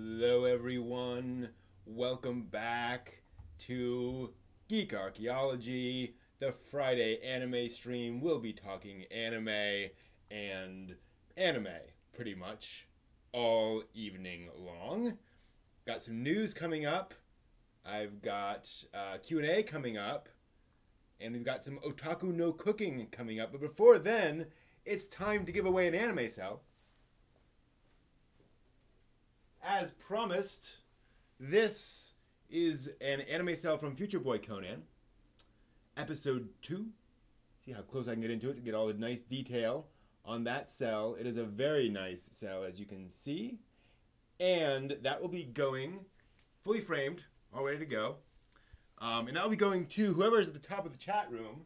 Hello everyone, welcome back to Geek Archaeology, the Friday anime stream. We'll be talking anime and anime pretty much all evening long. Got some news coming up, I've got Q&A coming up, and we've got some otaku no cooking coming up. But before then, it's time to give away an anime cell. As promised, this is an anime cell from Future Boy Conan, episode 2. See how close I can get into it to get all the nice detail on that cell. It is a very nice cell, as you can see. And that will be going fully framed, all ready to go. And that will be going to whoever is at the top of the chat room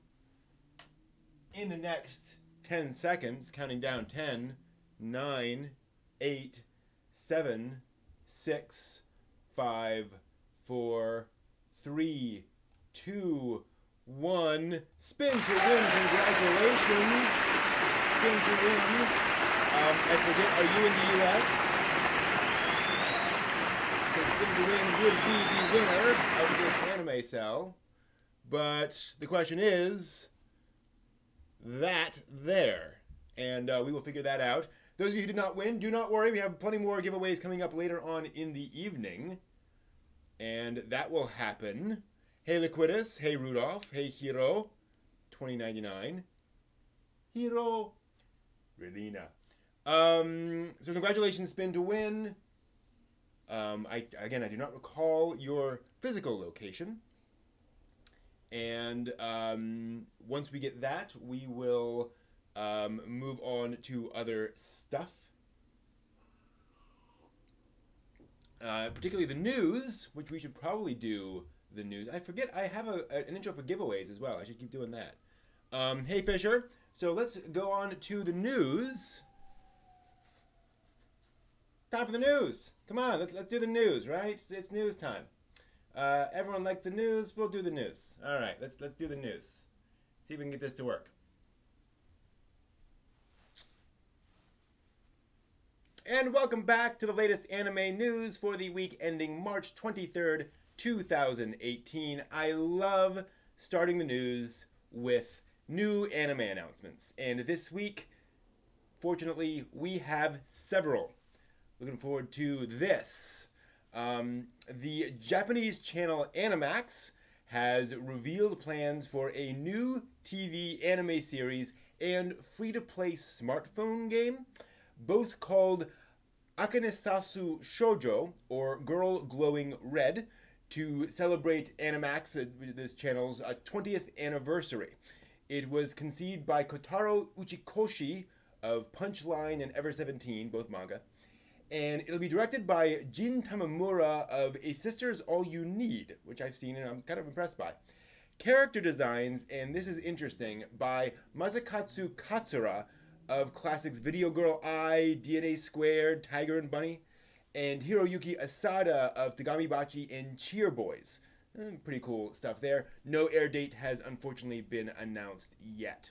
in the next 10 seconds, counting down 10, 9, 8, 7, 6, 5, 4, 3, 2, 1. Spin to win. Congratulations. Spin to win. I forget, are you in the U.S.? Because Spin to win would be the winner of this anime cell. But the question is that there. And we will figure that out. Those of you who did not win, do not worry. We have plenty more giveaways coming up later on in the evening. And that will happen. Hey Liquidus, hey Rudolph, hey Hiro, 2099. Hiro, Relina. So congratulations, Spin to win. I do not recall your physical location. And once we get that, we will move on to other stuff. Particularly the news, which we should probably do the news. I forget, I have an intro for giveaways as well. I should keep doing that. Hey Fisher, so let's go on to the news. Time for the news. Come on, let's do the news, right? It's news time. Everyone likes the news, we'll do the news. All right, let's do the news. See if we can get this to work. And welcome back to the latest anime news for the week ending March 23rd, 2018. I love starting the news with new anime announcements. And this week, fortunately, we have several. Looking forward to this. The Japanese channel Animax has revealed plans for a new TV anime series and free-to-play smartphone game, both called Akanesasu Shoujo, or Girl Glowing Red, to celebrate Animax, this channel's 20th anniversary. It was conceived by Kotaro Uchikoshi of Punchline and Ever 17, both manga, and it'll be directed by Jin Tamamura of A Sister's All You Need, which I've seen and I'm kind of impressed by. Character designs, and this is interesting, by Masakatsu Katsura of classics Video Girl I, DNA Squared, Tiger and Bunny, and Hiroyuki Asada of Tagami Bachi and Cheer Boys. Pretty cool stuff there. No air date has unfortunately been announced yet,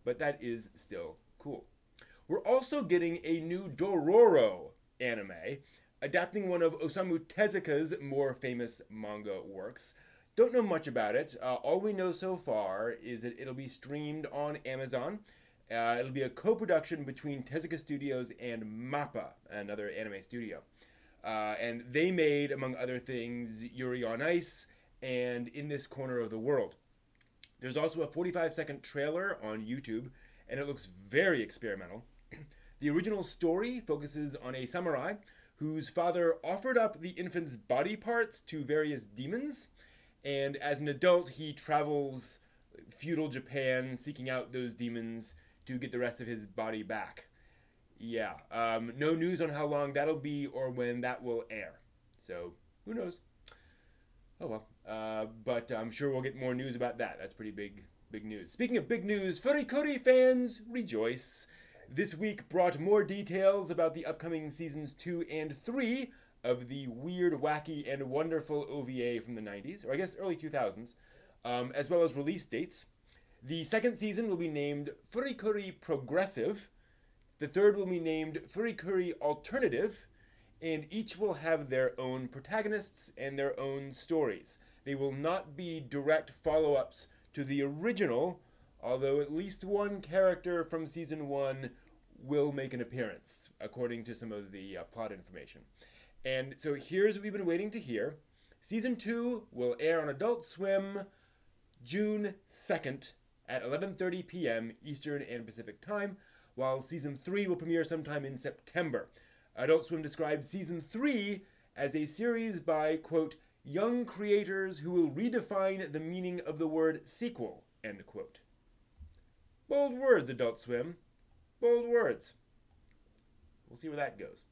but that is still cool. We're also getting a new Dororo anime, adapting one of Osamu Tezuka's more famous manga works. Don't know much about it. All we know so far is that it'll be streamed on Amazon. It'll be a co-production between Tezuka Studios and MAPPA, another anime studio. And they made, among other things, Yuri on Ice and In This Corner of the World. There's also a 45-second trailer on YouTube, and it looks very experimental. The original story focuses on a samurai whose father offered up the infant's body parts to various demons, and as an adult, he travels feudal Japan seeking out those demons to get the rest of his body back. Yeah, no news on how long that'll be or when that will air. So, who knows? Oh well. But I'm sure we'll get more news about that. That's pretty big news. Speaking of big news, Furikuri fans, rejoice. This week brought more details about the upcoming seasons 2 and 3 of the weird, wacky, and wonderful OVA from the 90s, or I guess early 2000s, as well as release dates. The second season will be named Furikuri Progressive. The third will be named Furikuri Alternative. and each will have their own protagonists and their own stories. They will not be direct follow-ups to the original, although at least one character from season 1 will make an appearance, according to some of the plot information. And so here's what we've been waiting to hear. Season 2 will air on Adult Swim June 2nd at 11:30 p.m. Eastern and Pacific Time, while Season 3 will premiere sometime in September. Adult Swim describes Season 3 as a series by, quote, young creators who will redefine the meaning of the word sequel, end quote. Bold words, Adult Swim. Bold words. We'll see where that goes.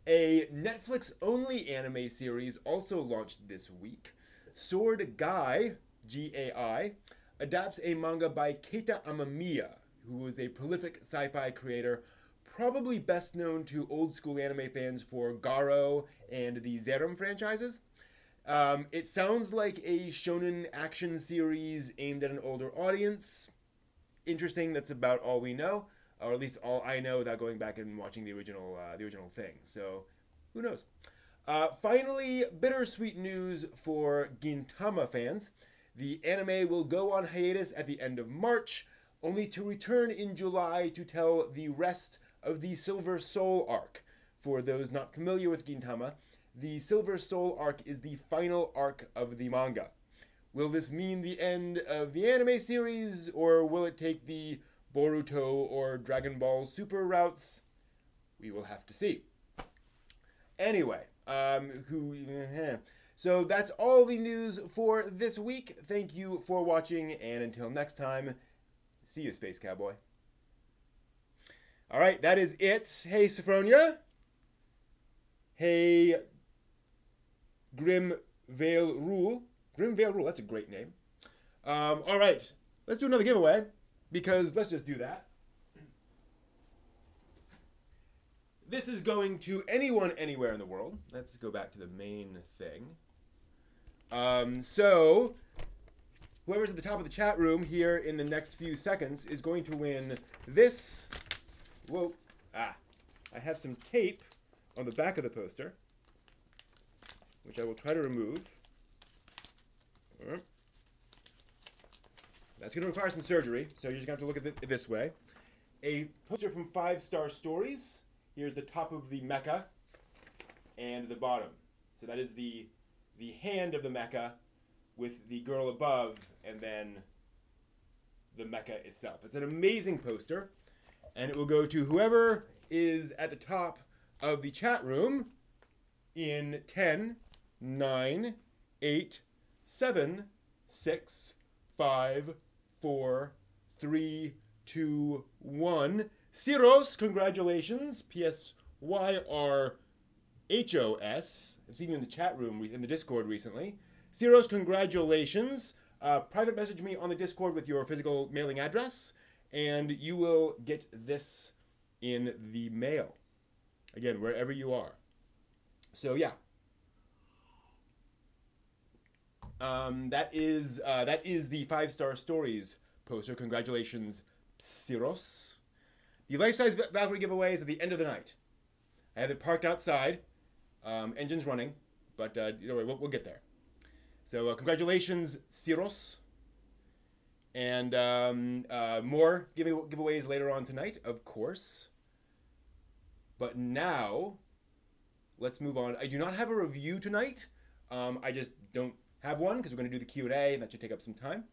A Netflix-only anime series also launched this week. Sword Gai, G-A-I, adapts a manga by Keita Amamiya, who is a prolific sci-fi creator, probably best known to old-school anime fans for Garo and the Zerum franchises. It sounds like a shonen action series aimed at an older audience. Interesting, that's about all we know, or at least all I know without going back and watching the original thing. So, who knows? Finally, bittersweet news for Gintama fans. The anime will go on hiatus at the end of March, only to return in July to tell the rest of the Silver Soul arc. For those not familiar with Gintama, the Silver Soul arc is the final arc of the manga. Will this mean the end of the anime series, or will it take the Boruto or Dragon Ball Super routes? We will have to see. Anyway, so that's all the news for this week. Thank you for watching, and until next time, see you, Space Cowboy. All right, that is it. Hey, Sophronia. Hey, Grim Vale Rule. Grim Vale Rule, that's a great name. All right, let's do another giveaway, because let's just do that. This is going to anyone, anywhere in the world. Let's go back to the main thing. So, whoever's at the top of the chat room here in the next few seconds is going to win this. Whoa. I have some tape on the back of the poster, which I will try to remove. That's going to require some surgery, so you're just going to have to look at it this way. A poster from 5 Star Stories. Here's the top of the mecha and the bottom. So that is the hand of the mecha with the girl above and then the mecha itself. It's an amazing poster, and it will go to whoever is at the top of the chat room in 10, 9, 8, 7, 6, 5, 4, 3, 2, 1. Syros, congratulations. P-S-Y-R-H-O-S. I've seen you in the chat room, in the Discord recently. Syros, congratulations. Private message me on the Discord with your physical mailing address, and you will get this in the mail. Again, wherever you are. So, yeah. That is the 5 Star Stories poster. Congratulations, Syros. The life-size Valkyrie giveaway is at the end of the night. I have it parked outside. Engine's running, but don't worry, we'll get there. So congratulations, Syros. And more giveaways later on tonight, of course. But now, let's move on. I do not have a review tonight. I just don't have one because we're going to do the Q&A, and that should take up some time.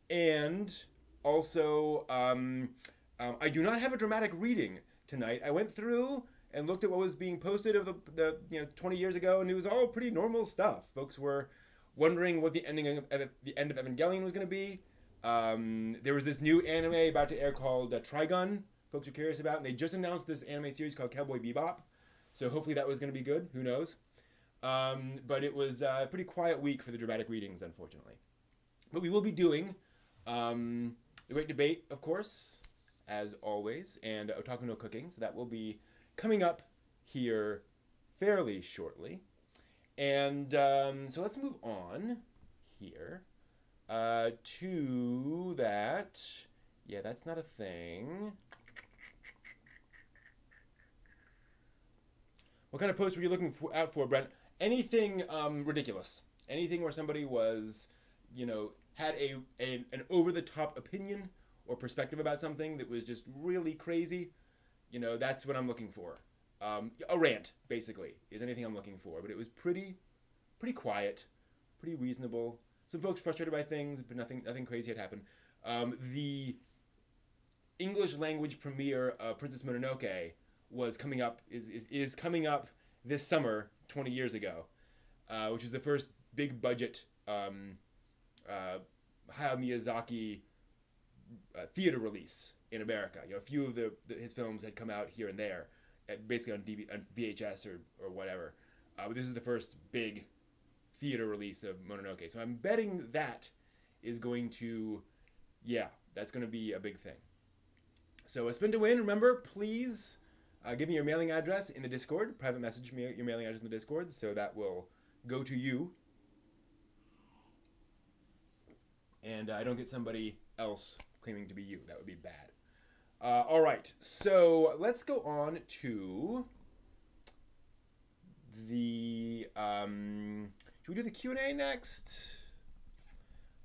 And also, I do not have a dramatic reading tonight. I went through and looked at what was being posted of the 20 years ago, and it was all pretty normal stuff. Folks were wondering what the end of Evangelion was going to be. There was this new anime about to air called Trigun. Folks are curious about, and they just announced this anime series called Cowboy Bebop. So hopefully that was going to be good. Who knows? But it was a pretty quiet week for the dramatic readings, unfortunately. But we will be doing the Great Debate, of course, as always, and Otaku no Cooking. So that will be coming up here fairly shortly. And so let's move on here to that. Yeah, that's not a thing. What kind of post were you looking out for, Brent? Anything ridiculous. Anything where somebody was, had an over-the-top opinion or perspective about something that was just really crazy. That's what I'm looking for. A rant, basically, is anything I'm looking for. But it was pretty quiet, pretty reasonable. Some folks frustrated by things, but nothing crazy had happened. The English language premiere of Princess Mononoke was coming up is coming up this summer 20 years ago, which is the first big budget Hayao Miyazaki theater release in America. A few of his films had come out here and there, basically on VHS or whatever. But this is the first big theater release of Mononoke. So I'm betting that is going to, that's going to be a big thing. So a spin to win. Remember, please give me your mailing address in the Discord. Private message me your mailing address in the Discord, so that will go to you. And I don't get somebody else claiming to be you. That would be bad. All right, so let's go on to the... should we do the Q&A next?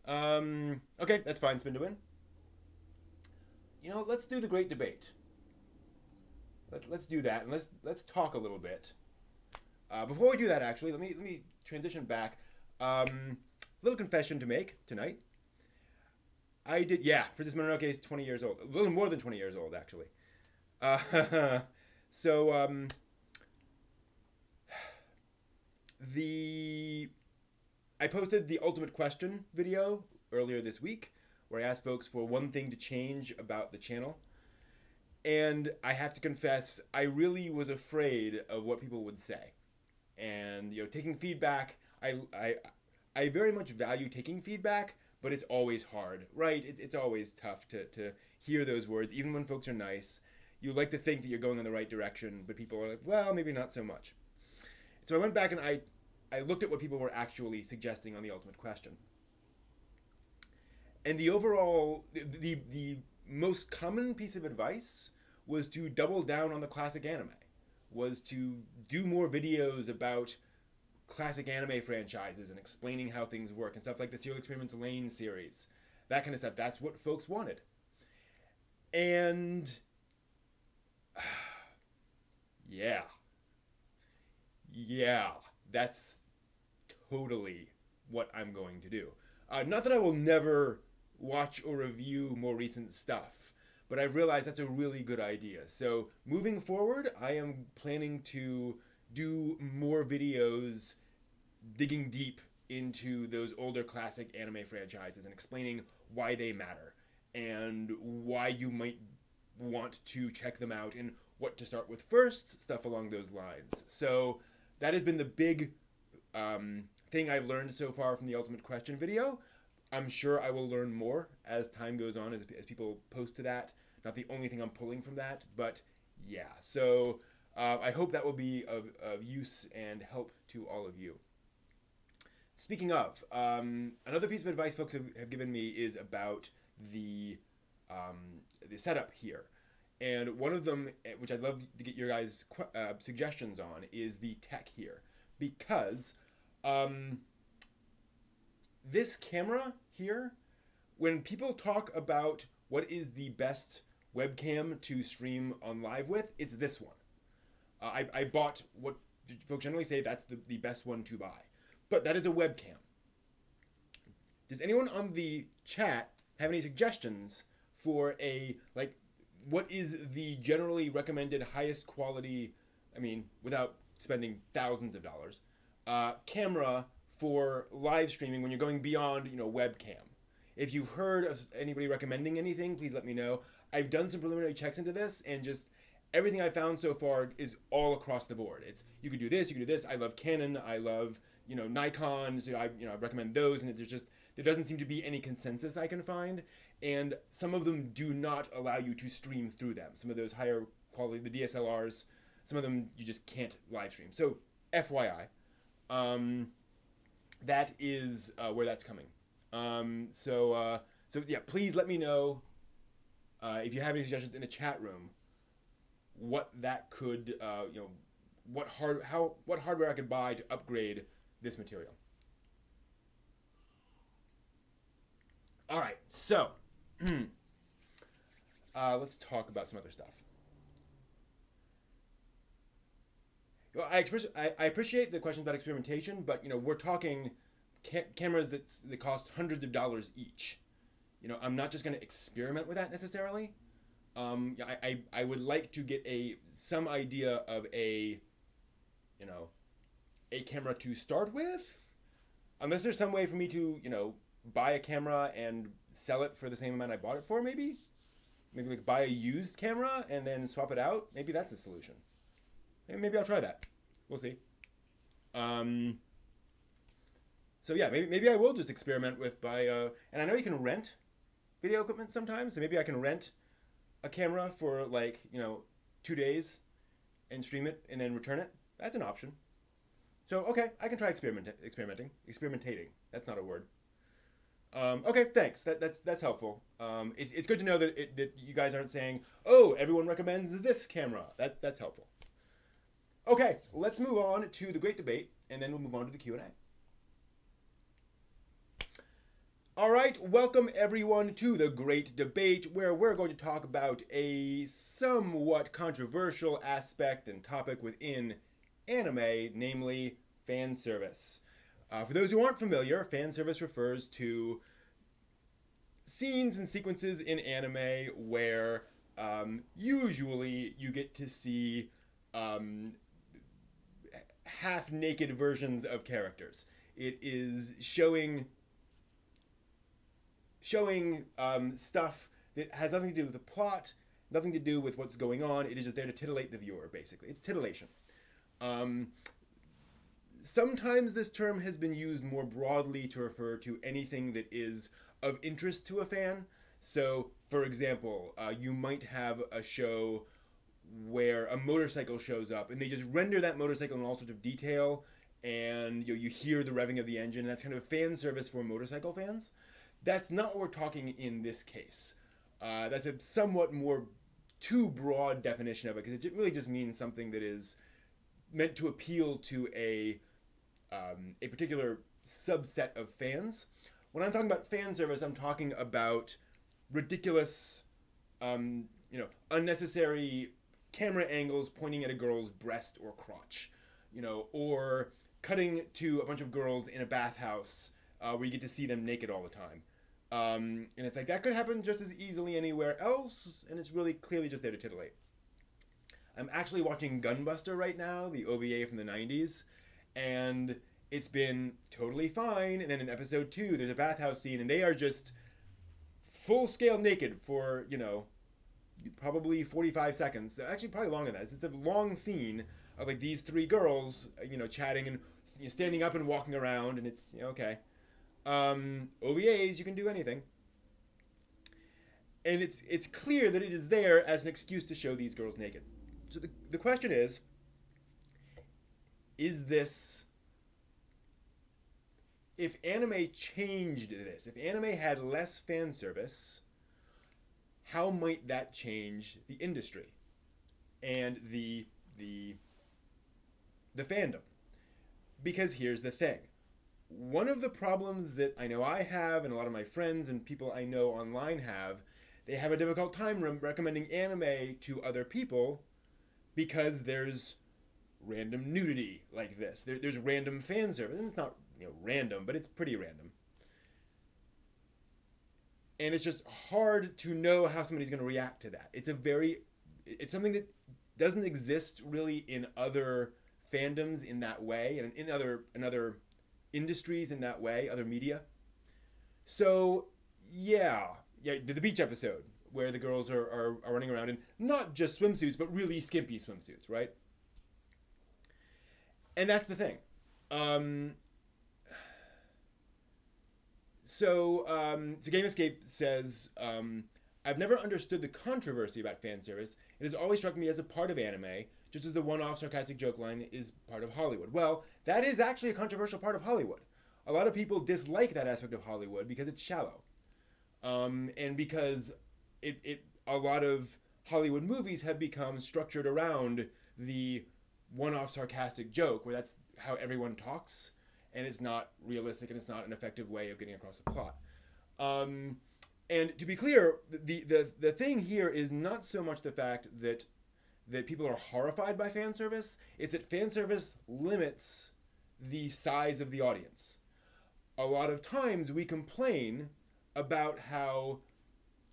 Okay, that's fine. Spin to win. Let's do the great debate. Let's do that, and let's talk a little bit. Before we do that, actually, let me transition back. Little confession to make tonight. Princess Mononoke is 20 years old. A little more than 20 years old, actually. I posted the Ultimate Question video earlier this week, where I asked folks for one thing to change about the channel. And I have to confess, I really was afraid of what people would say. And, taking feedback, I very much value taking feedback, but it's always hard, right? It's always tough to hear those words, even when folks are nice. You like to think that you're going in the right direction, but people are like, well, maybe not so much. So I went back and I looked at what people were actually suggesting on the Ultimate Question. And the overall, the most common piece of advice was to double down on the classic anime, was to do more videos about classic anime franchises and explaining how things work and stuff like the Serial Experiments Lane series, that kind of stuff. That's what folks wanted. And that's totally what I'm going to do. Not that I will never watch or review more recent stuff, but I've realized that's a really good idea. So moving forward, I am planning to do more videos digging deep into those older classic anime franchises and explaining why they matter and why you might want to check them out and what to start with first, stuff along those lines. So that has been the big thing I've learned so far from the Ultimate Question video. I'm sure I will learn more as time goes on, as people post to that. Not the only thing I'm pulling from that, but yeah. So I hope that will be of use and help to all of you. Speaking of, another piece of advice folks have given me is about the setup here. And one of them, which I'd love to get your guys' suggestions on, is the tech here. Because this camera here, when people talk about what is the best webcam to stream on live with, it's this one. I bought what folks generally say that's the best one to buy. But that is a webcam. Does anyone on the chat have any suggestions for what is the generally recommended highest quality, without spending thousands of dollars, camera for live streaming when you're going beyond, webcam? If you've heard of anybody recommending anything, please let me know. I've done some preliminary checks into this, and just everything I've found so far is all across the board. It's, you can do this, you can do this. I love Canon, I love, Nikon, so I recommend those, and there doesn't seem to be any consensus I can find, and some of them do not allow you to stream through them. Some of those higher quality, the DSLRs, some of them you just can't live stream. So, FYI, that is where that's coming. So yeah, please let me know if you have any suggestions in the chat room, what that could, what hardware I could buy to upgrade this material. All right, so let's talk about some other stuff. Well, I appreciate the questions about experimentation, but we're talking cameras that cost hundreds of dollars each. I'm not just going to experiment with that necessarily. I would like to get some idea of a camera to start with, unless there's some way for me to buy a camera and sell it for the same amount I bought it for. Maybe like buy a used camera and then swap it out. Maybe that's the solution. Maybe I'll try that. We'll see. So yeah, maybe I will just experiment with and I know you can rent video equipment sometimes, so maybe I can rent a camera for 2 days and stream it and then return it. That's an option. So okay, I can try experimenting. That's not a word. Okay, thanks. That's helpful. It's good to know that you guys aren't saying, oh, everyone recommends this camera. That's helpful. Okay, let's move on to the great debate, and then we'll move on to the Q&A. All right, welcome everyone to the great debate, where we're going to talk about a somewhat controversial aspect and topic within anime, namely fan service. For those who aren't familiar, fan service refers to scenes and sequences in anime where usually you get to see half-naked versions of characters. It is showing stuff that has nothing to do with the plot, nothing to do with what's going on. It is just there to titillate the viewer, basically. It's titillation. Sometimes this term has been used more broadly to refer to anything that is of interest to a fan. So, for example, you might have a show where a motorcycle shows up and they just render that motorcycle in all sorts of detail, and you hear the revving of the engine, and that's kind of fan service for motorcycle fans. That's not what we're talking in this case. That's a somewhat more too broad definition of it, because it really just means something that is meant to appeal to a particular subset of fans. When I'm talking about fan service, I'm talking about ridiculous, unnecessary camera angles pointing at a girl's breast or crotch, or cutting to a bunch of girls in a bathhouse where you get to see them naked all the time. And it's like, that could happen just as easily anywhere else, and it's really clearly just there to titillate. I'm actually watching Gunbuster right now, the OVA from the 90s, and it's been totally fine. And then in episode 2, there's a bathhouse scene, and they are just full-scale naked for, probably 45 seconds. Actually, probably longer than that. It's a long scene of like these 3 girls, chatting and standing up and walking around, and it's, okay. OVAs, you can do anything. And it's clear that it is there as an excuse to show these girls naked. So the question is this, if anime changed this, if anime had less fan service, how might that change the industry and the fandom? Because here's the thing. One of the problems that I know I have, and a lot of my friends and people I know online have, they have a difficult time recommending anime to other people because there's random nudity like this. There's random fan service. And it's not random, but it's pretty random. And it's just hard to know how somebody's going to react to that. It's something that doesn't exist really in other fandoms in that way, and in other industries in that way, other media. So yeah, the beach episode where the girls are running around in not just swimsuits, but really skimpy swimsuits, right? And that's the thing. So Game Escape says, I've never understood the controversy about fan service. It has always struck me as a part of anime, just as the one-off sarcastic joke line is part of Hollywood. Well, that is actually a controversial part of Hollywood. A lot of people dislike that aspect of Hollywood because it's shallow. And because a lot of Hollywood movies have become structured around the one-off sarcastic joke where that's how everyone talks, and it's not realistic and it's not an effective way of getting across the plot. And to be clear, the thing here is not so much the fact that people are horrified by fan service. It's that fan service limits the size of the audience. A lot of times we complain about how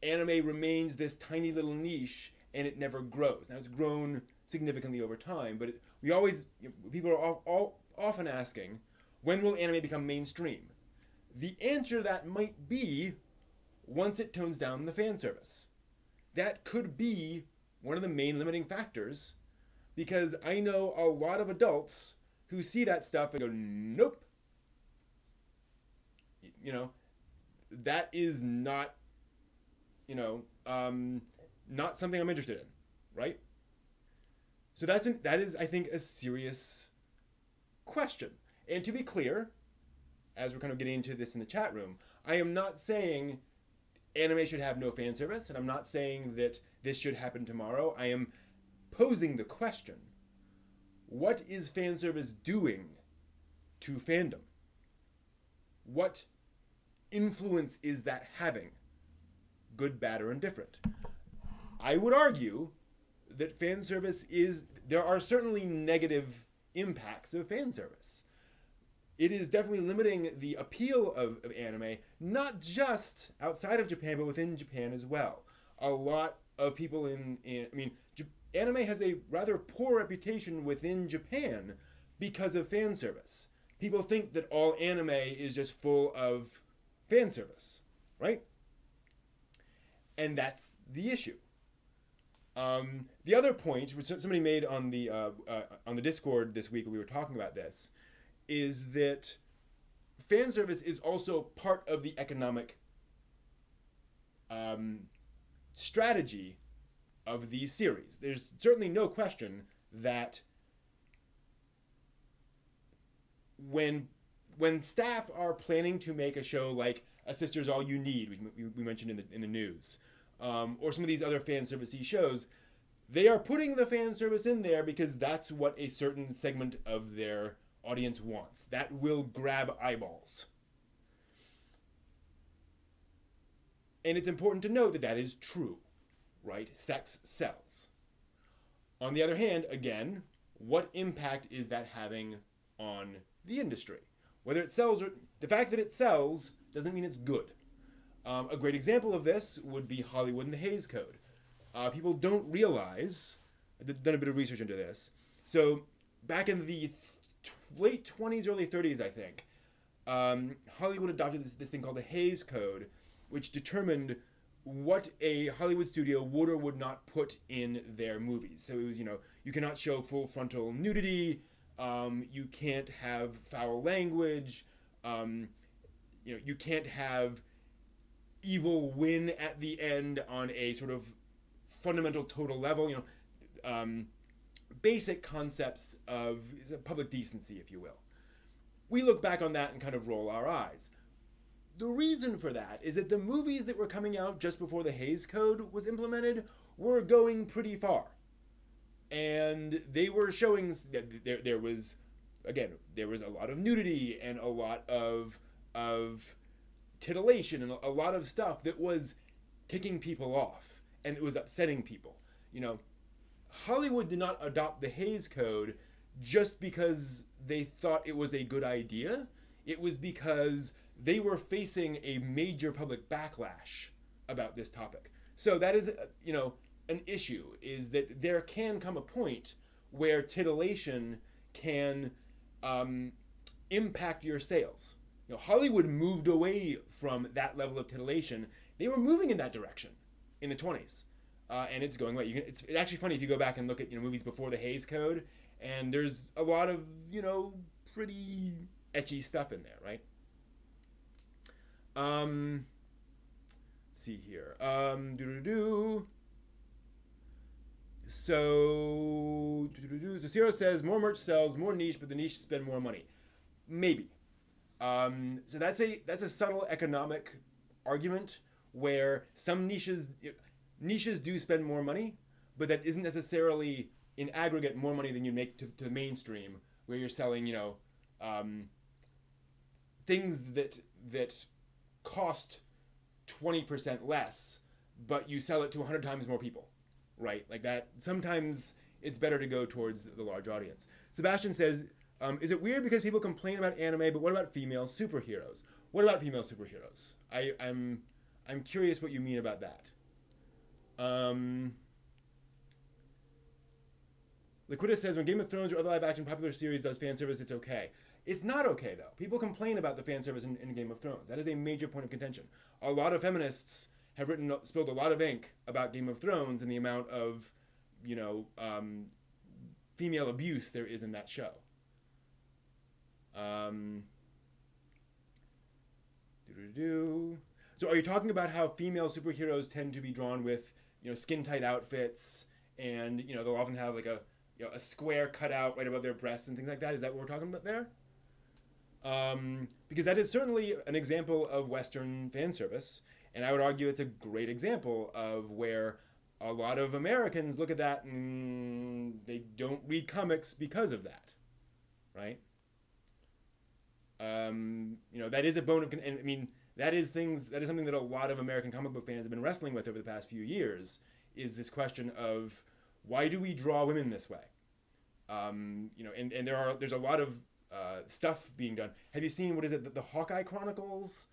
anime remains this tiny little niche and it never grows. Now, it's grown significantly over time, but people are often asking, when will anime become mainstream? The answer to that might be once it tones down the fan service. That could be one of the main limiting factors, because I know a lot of adults who see that stuff and go, nope. That is not, not something I'm interested in, right? So that is, I think, a serious question. And to be clear, as we're kind of getting into this in the chat room, I am not saying anime should have no fan service, and I'm not saying that this should happen tomorrow. I am posing the question, what is fan service doing to fandom? What influence is that having? Good, bad, or indifferent? I would argue that fan service there are certainly negative impacts of fan service. It is definitely limiting the appeal of anime, not just outside of Japan, but within Japan as well. A lot of people anime has a rather poor reputation within Japan because of fan service. People think that all anime is just full of fan service, right? And that's the issue. The other point, which somebody made on the Discord this week when we were talking about this, is that fan service is also part of the economic strategy of these series. There's certainly no question that when staff are planning to make a show like A Sister's All You Need, we mentioned in the news, or some of these other fan servicey shows, they are putting the fan service in there because that's what a certain segment of their audience wants. That will grab eyeballs. And it's important to note that that is true, right? Sex sells. On the other hand, again, what impact is that having on the industry? Whether it sells, or the fact that it sells doesn't mean it's good. A great example of this would be Hollywood and the Hays Code. People don't realize, I've done a bit of research into this, so back in the late 20s, early 30s, I think, Hollywood adopted this thing called the Hays Code, which determined what a Hollywood studio would or would not put in their movies. So it was, you cannot show full frontal nudity, you can't have foul language, you can't have evil win at the end on a sort of fundamental total level, basic concepts of public decency, if you will. We look back on that and kind of roll our eyes. The reason for that is that the movies that were coming out just before the Hays Code was implemented were going pretty far. And they were showing that there was a lot of nudity and a lot of titillation and a lot of stuff that was ticking people off and it was upsetting people. Hollywood did not adopt the Hays Code just because they thought it was a good idea. It was because they were facing a major public backlash about this topic. So that is, an issue, is that there can come a point where titillation can impact your sales. Hollywood moved away from that level of titillation. They were moving in that direction in the 20s. And it's going away. It's actually funny if you go back and look at movies before the Hays Code, and there's a lot of pretty ecchi stuff in there, right? Let's see here. So Zero says more merch sells, more niche, but the niche spend more money. Maybe. So that's a subtle economic argument where some niches do spend more money, but that isn't necessarily in aggregate more money than you make to mainstream, where you're selling, things that cost 20% less, but you sell it to 100 times more people, right? Like that. Sometimes it's better to go towards the large audience. Sebastian says, is it weird because people complain about anime, but what about female superheroes? What about female superheroes? I'm curious what you mean about that. Liquidus says, when Game of Thrones or other live-action popular series does fan service, it's okay. It's not okay, though. People complain about the fan service in Game of Thrones. That is a major point of contention. A lot of feminists have spilled a lot of ink about Game of Thrones and the amount of, female abuse there is in that show. So are you talking about how female superheroes tend to be drawn with, skin-tight outfits, and, they'll often have like a square cut out right above their breasts and things like that? Is that what we're talking about there? Because that is certainly an example of Western fan service, and I would argue it's a great example of where a lot of Americans look at that and they don't read comics because of that, right? That is a bone of, and I mean, that is something that a lot of American comic book fans have been wrestling with over the past few years, is this question of why do we draw women this way? And there's a lot of stuff being done. Have you seen, what is it, the Hawkeye Chronicles?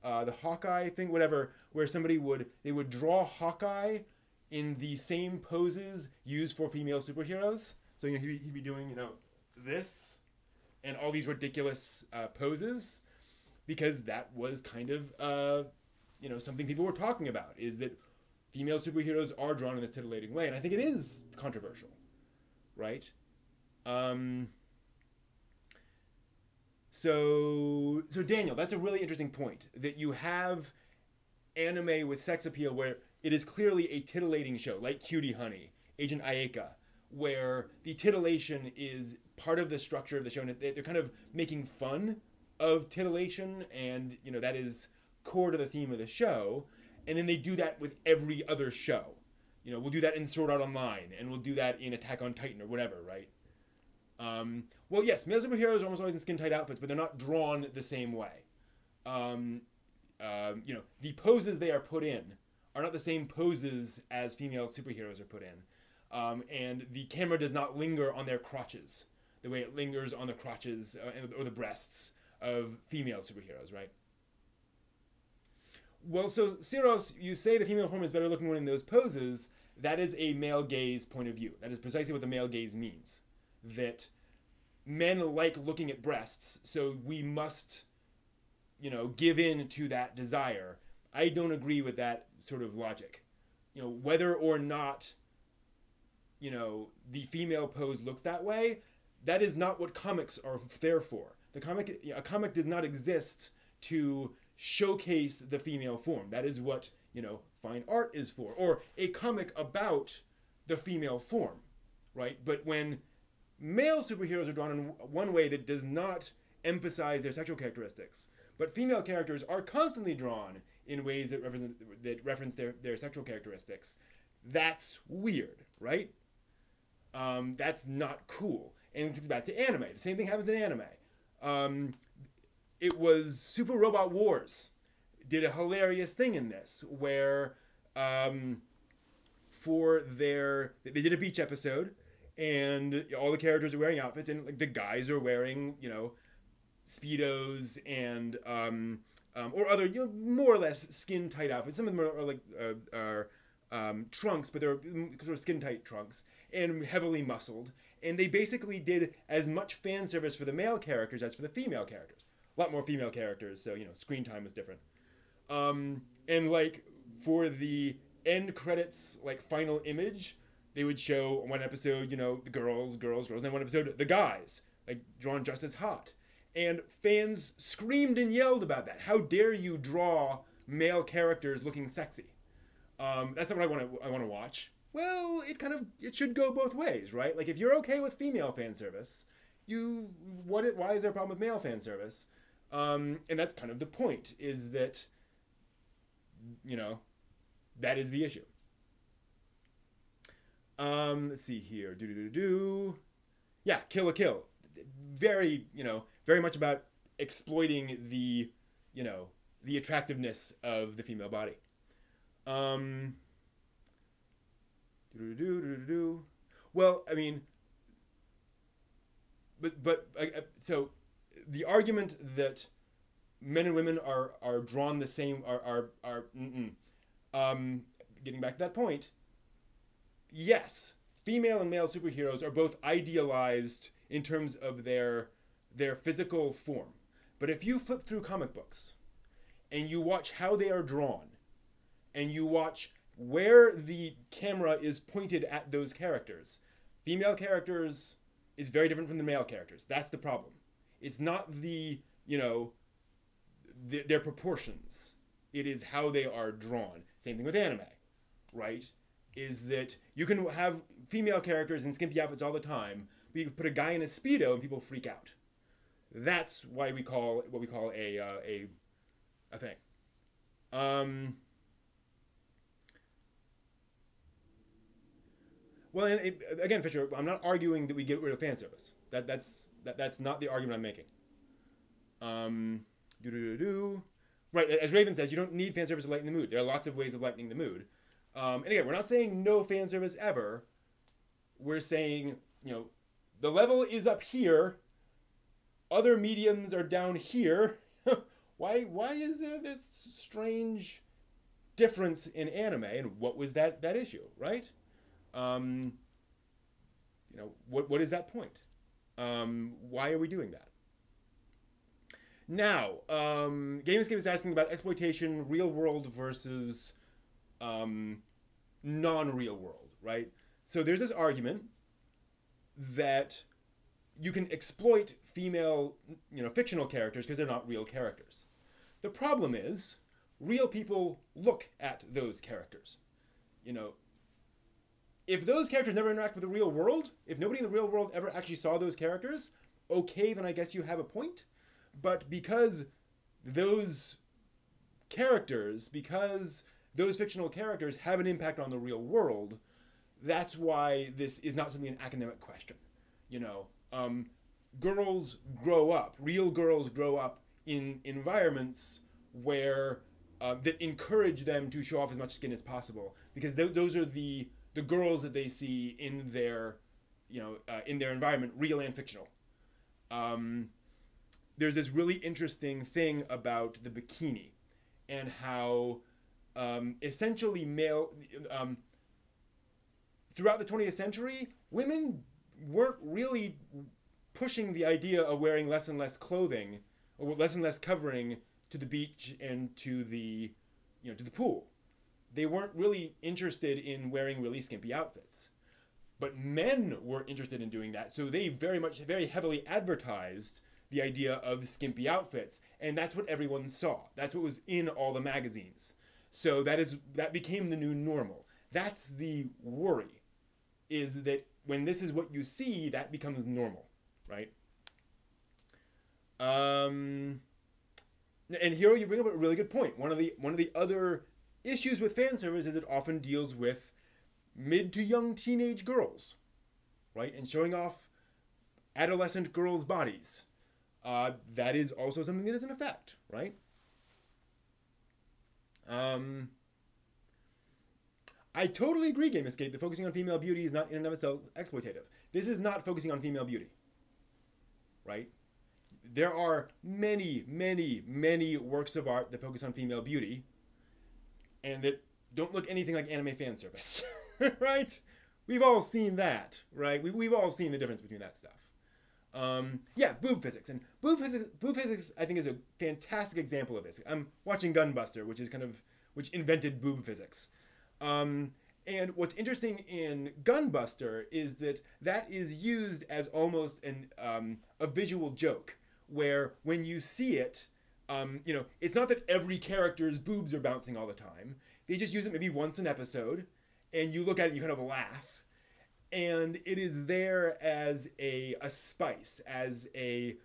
The Hawkeye thing, whatever, where they would draw Hawkeye in the same poses used for female superheroes. So he'd be doing, this and all these ridiculous poses, because that was kind of, something people were talking about, is that female superheroes are drawn in this titillating way, and I think it is controversial, right? So Daniel, that's a really interesting point, that you have anime with sex appeal where it is clearly a titillating show, like Cutie Honey, Agent Ayeka, where the titillation is part of the structure of the show, and they're kind of making fun of titillation, and that is core to the theme of the show. And then they do that with every other show. We'll do that in Sword Art Online, and we'll do that in Attack on Titan or whatever, right? Well, yes, male superheroes are almost always in skin-tight outfits, but they're not drawn the same way. The poses they are put in are not the same poses as female superheroes are put in. And the camera does not linger on their crotches the way it lingers on the crotches or the breasts of female superheroes, right? Well, so, Siros, you say the female form is better looking when in those poses. That is a male gaze point of view. That is precisely what the male gaze means. That men like looking at breasts, so we must, give in to that desire. I don't agree with that sort of logic. Whether or not, the female pose looks that way, that is not what comics are there for. A comic does not exist to showcase the female form. That is what, fine art is for. Or a comic about the female form, right? But when male superheroes are drawn in one way that does not emphasize their sexual characteristics, but female characters are constantly drawn in ways that reference their sexual characteristics, that's weird, right? That's not cool. And it's back to anime. The same thing happens in anime. It was Super Robot Wars did a hilarious thing in this, where they did a beach episode, and all the characters are wearing outfits, and like the guys are wearing, Speedos and or other, more or less skin tight outfits. Some of them are trunks, but they're sort of skin tight trunks and heavily muscled. And they basically did as much fan service for the male characters as for the female characters. A lot more female characters, so screen time was different. And like for the end credits, like final image, they would show one episode, the girls, and then one episode the guys, like drawn just as hot. And fans screamed and yelled about that. How dare you draw male characters looking sexy? That's not what I want to watch. Well, it should go both ways, right? Like if you're okay with female fan service, why is there a problem with male fan service? And that's kind of the point, is that, that is the issue. Let's see here. Yeah, Kill la Kill. Very, very much about exploiting the, the attractiveness of the female body. Um, well, I mean, so the argument that men and women are drawn the same getting back to that point, yes, female and male superheroes are both idealized in terms of their physical form. But if you flip through comic books and you watch how they are drawn and you watch where the camera is pointed at those characters, female characters is very different from the male characters. That's the problem. It's not their proportions. It is how they are drawn. Same thing with anime, right? Is that you can have female characters in skimpy outfits all the time, but you can put a guy in a Speedo and people freak out. That's why we call what we call a thing. Well, and again, Fisher, I'm not arguing that we get rid of fan service. That's not the argument I'm making. Right, as Raven says, you don't need fan service to lighten the mood. There are lots of ways of lightening the mood. And again, we're not saying no fan service ever. We're saying, the level is up here. Other mediums are down here. Why is there this strange difference in anime? And what was that issue, right? What is that point? Why are we doing that? Now, GameScape is asking about exploitation, real world versus non-real world, right? So there's this argument that you can exploit female, fictional characters because they're not real characters. The problem is, real people look at those characters. If those characters never interact with the real world, if nobody in the real world ever actually saw those characters, okay, then I guess you have a point. But because those fictional characters have an impact on the real world, that's why this is not simply an academic question. Real girls grow up in environments where that encourage them to show off as much skin as possible, because those are the girls that they see in their environment, real and fictional. There's this really interesting thing about the bikini and how essentially throughout the 20th century, women weren't really pushing the idea of wearing less and less clothing or less and less covering to the beach and to the pool. They weren't really interested in wearing really skimpy outfits. But men were interested in doing that, so they very heavily advertised the idea of skimpy outfits, and that's what everyone saw. That's what was in all the magazines. So that became the new normal. That's the worry, is that when this is what you see, that becomes normal, right? And here you bring up a really good point. One of the other issues with fan service is it often deals with mid to young teenage girls, right? And showing off adolescent girls' bodies. That is also something that is in effect, right? I totally agree, Game Escape, that focusing on female beauty is not in and of itself exploitative. This is not focusing on female beauty, right? There are many, many, many works of art that focus on female beauty and that don't look anything like anime fan service, right? We've all seen that, right? We've all seen the difference between that stuff. Yeah, boob physics. And boob physics, I think, is a fantastic example of this. I'm watching Gunbuster, which invented boob physics. And what's interesting in Gunbuster is that is used as almost a visual joke, where when you see it, it's not that every character's boobs are bouncing all the time. They just use it maybe once an episode, and you look at it and you kind of laugh. And it is there as a spice, as a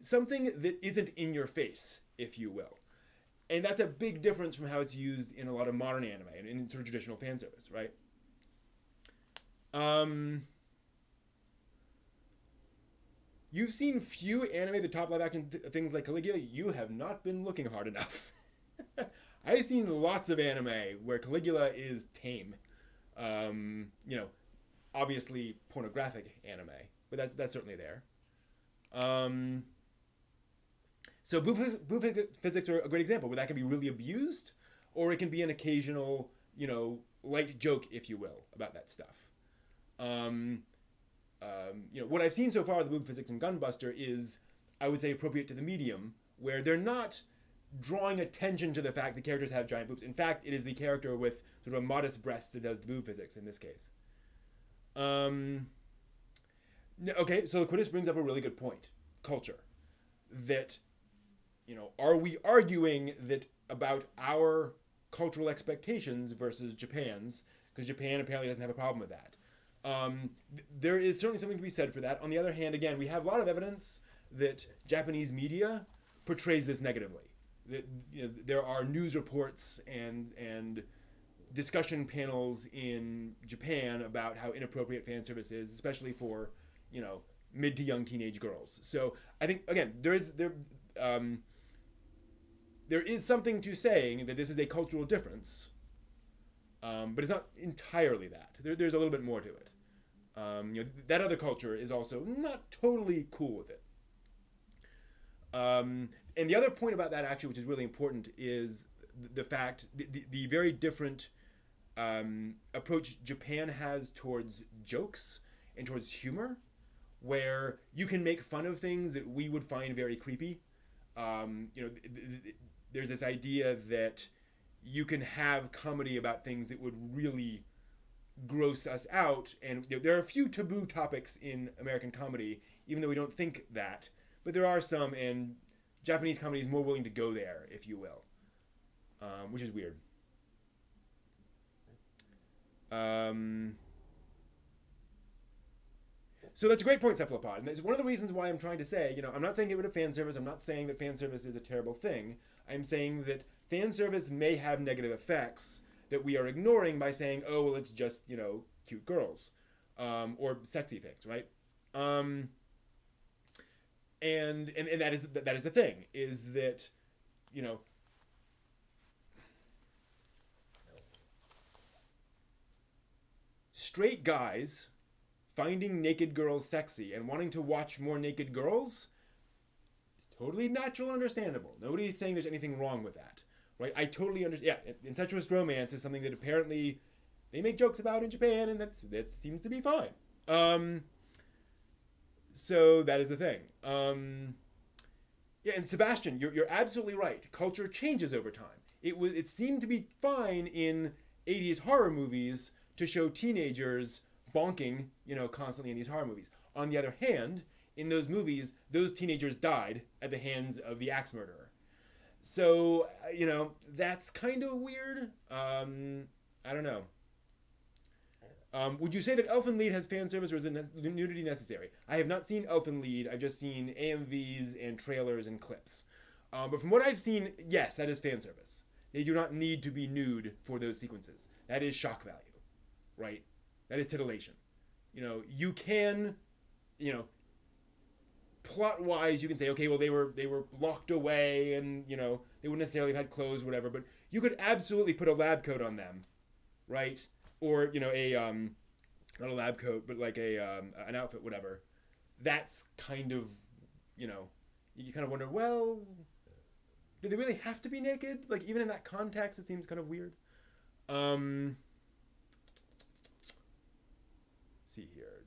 something that isn't in your face, if you will. And that's a big difference from how it's used in a lot of modern anime and in sort of traditional fan service, right? You've seen few anime that top live action things like Caligula. You have not been looking hard enough. I've seen lots of anime where Caligula is tame. You know, obviously pornographic anime, but that's certainly there. So boob physics are a great example where that can be really abused, or it can be an occasional, you know, light joke, if you will, about that stuff. You know, what I've seen so far of the boob physics in Gunbuster is, I would say, appropriate to the medium, where they're not drawing attention to the fact that characters have giant boobs. In fact, it is the character with sort of a modest breast that does the boob physics in this case. Okay, so Laquitus brings up a really good point. Culture. That, you know, are we arguing that about our cultural expectations versus Japan's? Because Japan apparently doesn't have a problem with that. There is certainly something to be said for that. On the other hand, again, we have a lot of evidence that Japanese media portrays this negatively. That, you know, there are news reports and discussion panels in Japan about how inappropriate fan service is, especially for, you know, mid to young teenage girls. So I think, again, there is something to saying that this is a cultural difference, but it's not entirely that. There's a little bit more to it. You know, that other culture is also not totally cool with it. And the other point about that, actually, which is really important, is the fact, the very different approach Japan has towards jokes and towards humor, where you can make fun of things that we would find very creepy. You know, there's this idea that you can have comedy about things that would really gross us out, and there are a few taboo topics in American comedy, even though we don't think that, but there are some, and Japanese comedy is more willing to go there, if you will, which is weird. So that's a great point, Cephalopod, and it's one of the reasons why I'm trying to say, you know, I'm not saying get rid of fan service. I'm not saying that fan service is a terrible thing. I'm saying that fan service may have negative effects that we are ignoring by saying, oh, well, it's just, you know, cute girls, or sexy things, right? And that is the thing, is that, you know, straight guys finding naked girls sexy and wanting to watch more naked girls is totally natural and understandable. Nobody's saying there's anything wrong with that, right? I totally understand. Yeah, incestuous romance is something that apparently they make jokes about in Japan, and that seems to be fine. So that is the thing. Yeah, and Sebastian, you're absolutely right. Culture changes over time. It seemed to be fine in 80s horror movies to show teenagers bonking, you know, constantly in these horror movies. On the other hand, in those movies, those teenagers died at the hands of the axe murderer. So, you know, that's kind of weird. I don't know. Would you say that Elfen Lied has fan service, or is nudity necessary? I have not seen Elfen Lied. I've just seen AMVs and trailers and clips. But from what I've seen, yes, that is fan service. They do not need to be nude for those sequences. That is shock value, right? That is titillation. You know, you can, you know, plot-wise, you can say, okay, well, they were locked away, and, you know, they wouldn't necessarily have had clothes or whatever, but you could absolutely put a lab coat on them, right? Or, you know, not a lab coat, but like an outfit, whatever. That's kind of, you know, you kind of wonder, well, do they really have to be naked? Like, even in that context, it seems kind of weird. See here.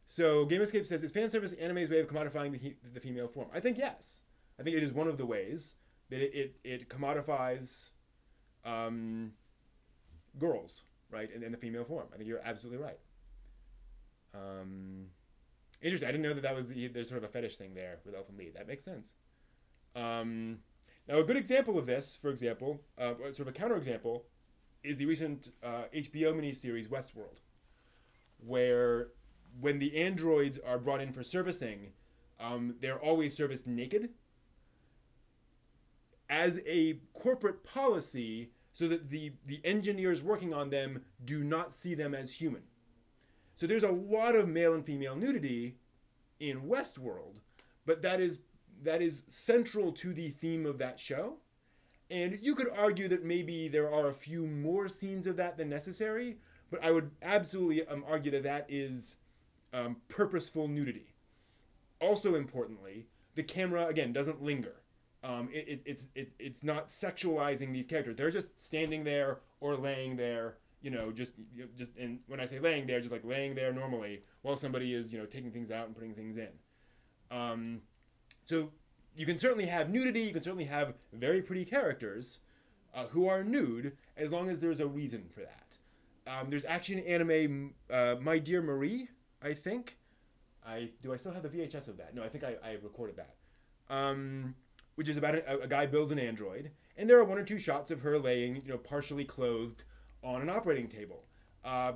So, Game Escape says, is fan service anime's way of commodifying the female form? I think yes. I think it is one of the ways that it commodifies girls, right, in the female form. I think you're absolutely right. Interesting. I didn't know that there's sort of a fetish thing there with Elfen Lied. That makes sense. Now, a good example of this, for example, sort of a counterexample, is the recent HBO miniseries Westworld, where when the androids are brought in for servicing, they're always serviced naked. And, you know, that is the thing, is that, you know, you can have fun of things like that, but you can't have fun of things that are, you know, they're always serviced naked. as a corporate policy so that the engineers working on them do not see them as human. So there's a lot of male and female nudity in Westworld, but that is central to the theme of that show. And you could argue that maybe there are a few more scenes of that than necessary, but I would absolutely argue that that is purposeful nudity. Also importantly, the camera, again, doesn't linger. It's not sexualizing these characters. They're just standing there or laying there, and when I say laying there, just like laying there normally while somebody is, taking things out and putting things in. So you can certainly have nudity, you can certainly have very pretty characters who are nude as long as there's a reason for that. There's actually an anime, My Dear Marie, I think. Do I still have the VHS of that? No, I think I recorded that. Which is about a guy builds an android, and there are one or two shots of her laying, partially clothed on an operating table,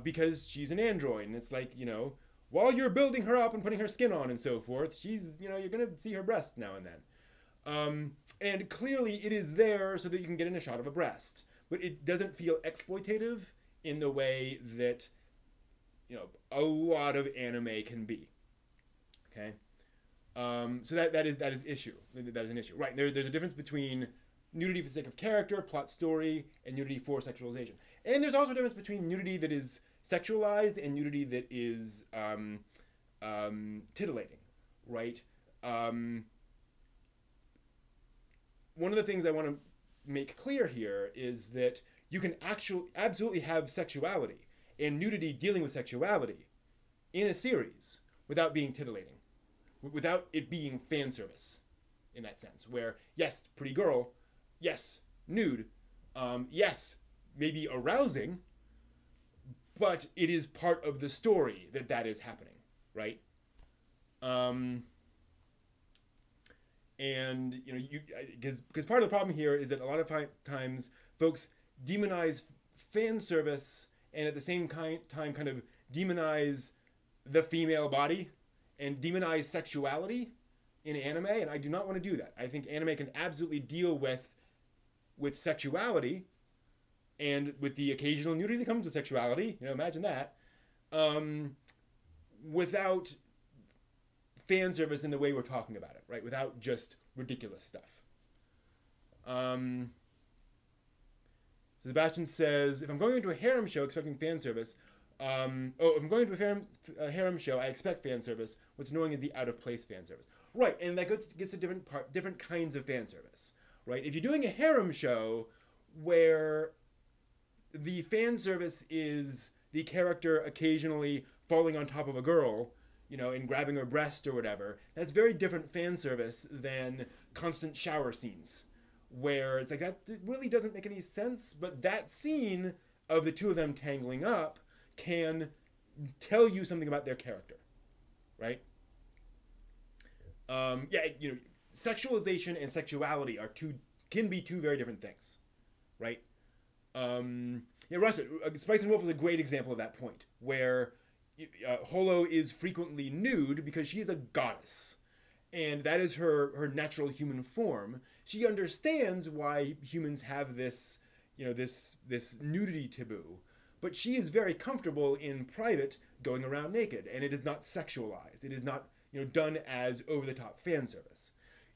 because she's an android, and it's like, while you're building her up and putting her skin on and so forth, she's, you're gonna see her breast now and then, and clearly it is there so that you can get in a shot of a breast, but it doesn't feel exploitative in the way that, a lot of anime can be. Okay. So that is issue. That is an issue, right? There's a difference between nudity for the sake of character, plot story, and nudity for sexualization. And there's also a difference between nudity that is sexualized and nudity that is titillating, right? One of the things I want to make clear here is that you can absolutely have sexuality and nudity dealing with sexuality in a series without being titillating. Without it being fan service, in that sense, where yes, pretty girl, yes, nude, yes, maybe arousing, but it is part of the story that is happening, right? And because part of the problem here is that a lot of times folks demonize fan service and at the same time kind of demonize the female body and demonize sexuality in anime, and I do not want to do that. I think anime can absolutely deal with sexuality and with the occasional nudity that comes with sexuality, imagine that, without fan service in the way we're talking about it, right? Without just ridiculous stuff. Sebastian says, if I'm going into a harem show expecting fan service, if I'm going to a harem show, I expect fan service. What's annoying is the out-of-place fan service. Right, and that gets to different kinds of fan service, right? If you're doing a harem show where the fan service is the character occasionally falling on top of a girl, and grabbing her breast or whatever, that's very different fan service than constant shower scenes, where it's like, that really doesn't make any sense, but that scene of the two of them tangling up can tell you something about their character, right? Sexualization and sexuality can be two very different things, right? Russ, Spice and Wolf is a great example of that point, where Holo is frequently nude because she is a goddess, and that is her natural human form. She understands why humans have this, this nudity taboo. But she is very comfortable in private going around naked, and it is not sexualized. It is not, done as over-the-top fan service.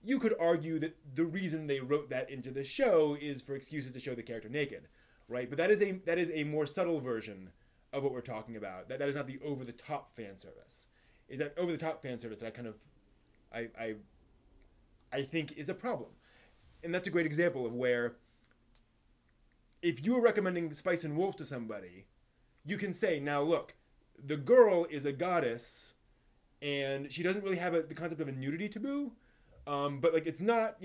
You could argue that the reason they wrote that into the show is for excuses to show the character naked, right? But that is a more subtle version of what we're talking about. That is not the over-the-top fan service. Is that over-the-top fan service that I kind of, I think is a problem. And that's a great example of where, if you were recommending Spice and Wolf to somebody, you can say, now look, the girl is a goddess, and she doesn't really have the concept of a nudity taboo, but like it's not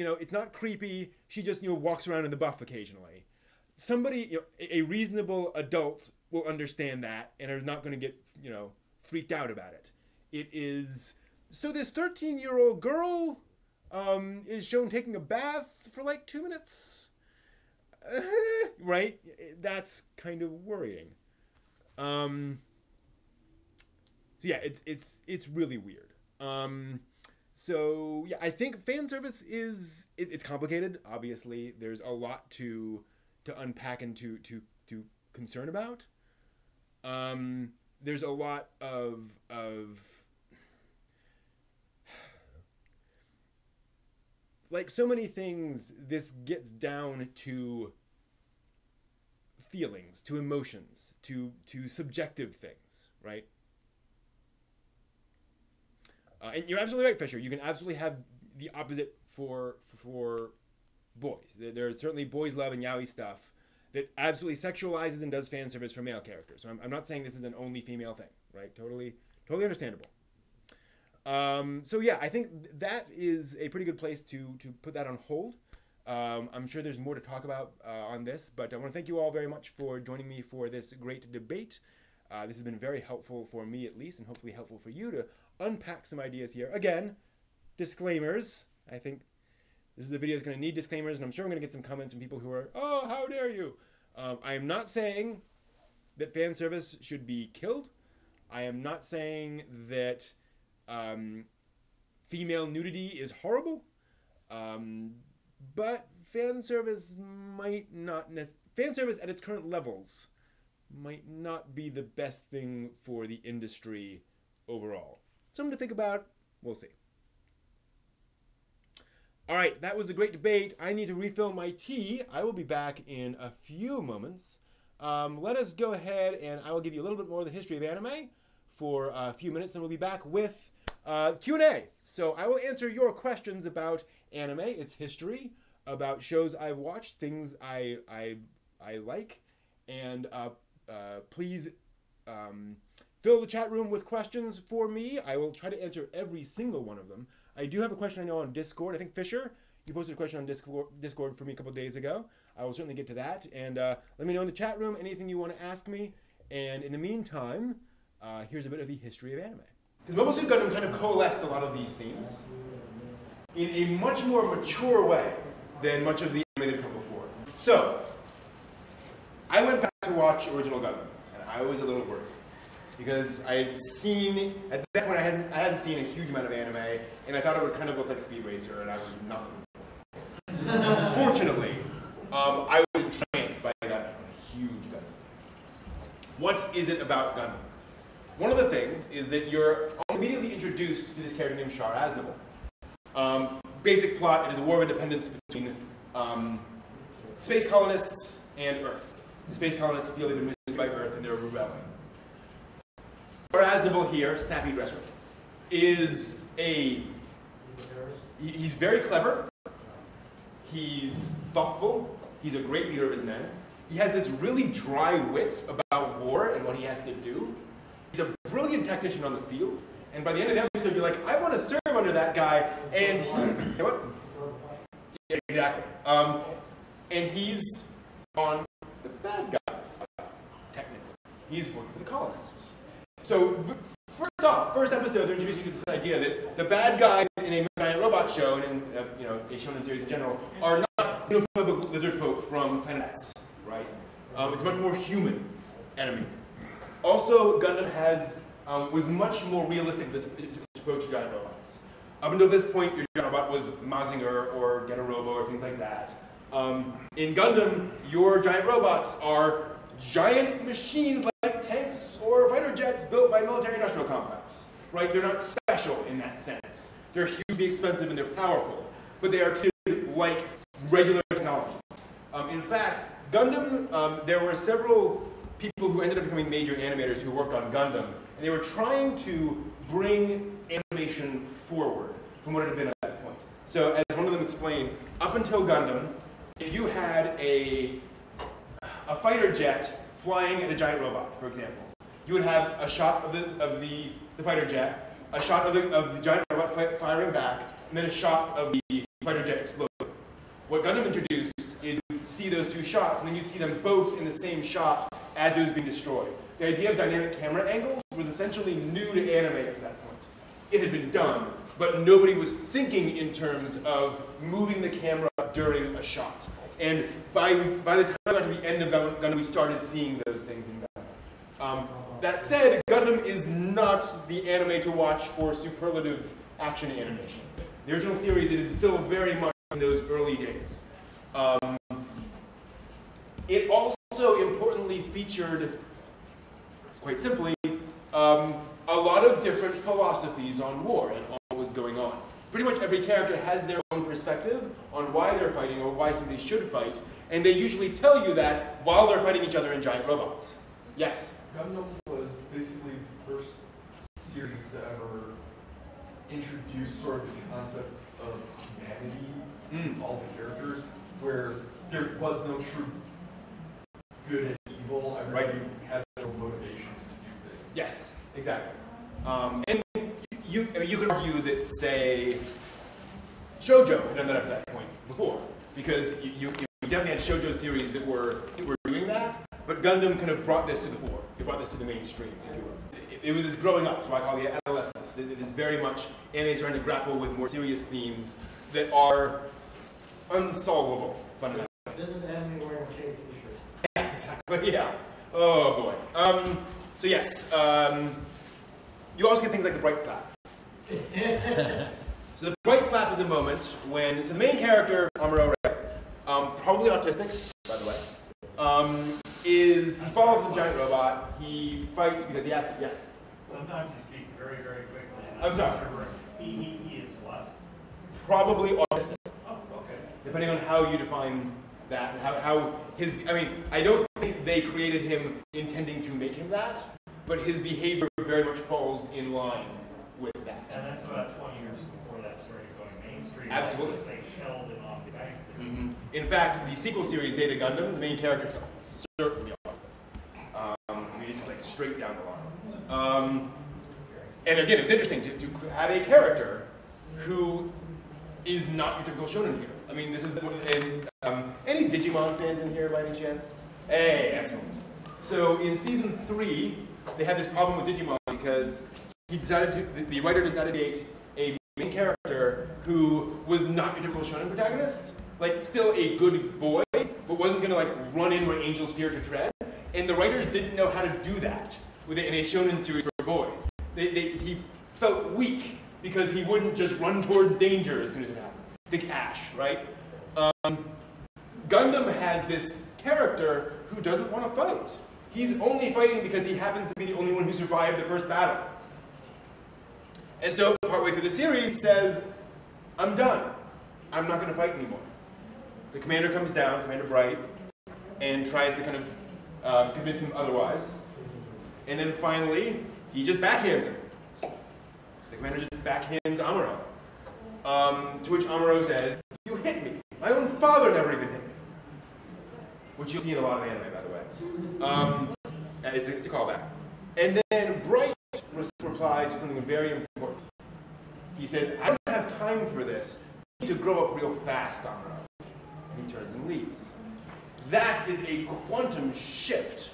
creepy. She just walks around in the buff occasionally. Somebody, a reasonable adult will understand that and are not going to get freaked out about it. It is so this 13-year-old girl is shown taking a bath for like 2 minutes. Right? That's kind of worrying. So yeah, it's really weird. So yeah, I think fan service it's complicated. Obviously, there's a lot to unpack and to concern about. There's a lot of like so many things. This gets down to feelings, to emotions, to subjective things, right? And you're absolutely right, Fisher. You can absolutely have the opposite for boys. There are certainly boys love and yaoi stuff that absolutely sexualizes and does fan service for male characters. So I'm not saying this is an only female thing, right? Totally understandable. So yeah, I think that is a pretty good place to put that on hold. I'm sure there's more to talk about on this, but I want to thank you all very much for joining me for this great debate. This has been very helpful for me, at least, and hopefully helpful for you to unpack some ideas here. Again, disclaimers. I think this is a video that's going to need disclaimers, and I'm sure I'm going to get some comments from people who are, oh, how dare you? I am not saying that fan service should be killed. I am not saying that female nudity is horrible. But fan service might not fan service at its current levels might not be the best thing for the industry overall. Something to think about. We'll see. All right, that was a great debate. I need to refill my tea. I will be back in a few moments. Let us go ahead and I will give you a little bit more of the history of anime for a few minutes. Then we'll be back with Q&A. So I will answer your questions about anime, its history, about shows I've watched, things I like, and please fill the chat room with questions for me. I will try to answer every single one of them. I do have a question I know on Discord. I think Fisher, you posted a question on Discord for me a couple days ago. I will certainly get to that. And let me know in the chat room anything you want to ask me. And in the meantime, here's a bit of the history of anime. Because Mobile Suit Gundam kind of coalesced a lot of these themes in a much more mature way than much of the anime that had come before. So, I went back to watch Original Gundam, and I was a little worried. Because I had seen, at that point I hadn't seen a huge amount of anime, and I thought it would kind of look like Speed Racer, and I was not looking for it. Fortunately, I was entranced by Gundam, a huge Gundam. What is it about Gundam? One of the things is that you're immediately introduced to this character named Char Aznable. Basic plot, it is a war of independence between space colonists and Earth. The space colonists feel they've been mistreated by Earth and they're rebelling. Char Aznable here, snappy dresser, is he's very clever, he's thoughtful, he's a great leader of his men. He has this really dry wit about war and what he has to do. He's a brilliant tactician on the field, and by the end of the episode, you're like, I want to serve under that guy, and he's, you know what? Yeah, exactly. And he's on the bad guys, technically. He's working for the colonists. So, first episode, they're introducing you to this idea that the bad guys in a giant robot show, and in a shonen series in general, are not xenophobic lizard folk from Planet X, right? It's a much more human enemy. Also, Gundam was much more realistic to approach giant robots. Up until this point, your giant robot was Mazinger or Getarobo or things like that. In Gundam, your giant robots are giant machines like tanks or fighter jets built by military-industrial complex. Right? They're not special in that sense. They're hugely expensive and they're powerful, but they are treated like regular technology. In fact, Gundam, there were several people who ended up becoming major animators who worked on Gundam, and they were trying to bring animation forward from what it had been at that point. So, as one of them explained, up until Gundam, if you had a fighter jet flying at a giant robot, for example, you would have a shot of the fighter jet, a shot of the giant robot firing back, and then a shot of the fighter jet exploding. What Gundam introduced is you see those two shots, and then you see them both in the same shot as it was being destroyed. The idea of dynamic camera angles was essentially new to anime at that point. It had been done, but nobody was thinking in terms of moving the camera during a shot. And by the time we got to the end of Gundam, we started seeing those things in Gundam. That said, Gundam is not the anime to watch for superlative action animation. The original series is still very much in those early days. It also importantly featured, quite simply, a lot of different philosophies on war and on what was going on. Pretty much every character has their own perspective on why they're fighting or why somebody should fight, and they usually tell you that while they're fighting each other in giant robots. Yes? Gundam was basically the first series to ever introduce sort of the concept of humanity in all the characters, where there was no true good and evil. Everybody had their own motivations to do things. Yes, exactly. And you could argue that, say, shoujo had done that up to that point before, because you definitely had shoujo series that were doing that, but Gundam kind of brought this to the fore. It brought this to the mainstream, if you will. It was this growing up, so I call it adolescence. It is very much anime starting to grapple with more serious themes that are unsolvable, fundamentally. This is anime wearing a shaved t-shirt. Yeah, exactly, yeah. Oh boy. So yes, you also get things like the bright slap. So the bright slap is a moment when the main character, Amuro, probably autistic, by the way, he falls into a giant robot. He fights because he has to. Yes. Sometimes you speak very, very quickly. I'm sorry. He is what? Probably autistic. Oh, okay. Depending on how you define that, and how his. I mean, I don't think they created him intending to make him that, but his behavior very much falls in line with that. And that's about 20 years before that started going mainstream. Absolutely. Like Sheldon off the bank. Mm-hmm. In fact, the sequel series Zeta Gundam, the main character is certainly autistic. I mean, it's like straight down the line. And again, it's interesting to have a character who is not your typical shonen hero. I mean, this is any Digimon fans in here by any chance? Hey, excellent. So in season 3, they had this problem with Digimon because the writer decided to create a main character who was not your typical shonen protagonist, like still a good boy, but wasn't going to like run in where angels fear to tread. And the writers didn't know how to do that in a shonen series for boys. He felt weak because he wouldn't just run towards danger as soon as it happened. Think Ash, right? Gundam has this character who doesn't want to fight. He's only fighting because he happens to be the only one who survived the first battle. And so partway through the series, he says, I'm done. I'm not going to fight anymore. The commander comes down, Commander Bright, and tries to kind of convince him otherwise. And then finally, he just backhands him. The commander just backhands Amuro. To which Amuro says, you hit me. My own father never even hit me. Which you'll see in a lot of anime, by the way. It's a callback. And then Bright replies with something very important. He says, I don't have time for this. You need to grow up real fast, Amuro. And he turns and leaves. That is a quantum shift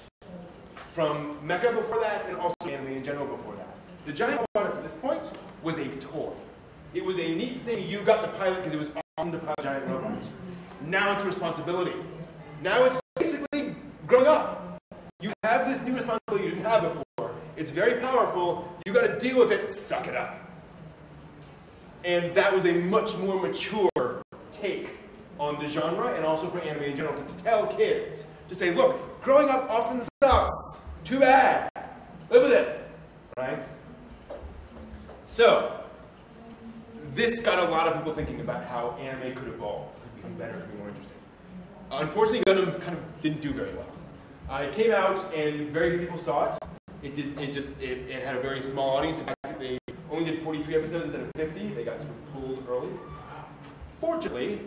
from mecha before that and also anime in general before that. The giant robot at this point was a toy. It was a neat thing you got to pilot because it was awesome to pilot giant robots. Now it's a responsibility. Now it's basically growing up. You have this new responsibility you didn't have before. It's very powerful. You got to deal with it. Suck it up. And that was a much more mature take on the genre and also for anime in general to tell kids to say, look, growing up often sucks. Too bad. Live with it. Right? So, this got a lot of people thinking about how anime could evolve, could become better, could be more interesting. Unfortunately, Gundam kind of didn't do very well. It came out and very few people saw it. It had a very small audience. In fact, they only did 43 episodes instead of 50. They got sort of pulled early. Fortunately,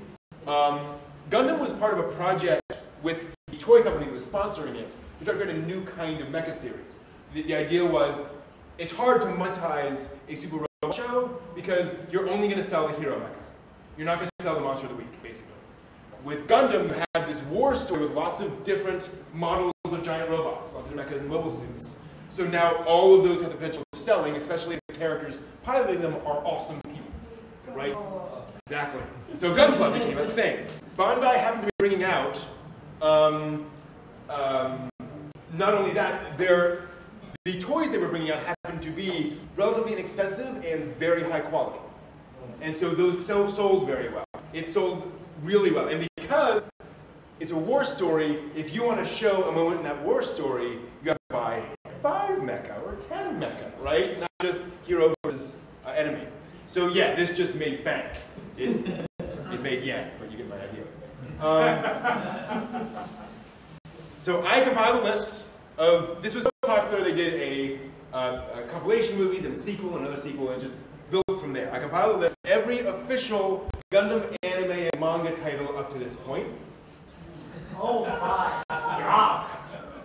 Gundam was part of a project with the toy company that was sponsoring it to try to create a new kind of mecha series. The idea was, it's hard to monetize a super robot show because you're only going to sell the hero mecha. You're not going to sell the monster of the week, basically. With Gundam, you have this war story with lots of different models of giant robots, lots of mechas and mobile suits. So now all of those have the potential of selling, especially if the characters piloting them are awesome people, right? Exactly. So Gunpla became a thing. Bandai happened to be bringing out, not only that, their the toys they were bringing out happened to be relatively inexpensive and very high quality. And so those sold very well. It sold really well. And because it's a war story, if you want to show a moment in that war story, you have to buy 5 mecha or 10 mecha, right? Not just hero versus enemy. So yeah, this just made bank. It made, yeah, but you get my idea. So I compiled a list of, this was so popular they did a compilation movies and a sequel, another sequel, and just built from there. I compiled a list of every official Gundam anime and manga title up to this point. Oh my God.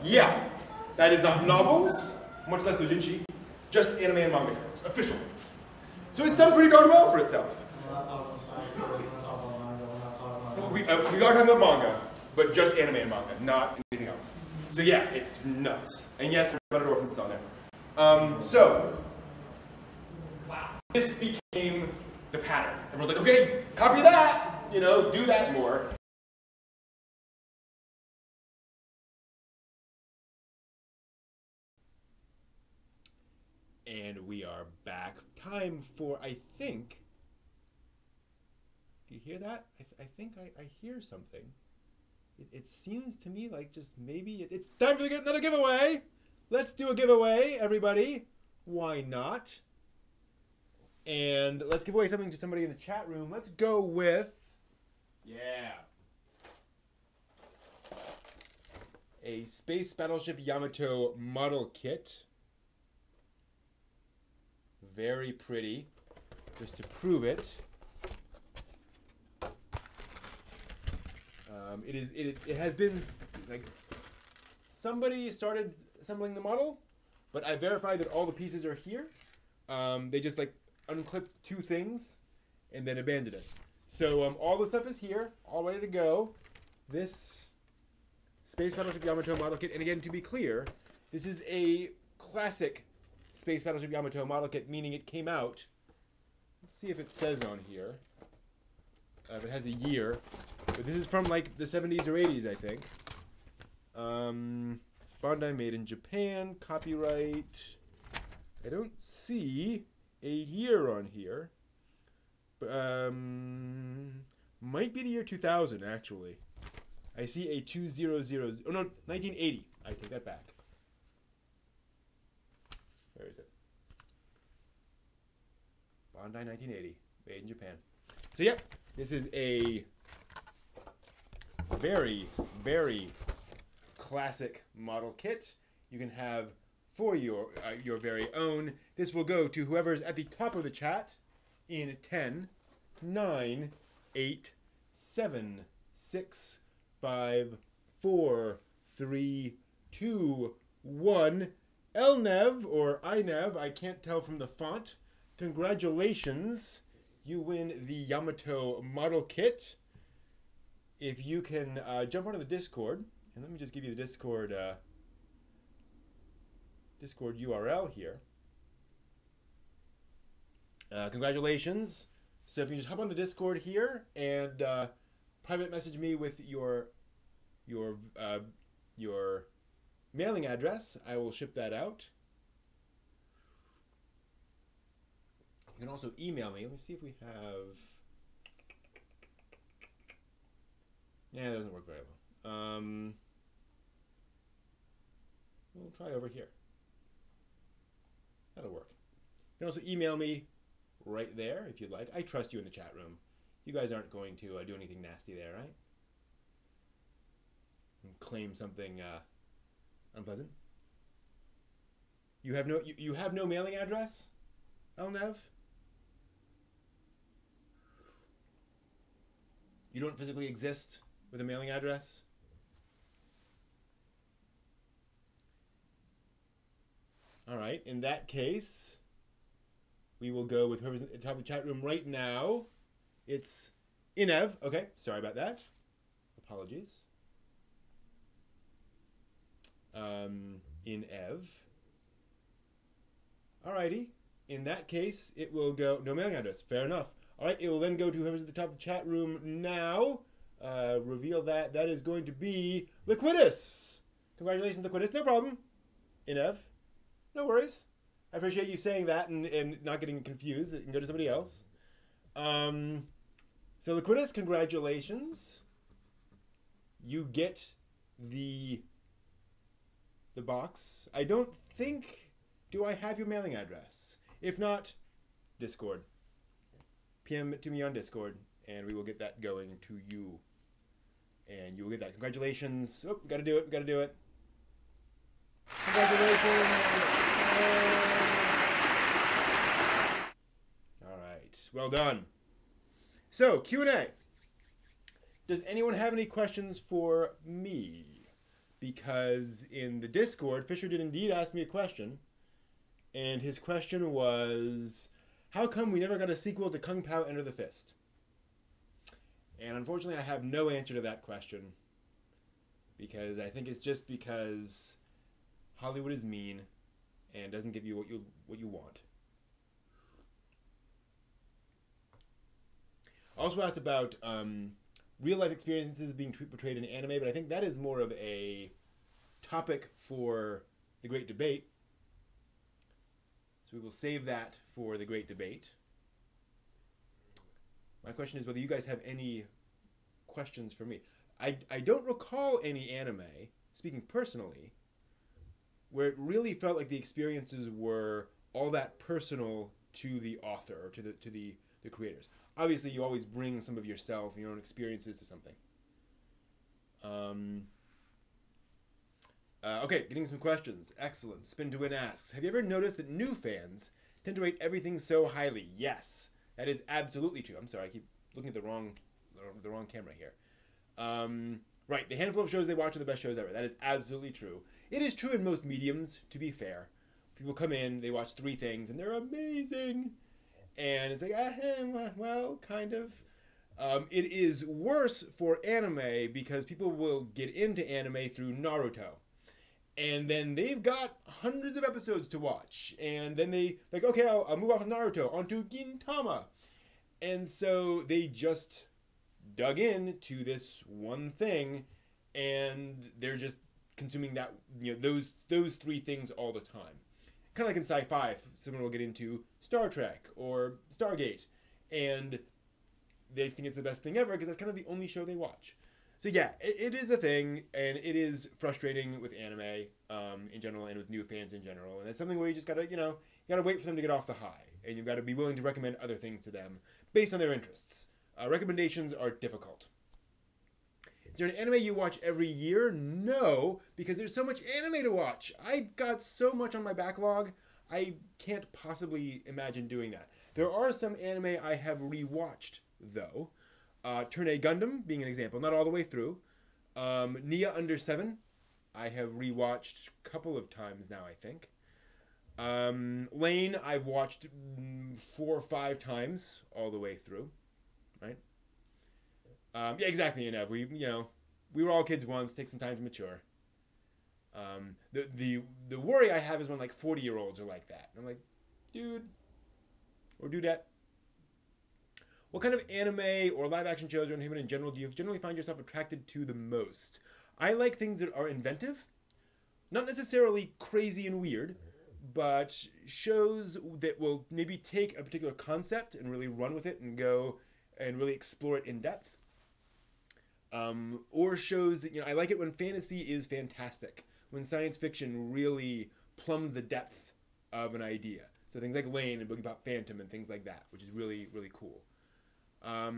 Yeah, that is not novels, much less doujinshi, just anime and manga titles, official ones. So it's done pretty darn well for itself. We're not talking science fiction, we're not talking about manga, we're not talking about... We are talking about manga, but just anime and manga, not anything else. So yeah, it's nuts. And yes, Blood Orphans is on there. So, this became the pattern. Everyone's like, okay, copy that, you know, do that more. And we are back. Time for, I think, do you hear that? I think I hear something. It seems to me like just maybe it's time for another giveaway. Let's do a giveaway, everybody. Why not? And let's give away something to somebody in the chat room. Let's go with, yeah, a Space Battleship Yamato model kit. Very pretty. Just to prove it. It has been like somebody started assembling the model, but I verified that all the pieces are here. They just like unclipped 2 things and then abandoned it. So all the stuff is here, all ready to go. This Space Battleship Yamato model kit, and again to be clear, this is a classic Space Battleship Yamato model kit, meaning it came out. Let's see if it says on here. If it has a year. But this is from like the 70s or 80s, I think. Bandai made in Japan. Copyright. I don't see a year on here. But, might be the year 2000, actually. I see a 2000. Oh, no, 1980. I take that back. Where is it? Bandai 1980. Made in Japan. So, yeah. This is a very, very classic model kit you can have for your very own. This will go to whoever's at the top of the chat in 10, 9, 8, 7, 6, 5, 4, 3, 2, 1. Elnev, or Inev, I can't tell from the font. Congratulations. You win the Yamato model kit. If you can jump onto the Discord, and let me just give you the Discord URL here. Congratulations. So if you just hop on the Discord here and private message me with your mailing address, I will ship that out. You can also email me. Let me see if we have... Yeah, it doesn't work very well. We'll try over here. That'll work. You can also email me right there if you'd like. I trust you in the chat room. You guys aren't going to do anything nasty there, right? And claim something unpleasant. You have no mailing address, Elnev? You don't physically exist with a mailing address? All right, in that case, we will go with whoever's at the top of the chat room right now. It's Inev. Okay, sorry about that. Apologies. Inev. Alrighty. In that case, it will go... No mailing address. Fair enough. Alright, it will then go to whoever's at the top of the chat room now. Reveal that. That is going to be Liquidus. Congratulations, Liquidus. No problem. Inev. No worries. I appreciate you saying that and not getting confused. It can go to somebody else. So Liquidus, congratulations. You get the box. I don't think... Do I have your mailing address? If not, Discord. PM it to me on Discord, and we will get that going to you. And you will get that. Congratulations. Oh, we gotta do it. We gotta do it. Congratulations. All right. Well done. So, Q&A. Does anyone have any questions for me? Because in the Discord, Fisher did indeed ask me a question. And his question was, how come we never got a sequel to Kung Pao Enter the Fist? And unfortunately, I have no answer to that question. Because I think it's just because Hollywood is mean and doesn't give you what you want. Also asked about real life experiences being portrayed in anime, but I think that is more of a topic for the Great Debate. So we will save that for the Great Debate. My question is whether you guys have any questions for me. I don't recall any anime, speaking personally, where it really felt like the experiences were all that personal to the author or to the creators. Obviously, you always bring some of yourself and your own experiences to something. Okay, getting some questions. Excellent. Spin to Win asks, have you ever noticed that new fans tend to rate everything so highly? Yes, that is absolutely true. I'm sorry, I keep looking at the wrong camera here. Right, the handful of shows they watch are the best shows ever. That is absolutely true. It is true in most mediums, to be fair. People come in, they watch 3 things, and they're amazing. And it's like, well, kind of. It is worse for anime because people will get into anime through Naruto. And then they've got hundreds of episodes to watch. And then they, like, okay, I'll move off of Naruto onto Gintama. And so they just dug in to this one thing, and they're just consuming that, those 3 things all the time. Kind of like in sci-fi, someone will get into Star Trek or Stargate, and they think it's the best thing ever because that's kind of the only show they watch. So yeah, it is a thing, and it is frustrating with anime in general and with new fans in general. And it's something where you just gotta, you gotta wait for them to get off the high, and you've got to be willing to recommend other things to them based on their interests. Recommendations are difficult. Is there an anime you watch every year? No, because there's so much anime to watch. I've got so much on my backlog, I can't possibly imagine doing that. There are some anime I have rewatched, though. Turn A Gundam being an example, not all the way through. Nia Under 7, I have rewatched a couple of times now, I think. Lane, I've watched 4 or 5 times all the way through, right? Yeah, exactly, Inev. We were all kids once. Take some time to mature. The worry I have is when 40-year-olds are like that. I'm like, dude, or dudette. What kind of anime or live action shows or entertainment in general do you generally find yourself attracted to the most? I like things that are inventive, not necessarily crazy and weird, but shows that will maybe take a particular concept and really run with it and go and really explore it in depth. Or shows that, I like it when fantasy is fantastic, when science fiction really plumbs the depth of an idea. So things like Lane and Boogie Pop Phantom and things like that, which is really, really cool. I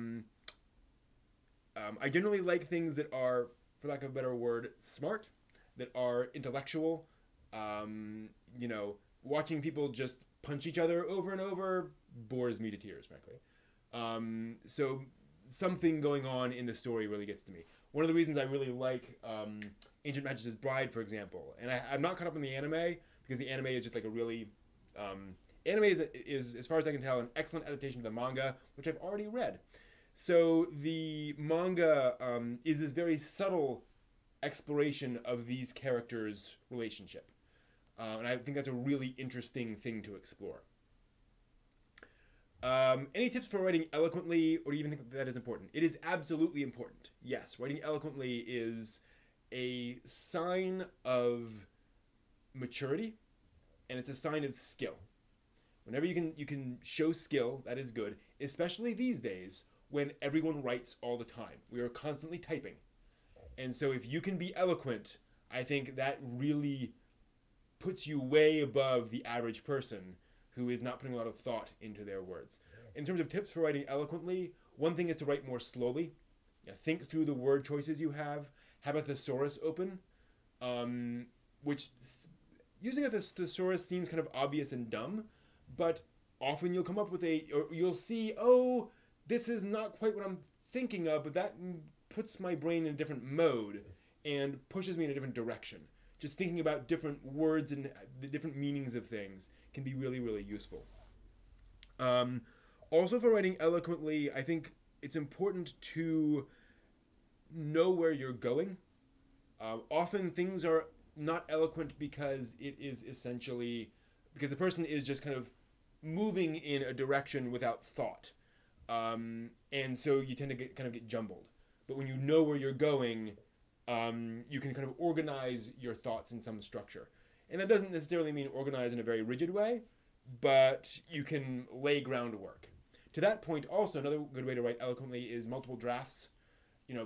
generally like things that are, for lack of a better word, smart, that are intellectual. Watching people just punch each other over and over bores me to tears, frankly. So something going on in the story really gets to me. One of the reasons I really like Ancient Magus' Bride, for example, and I'm not caught up in the anime because the anime is just like a really... anime is, as far as I can tell, an excellent adaptation of the manga, which I've already read. So the manga is this very subtle exploration of these characters' relationship. And I think that's a really interesting thing to explore. Any tips for writing eloquently, or do you even think that is important? It is absolutely important. Yes, writing eloquently is a sign of maturity and it's a sign of skill. Whenever you can show skill, that is good, especially these days when everyone writes all the time. We are constantly typing. And so if you can be eloquent, I think that really puts you way above the average person who is not putting a lot of thought into their words. In terms of tips for writing eloquently, one thing is to write more slowly. Think through the word choices you have. Have a thesaurus open, which using a thesaurus seems kind of obvious and dumb, but often you'll come up with or you'll see, oh, this is not quite what I'm thinking of, but that puts my brain in a different mode and pushes me in a different direction. Just thinking about different words and the different meanings of things can be really, really useful. Also, for writing eloquently, I think it's important to know where you're going. Often things are not eloquent because it is essentially because the person is just kind of moving in a direction without thought, and so you tend to get jumbled. But when you know where you're going, you can kind of organize your thoughts in some structure, and that doesn't necessarily mean organize in a very rigid way, but you can lay groundwork. To that point, also another good way to write eloquently is multiple drafts.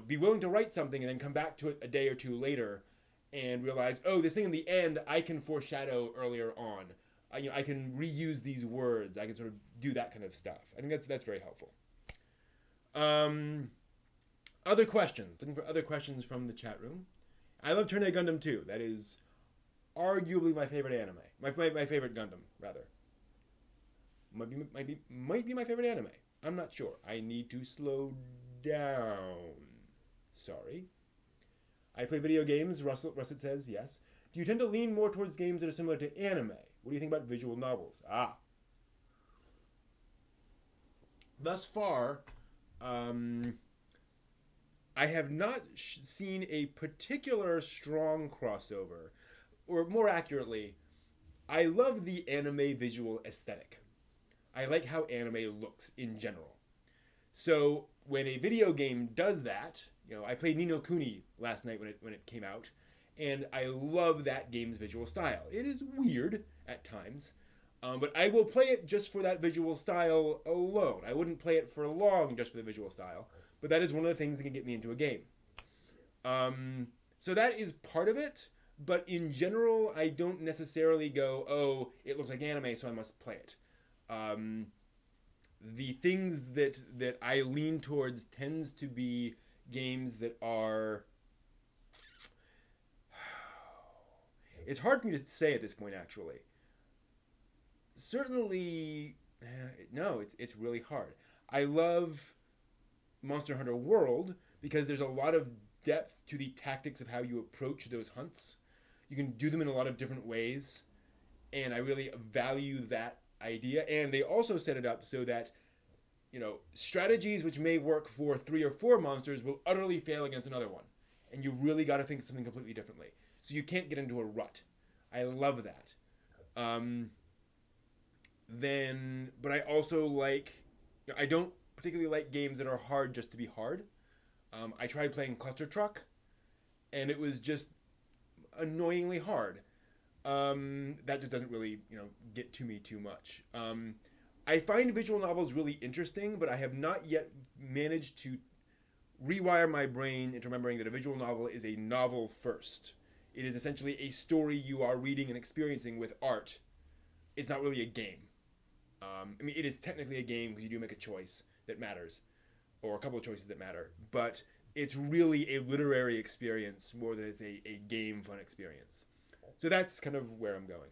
Be willing to write something and then come back to it a day or two later and realize, oh, this thing in the end I can foreshadow earlier on. I can reuse these words. I can sort of do that kind of stuff. I think that's very helpful. Other questions. Looking for other questions from the chat room. I love Turn A Gundam too. That is arguably my favorite anime. My favorite Gundam, rather. Might be my favorite anime. I'm not sure. I need to slow down. Sorry. I play video games. Russet says yes. Do you tend to lean more towards games that are similar to anime? What do you think about visual novels? Thus far, I have not seen a particular strong crossover. Or more accurately, I love the anime visual aesthetic. I like how anime looks in general. So when a video game does that, I played Ni no Kuni last night when it came out, and I love that game's visual style. It is weird at times, but I will play it just for that visual style alone. I wouldn't play it for long just for the visual style, but that is one of the things that can get me into a game. So that is part of it, but in general, I don't necessarily go, oh, it looks like anime, so I must play it. The things that I lean towards tends to be games that are... It's hard for me to say at this point, actually. Certainly... No, it's really hard. I love Monster Hunter World because there's a lot of depth to the tactics of how you approach those hunts. You can do them in a lot of different ways, and I really value that idea. And they also set it up so that strategies which may work for 3 or 4 monsters will utterly fail against another one, and you really got to think something completely differently, so you can't get into a rut. I love that. But I also I don't particularly like games that are hard just to be hard. I tried playing Cluster Truck, and it was just annoyingly hard. That just doesn't really, get to me too much. I find visual novels really interesting, but I have not yet managed to rewire my brain into remembering that a visual novel is a novel first. It is essentially a story you are reading and experiencing with art. It's not really a game. It is technically a game because you do make a choice that matters, or a couple of choices that matter, but it's really a literary experience more than it's a game fun experience. So that's kind of where I'm going.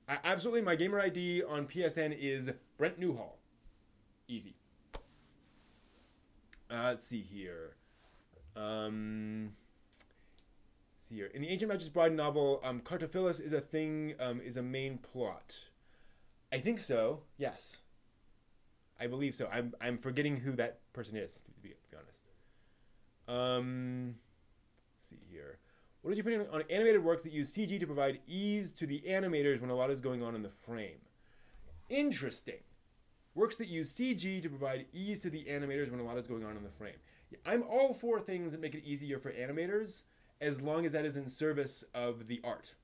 Absolutely, my gamer ID on PSN is Brent Newhall. Easy. Let's see here. In the Ancient Magus Bride novel, Cartophilus is is a main plot. I think so. Yes. I believe so. I'm forgetting who that person is, to be honest. Let's see here. What is your opinion on animated works that use CG to provide ease to the animators when a lot is going on in the frame? Interesting. Works that use CG to provide ease to the animators when a lot is going on in the frame. I'm all for things that make it easier for animators, as long as that is in service of the art.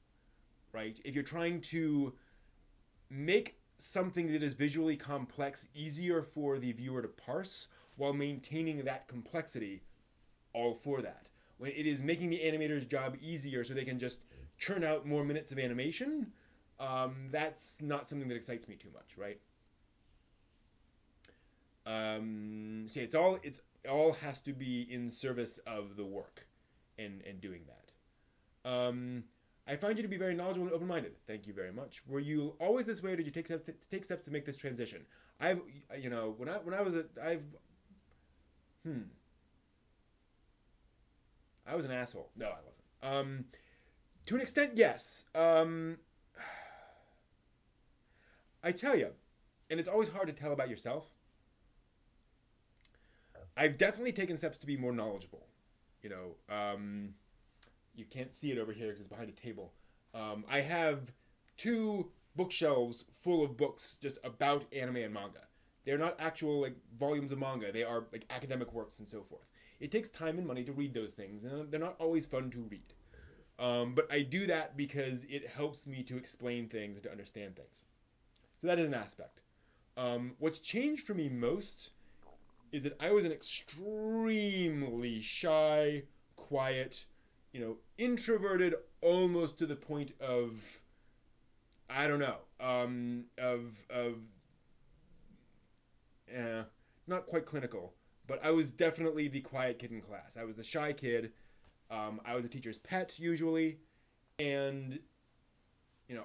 right? If you're trying to make something that is visually complex easier for the viewer to parse while maintaining that complexity, all for that. When it is making the animator's job easier so they can just churn out more minutes of animation, that's not something that excites me too much, right? So it's all has to be in service of the work and doing that. I find you to be very knowledgeable and open-minded. Thank you very much. Were you always this way, or did you take steps to make this transition? I was an asshole. No, I wasn't. To an extent, yes. I tell you, and it's always hard to tell about yourself. I've definitely taken steps to be more knowledgeable. You can't see it over here because it's behind a table. I have 2 bookshelves full of books just about anime and manga. They're not actual volumes of manga. They are academic works and so forth. It takes time and money to read those things, and they're not always fun to read. But I do that because it helps me to explain things and to understand things. So that is an aspect. What's changed for me most is that I was an extremely shy, quiet, introverted almost to the point of, I don't know, not quite clinical, but I was definitely the quiet kid in class. I was the shy kid. I was the teacher's pet usually, and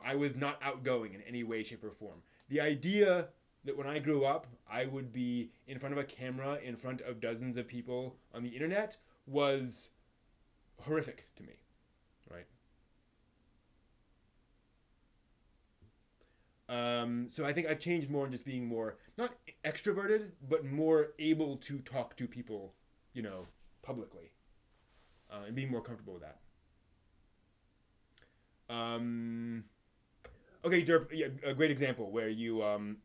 I was not outgoing in any way, shape, or form. The idea that when I grew up, I would be in front of a camera, in front of dozens of people on the internet, was horrific to me, right? So I think I've changed more in just being more, not extroverted, but more able to talk to people, publicly, and being more comfortable with that. Okay, Derp, yeah, a great example where you're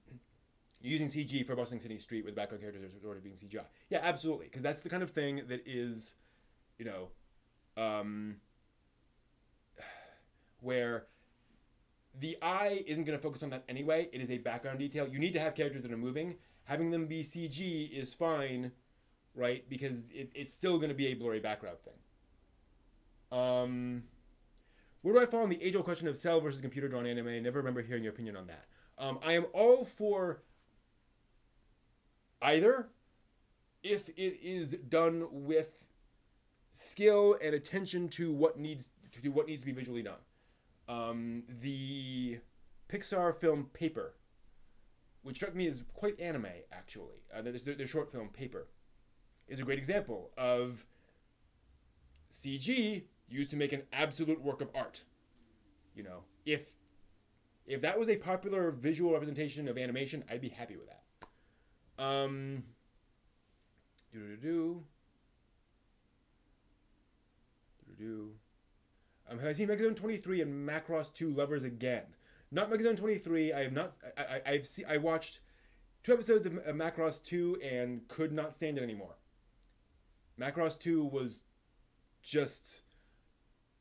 using CG for Bustling City Street with background characters sort of being CGI. Yeah, absolutely, because that's the kind of thing that is, where the eye isn't going to focus on that anyway. It is a background detail. You need to have characters that are moving. Having them be CG is fine, right? Because it's still going to be a blurry background thing. Where do I fall on the age-old question of cell versus computer-drawn anime? I never remember hearing your opinion on that. I am all for either if it is done with skill and attention to what needs to be visually done. The Pixar film Paper, which struck me as quite anime, actually. Their short film Paper is a great example of CG used to make an absolute work of art. If that was a popular visual representation of animation, I'd be happy with that. Have I seen Megazone 23 and Macross 2 Lovers Again? Not Megazone 23. I have not. I watched 2 episodes of Macross 2 and could not stand it anymore. Macross 2 was just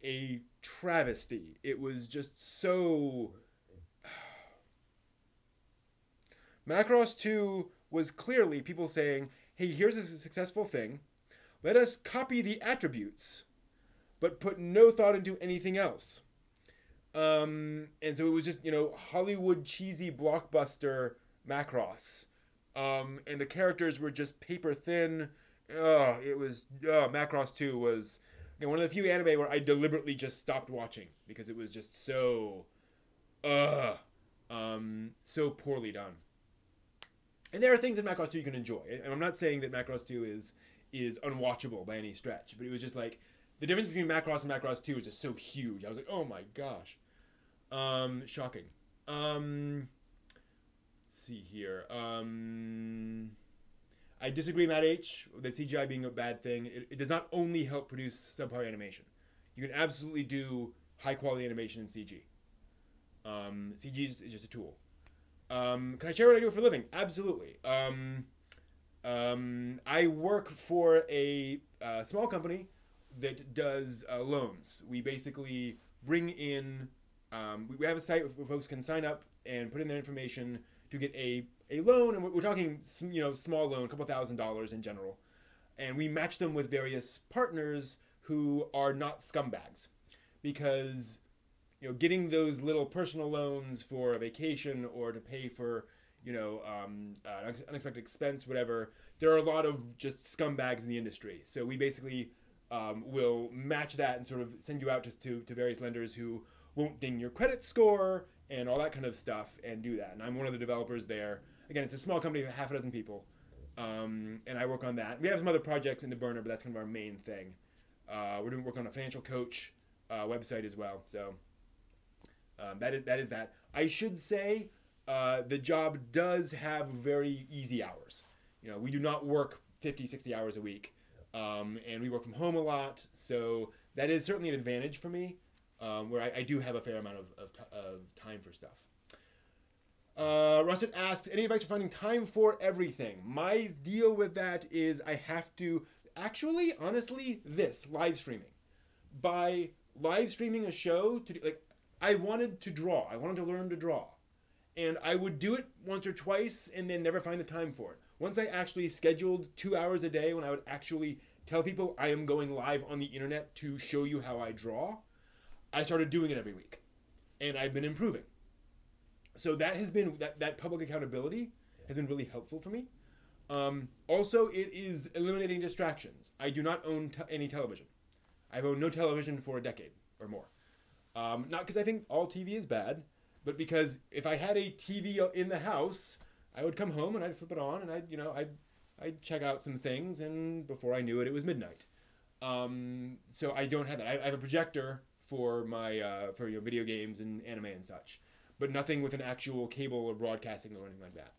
a travesty. It was just so... Macross 2 was clearly people saying, hey, here's a successful thing. Let us copy the attributes, but put no thought into anything else. And so it was just, Hollywood cheesy blockbuster Macross. And the characters were just paper thin. Macross 2 was one of the few anime where I deliberately just stopped watching because it was just so poorly done. And there are things in Macross 2 you can enjoy. And I'm not saying that Macross 2 is unwatchable by any stretch, but it was just like the difference between Macross and Macross 2 is just so huge. I was like, oh my gosh. Shocking. Let's see here. I disagree, Matt H., with CGI being a bad thing. It does not only help produce subpar animation. You can absolutely do high-quality animation in CG. CG is just a tool. Can I share what I do for a living? Absolutely. I work for a small company that does loans. We basically bring in we have a site where folks can sign up and put in their information to get a loan, and we're talking, small loan, a couple $1,000s in general, and we match them with various partners who are not scumbags, because getting those little personal loans for a vacation or to pay for an unexpected expense, whatever, there are a lot of just scumbags in the industry. So we basically will match that and sort of send you out to various lenders who won't ding your credit score and all that kind of stuff, and do that. And I'm one of the developers there. Again, it's a small company of half a dozen people, and I work on that. We have some other projects in the burner, but that's kind of our main thing. We're doing work on a financial coach website as well. So that is that. I should say the job does have very easy hours. We do not work 50, 60 hours a week, and we work from home a lot. So that is certainly an advantage for me, where I do have a fair amount of time for stuff. Russet asks, any advice for finding time for everything? My deal with that is I have to, actually, honestly, live streaming. By live streaming a show, I wanted to draw. I wanted to learn to draw. And I would do it once or twice and then never find the time for it. Once I actually scheduled 2 hours a day when I would actually tell people I am going live on the internet to show you how I draw, I started doing it every week. And I've been improving. So that has been, that public accountability has been really helpful for me. Also, it is eliminating distractions. I do not own any television. I've owned no television for a decade or more. Not because I think all TV is bad, but because if I had a TV in the house, I would come home and I'd flip it on and I'd check out some things, and before I knew it, it was midnight. So I don't have that. I have a projector for my video games and anime and such, but nothing with an actual cable or broadcasting or anything like that.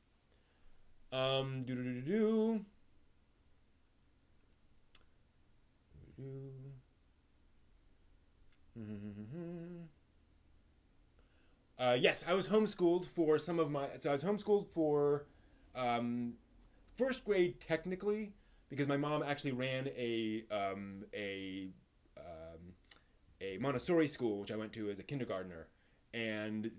Yes, I was homeschooled for some of my. So I was homeschooled for first grade technically, because my mom actually ran a Montessori school, which I went to as a kindergartner, and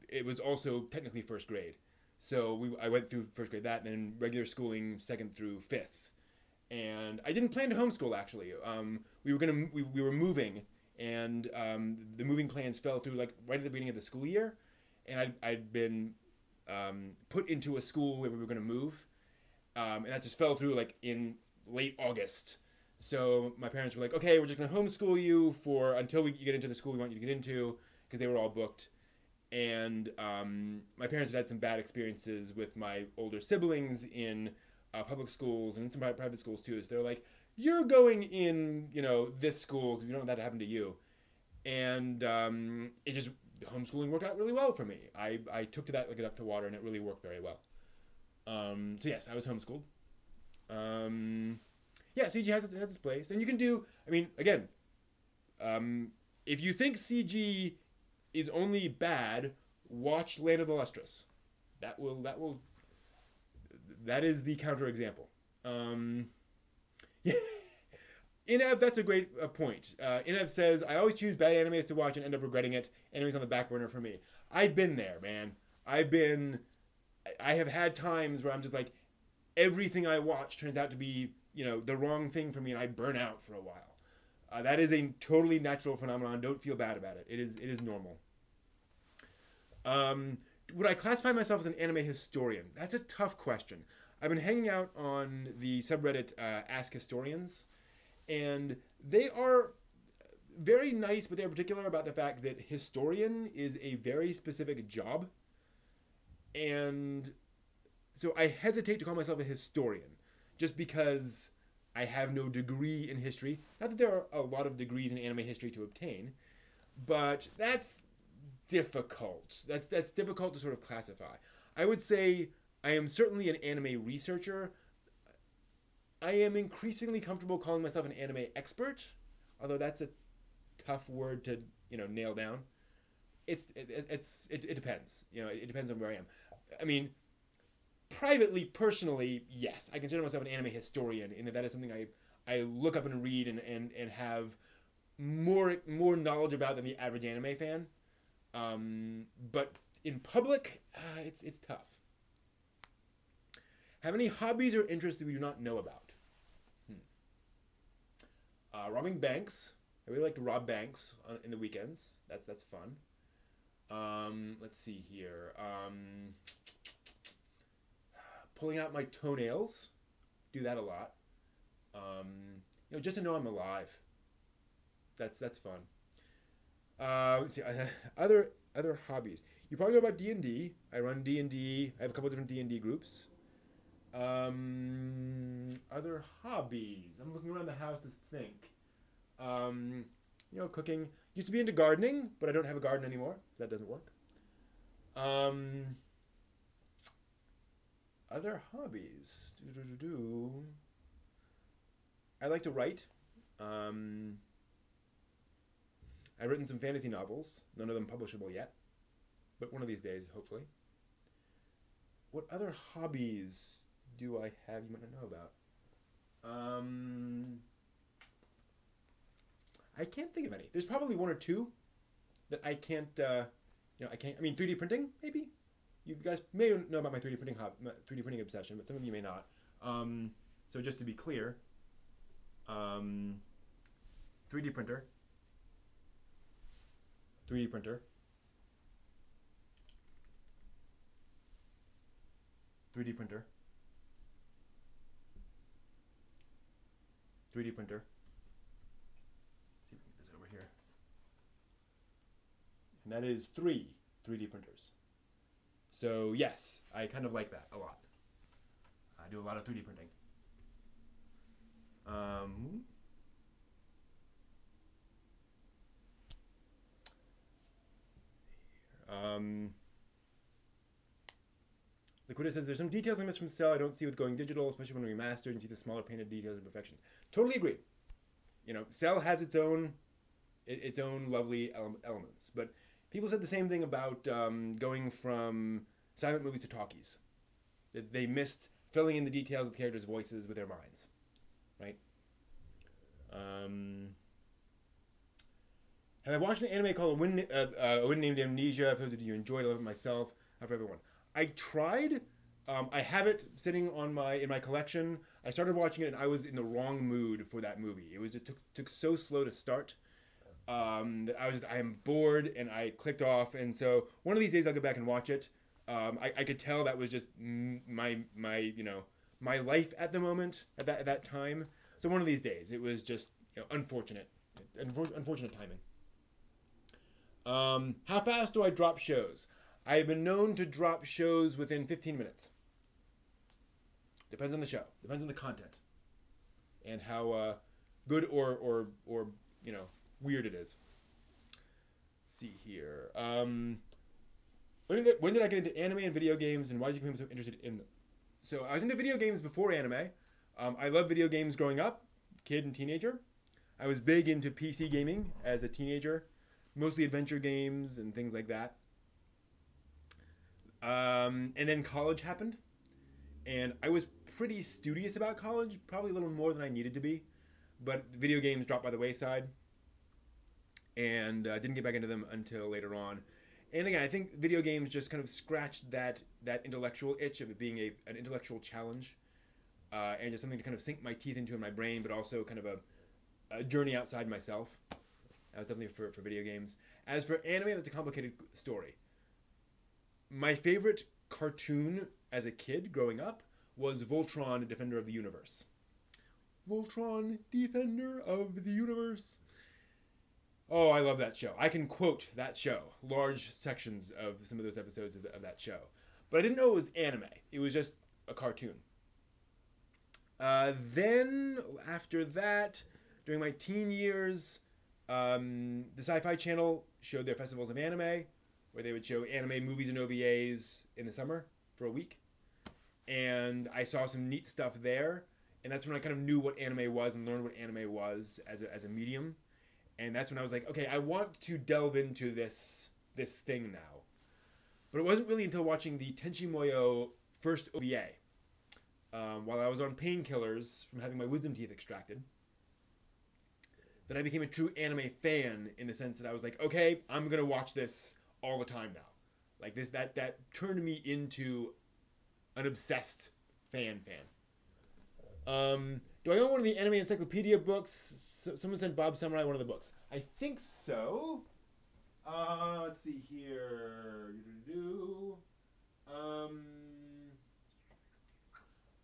it was also technically first grade. So I went through first grade, that, and then regular schooling 2nd through 5th. And I didn't plan to homeschool, actually. We were moving, and the moving plans fell through right at the beginning of the school year. And I'd been put into a school where we were going to move, and that just fell through in late August. So my parents were like, okay, we're just going to homeschool you until you get into the school we want you to get into, because they were all booked. And my parents had some bad experiences with my older siblings in public schools and in some private schools too. So they're like, you're going in, this school because we don't want that to happen to you. And homeschooling worked out really well for me. I took to that like a duck to water, and it really worked very well. So yes, I was homeschooled. CG has its place, and you can do. Again, if you think CG is only bad, watch Land of the Lustrous. That is the counterexample. Inev, that's a great point. Inev says, I always choose bad animes to watch and end up regretting it. Animes on the back burner for me. I've been there, man. I have had times where I'm just like, everything I watch turns out to be, the wrong thing for me, and I burn out for a while. That is a totally natural phenomenon. Don't feel bad about it. It is normal. Would I classify myself as an anime historian? That's a tough question. I've been hanging out on the subreddit Ask Historians, and they are very nice, but they're particular about the fact that historian is a very specific job. And so I hesitate to call myself a historian, just because I have no degree in history. Not that there are a lot of degrees in anime history to obtain, but that's difficult. That's difficult to sort of classify. I would say I am certainly an anime researcher. I am increasingly comfortable calling myself an anime expert, although that's a tough word to nail down. It depends. It depends on where I am. Privately, personally, yes, I consider myself an anime historian, in that is something I look up and read and have more knowledge about than the average anime fan. But in public, it's tough. Have any hobbies or interests that we do not know about? Robbing banks. I really like to rob banks in the weekends. That's fun. Let's see here. Pulling out my toenails. Do that a lot. Just to know I'm alive. That's fun. Let's see. Other hobbies. You probably know about D&D. I run D&D. I have a couple different D&D groups. Other hobbies. I'm looking around the house to think. Cooking. Used to be into gardening, but I don't have a garden anymore. That doesn't work. Other hobbies. I like to write. I've written some fantasy novels. None of them publishable yet. But one of these days, hopefully. What other hobbies do I have you might not know about? I can't think of any. There's probably one or two that I can't, I mean, 3D printing, maybe? You guys may know about my 3D printing obsession, but some of you may not. So just to be clear, 3D printer. 3D printer. 3D printer. 3D printer. See if we can get this over here. And that is 3 3D printers. So yes, I kind of like that a lot. I do a lot of 3D printing. Liquida says there's some details I missed from Cell I don't see with going digital, especially when remastered and see the smaller painted details and perfections. Totally agree. Cell has its own lovely elements, but people said the same thing about going from silent movies to talkies. That they missed filling in the details of the characters' voices with their minds, right? Have I watched an anime called A Wind Named Amnesia? I've heard that you enjoyed it. I love it myself. Not for everyone. I tried. I have it sitting in my collection. I started watching it and I was in the wrong mood for that movie. It took so slow to start that I am bored and I clicked off. And so one of these days I'll go back and watch it. I could tell that was just my life at the moment at that time. So one of these days it was just unfortunate timing. How fast do I drop shows? I have been known to drop shows within 15 minutes. Depends on the show. Depends on the content. And how good or weird it is. Let's see here. When did I get into anime and video games, and why did you become so interested in them? So I was into video games before anime. I loved video games growing up, kid and teenager. I was big into PC gaming as a teenager, mostly adventure games and things like that. And then college happened, and I was pretty studious about college, probably a little more than I needed to be, but video games dropped by the wayside, and didn't get back into them until later on. And again, I think video games just kind of scratched that intellectual itch of it being an intellectual challenge, and just something to kind of sink my teeth into in my brain, but also kind of a journey outside myself. That was definitely for video games. As for anime, that's a complicated story. My favorite cartoon as a kid growing up was Voltron, Defender of the Universe. Voltron, Defender of the Universe. Oh, I love that show. I can quote that show, large sections of some of those episodes of that show. But I didn't know it was anime. It was just a cartoon. Then, after that, during my teen years, the Sci-Fi Channel showed their festivals of anime, where they would show anime movies and OVAs in the summer for a week. And I saw some neat stuff there. And that's when I kind of knew what anime was and learned what anime was as a medium. And that's when I was like, okay, I want to delve into this thing now. But it wasn't really until watching the Tenchi Muyo first OVA, while I was on painkillers from having my wisdom teeth extracted, that I became a true anime fan, in the sense that I was like, okay, I'm going to watch this all the time now. Like this, that turned me into an obsessed fan. Do I own one of the anime encyclopedia books? Someone sent Bob Samurai one of the books. I think so. Let's see here.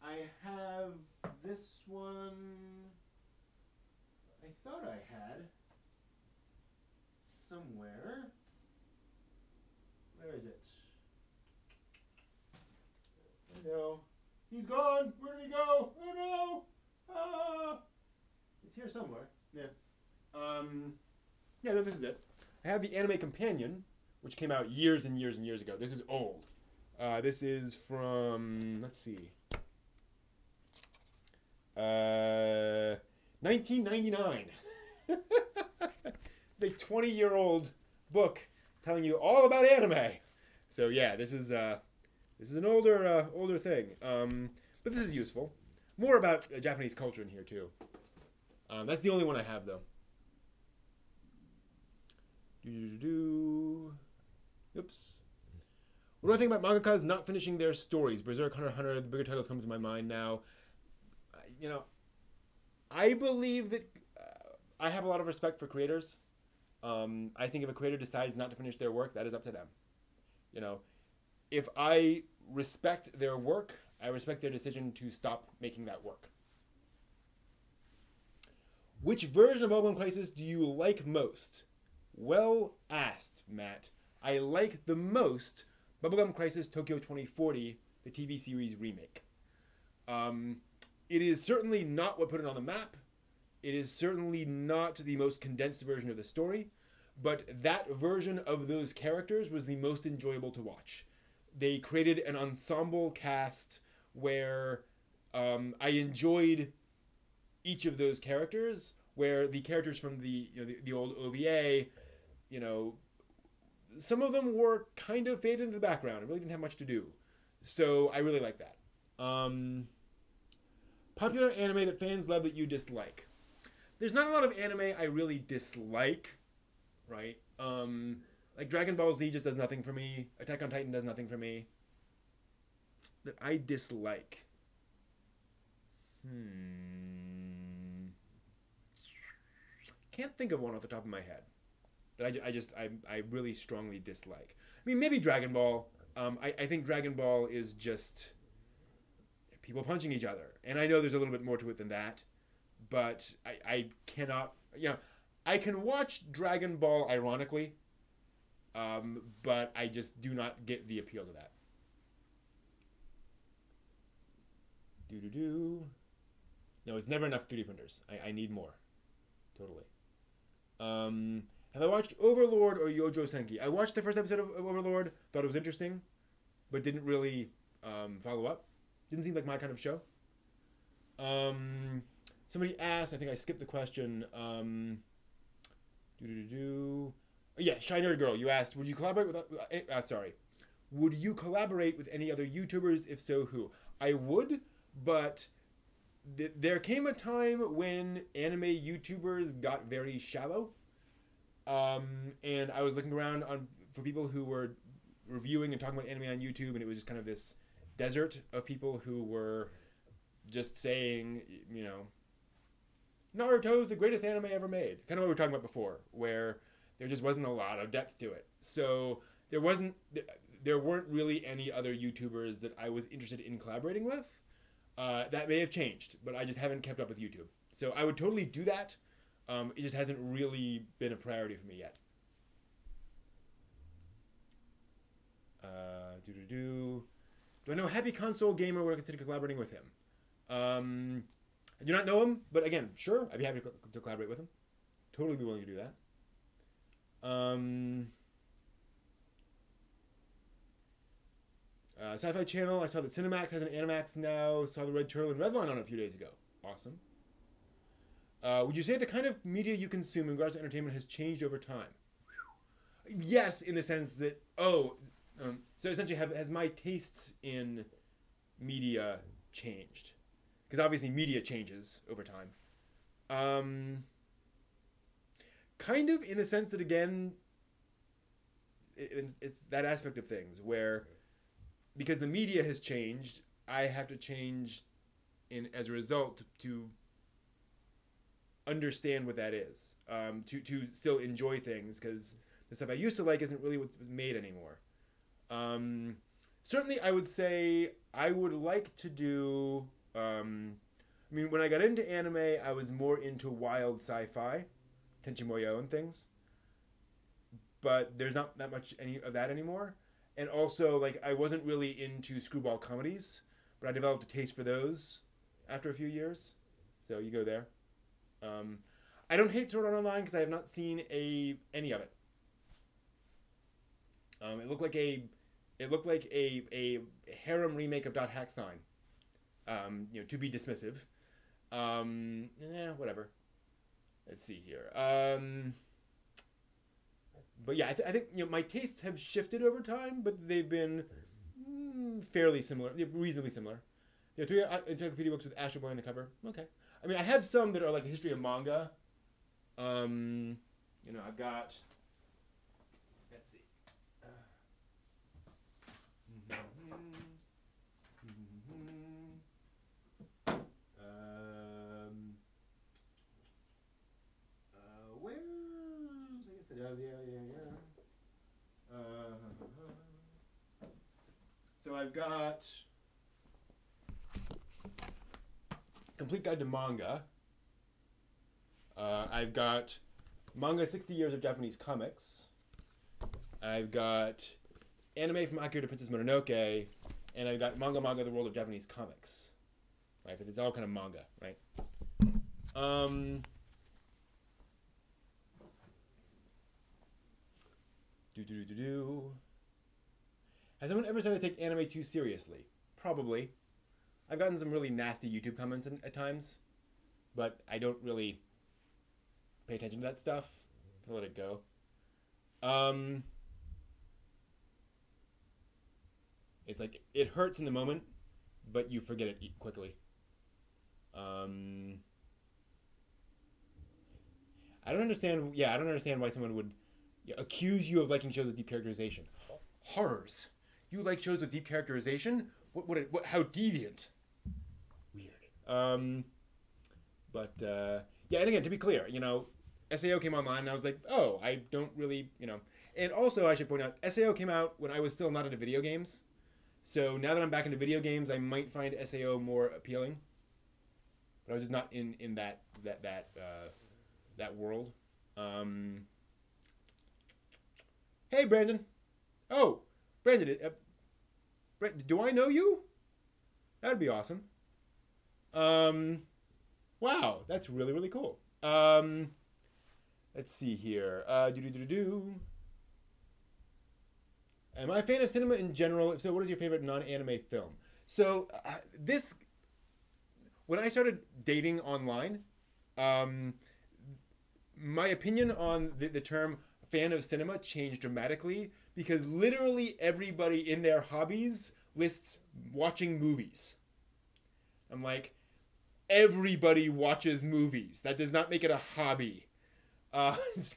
I have this one. I thought I had somewhere. Where is it? Oh no. He's gone. Where did he go? Oh no. Ah. It's here somewhere. Yeah. Yeah, this is it. I have the Anime Companion, which came out years and years and years ago. This is old. This is from, let's see, 1999. It's a 20-year-old book telling you all about anime. So yeah, this is an older thing. But this is useful. More about Japanese culture in here too. That's the only one I have though. Oops. What do I think about mangakas not finishing their stories? Berserk, Hunter x Hunter, the bigger titles come to my mind now. I believe that I have a lot of respect for creators. I think if a creator decides not to finish their work, that is up to them. If I respect their work, I respect their decision to stop making that work. Which version of Bubblegum Crisis do you like most? Well asked, Matt. I like the most Bubblegum Crisis Tokyo 2040, the TV series remake. It is certainly not what put it on the map. It is certainly not the most condensed version of the story, but that version of those characters was the most enjoyable to watch. They created an ensemble cast where I enjoyed each of those characters, where the characters from the old OVA, some of them were kind of faded into the background. It really didn't have much to do. So I really like that. Popular anime that fans love that you dislike. There's not a lot of anime I really dislike, right? Like Dragon Ball Z just does nothing for me. Attack on Titan does nothing for me. That I dislike. Can't think of one off the top of my head that I really strongly dislike. I mean, maybe Dragon Ball. I think Dragon Ball is just people punching each other. And I know there's a little bit more to it than that. But I cannot, I can watch Dragon Ball ironically, but I just do not get the appeal to that. No, it's never enough 3D printers. I need more. Totally. Have I watched Overlord or Yojo Senki? I watched the first episode of Overlord, thought it was interesting, but didn't really follow up. Didn't seem like my kind of show. Somebody asked, I think I skipped the question. Yeah, Shy Nerd Girl, you asked, would you collaborate with... Would you collaborate with any other YouTubers? If so, who? I would, but there came a time when anime YouTubers got very shallow. And I was looking around for people who were reviewing and talking about anime on YouTube, and it was just kind of this desert of people who were just saying, Naruto's the greatest anime ever made. Kind of what we were talking about before, where there just wasn't a lot of depth to it. So there weren't really any other YouTubers that I was interested in collaborating with. That may have changed, but I just haven't kept up with YouTube. So I would totally do that. It just hasn't really been a priority for me yet. Do I know a happy console gamer where I consider collaborating with him? I do not know him, but again, sure, I'd be happy to collaborate with him. Totally be willing to do that. Sci-Fi Channel, I saw that Cinemax has an Animax now. Saw the Red Turtle and Redline on it a few days ago. Awesome. Would you say the kind of media you consume in regards to entertainment has changed over time? Yes, in the sense that, so essentially has my tastes in media changed? Because obviously media changes over time. Kind of in the sense that, again, it's that aspect of things where, because the media has changed, I have to change as a result to understand what that is, to still enjoy things, because the stuff I used to like isn't really what's made anymore. Certainly, I would say I would like to do. I mean, when I got into anime, I was more into wild sci-fi, Tenchi Muyo and things. But there's not that much any of that anymore. And also, like, I wasn't really into screwball comedies, but I developed a taste for those after a few years. So you go there. I don't hate Sword Art Online because I have not seen any of it. It looked like a harem remake of Dot Hack Sign. To be dismissive. Whatever. Let's see here. But yeah, I think my tastes have shifted over time, but they've been fairly similar, reasonably similar. 3 encyclopedia books with Astro Boy on the cover. Okay. I mean, I have some that are like a history of manga. I've got. Let's see. Where's I guess yeah. So I've got Complete Guide to Manga. I've got Manga 60 Years of Japanese Comics. I've got Anime from Akira to Princess Mononoke. And I've got Manga The World of Japanese Comics. Right, but it's all kind of manga, right? Has someone ever said I take anime too seriously? Probably. I've gotten some really nasty YouTube comments at times, but I don't really pay attention to that stuff. I'll let it go. It's like, it hurts in the moment, but you forget it quickly. I don't understand why someone would accuse you of liking shows with deep characterization. Horrors. You like shows with deep characterization? What how deviant. Weird. Yeah, and again, to be clear, SAO came online and I was like, oh, I don't really, And also, I should point out, SAO came out when I was still not into video games. So now that I'm back into video games, I might find SAO more appealing. But I was just not in that world. Hey, Brandon. Oh, Brandon, do I know you? That'd be awesome. Wow, that's really, really cool. Let's see here. Am I a fan of cinema in general? If so, what is your favorite non-anime film? So, when I started dating online, my opinion on the term fan of cinema changed dramatically because literally everybody in their hobbies lists watching movies. I'm like, everybody watches movies. That does not make it a hobby. Yes,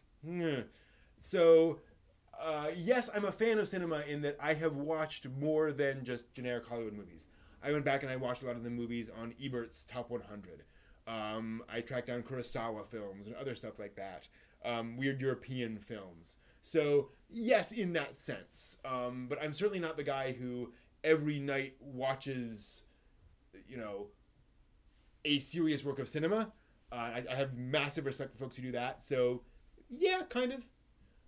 I'm a fan of cinema in that I have watched more than just generic Hollywood movies. I went back and I watched a lot of the movies on Ebert's Top 100. I tracked down Kurosawa films and other stuff like that. Weird European films. So, yes, in that sense. But I'm certainly not the guy who every night watches, a serious work of cinema. I have massive respect for folks who do that. So, yeah, kind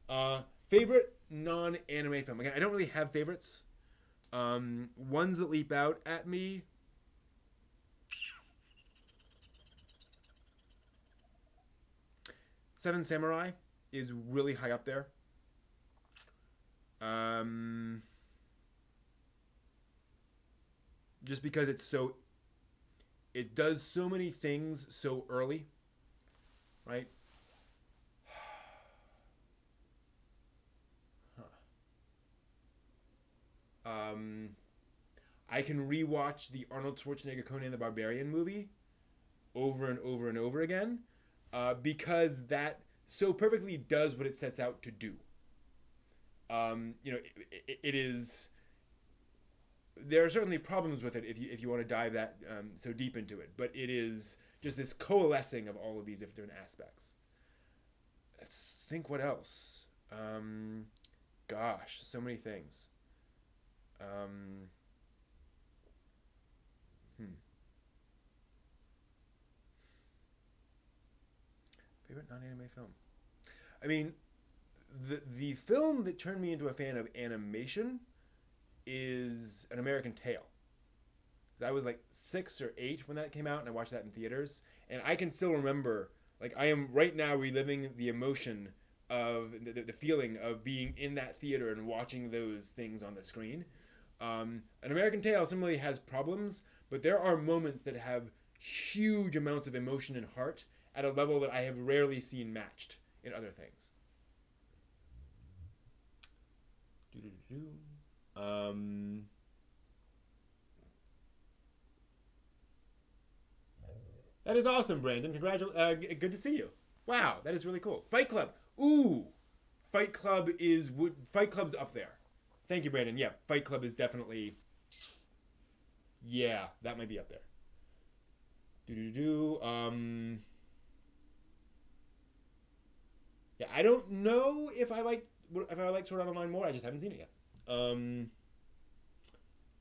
of. Favorite non-anime film. Again, I don't really have favorites. Ones that leap out at me. Seven Samurai is really high up there. Just because it does so many things so early, right? I can rewatch the Arnold Schwarzenegger Conan the Barbarian movie over and over and over again because that so perfectly does what it sets out to do. You know, it is. There are certainly problems with it if you want to dive that so deep into it, but it is just this coalescing of all of these different aspects. Let's think what else. Gosh, so many things. Favorite non-anime film? I mean, the film that turned me into a fan of animation is An American Tail. I was like 6 or 8 when that came out, and I watched that in theaters. And I can still remember, like, I am right now reliving the emotion of the feeling of being in that theater and watching those things on the screen. An American Tail similarly has problems, but there are moments that have huge amounts of emotion and heart at a level that I have rarely seen matched in other things. That is awesome, Brandon. Good to see you. Wow, that is really cool. Fight Club. Ooh, Fight Club's up there. Thank you, Brandon. Yeah, Fight Club is definitely. Yeah, that might be up there. Yeah, I don't know if I like Sword Art Online more. I just haven't seen it yet. Let's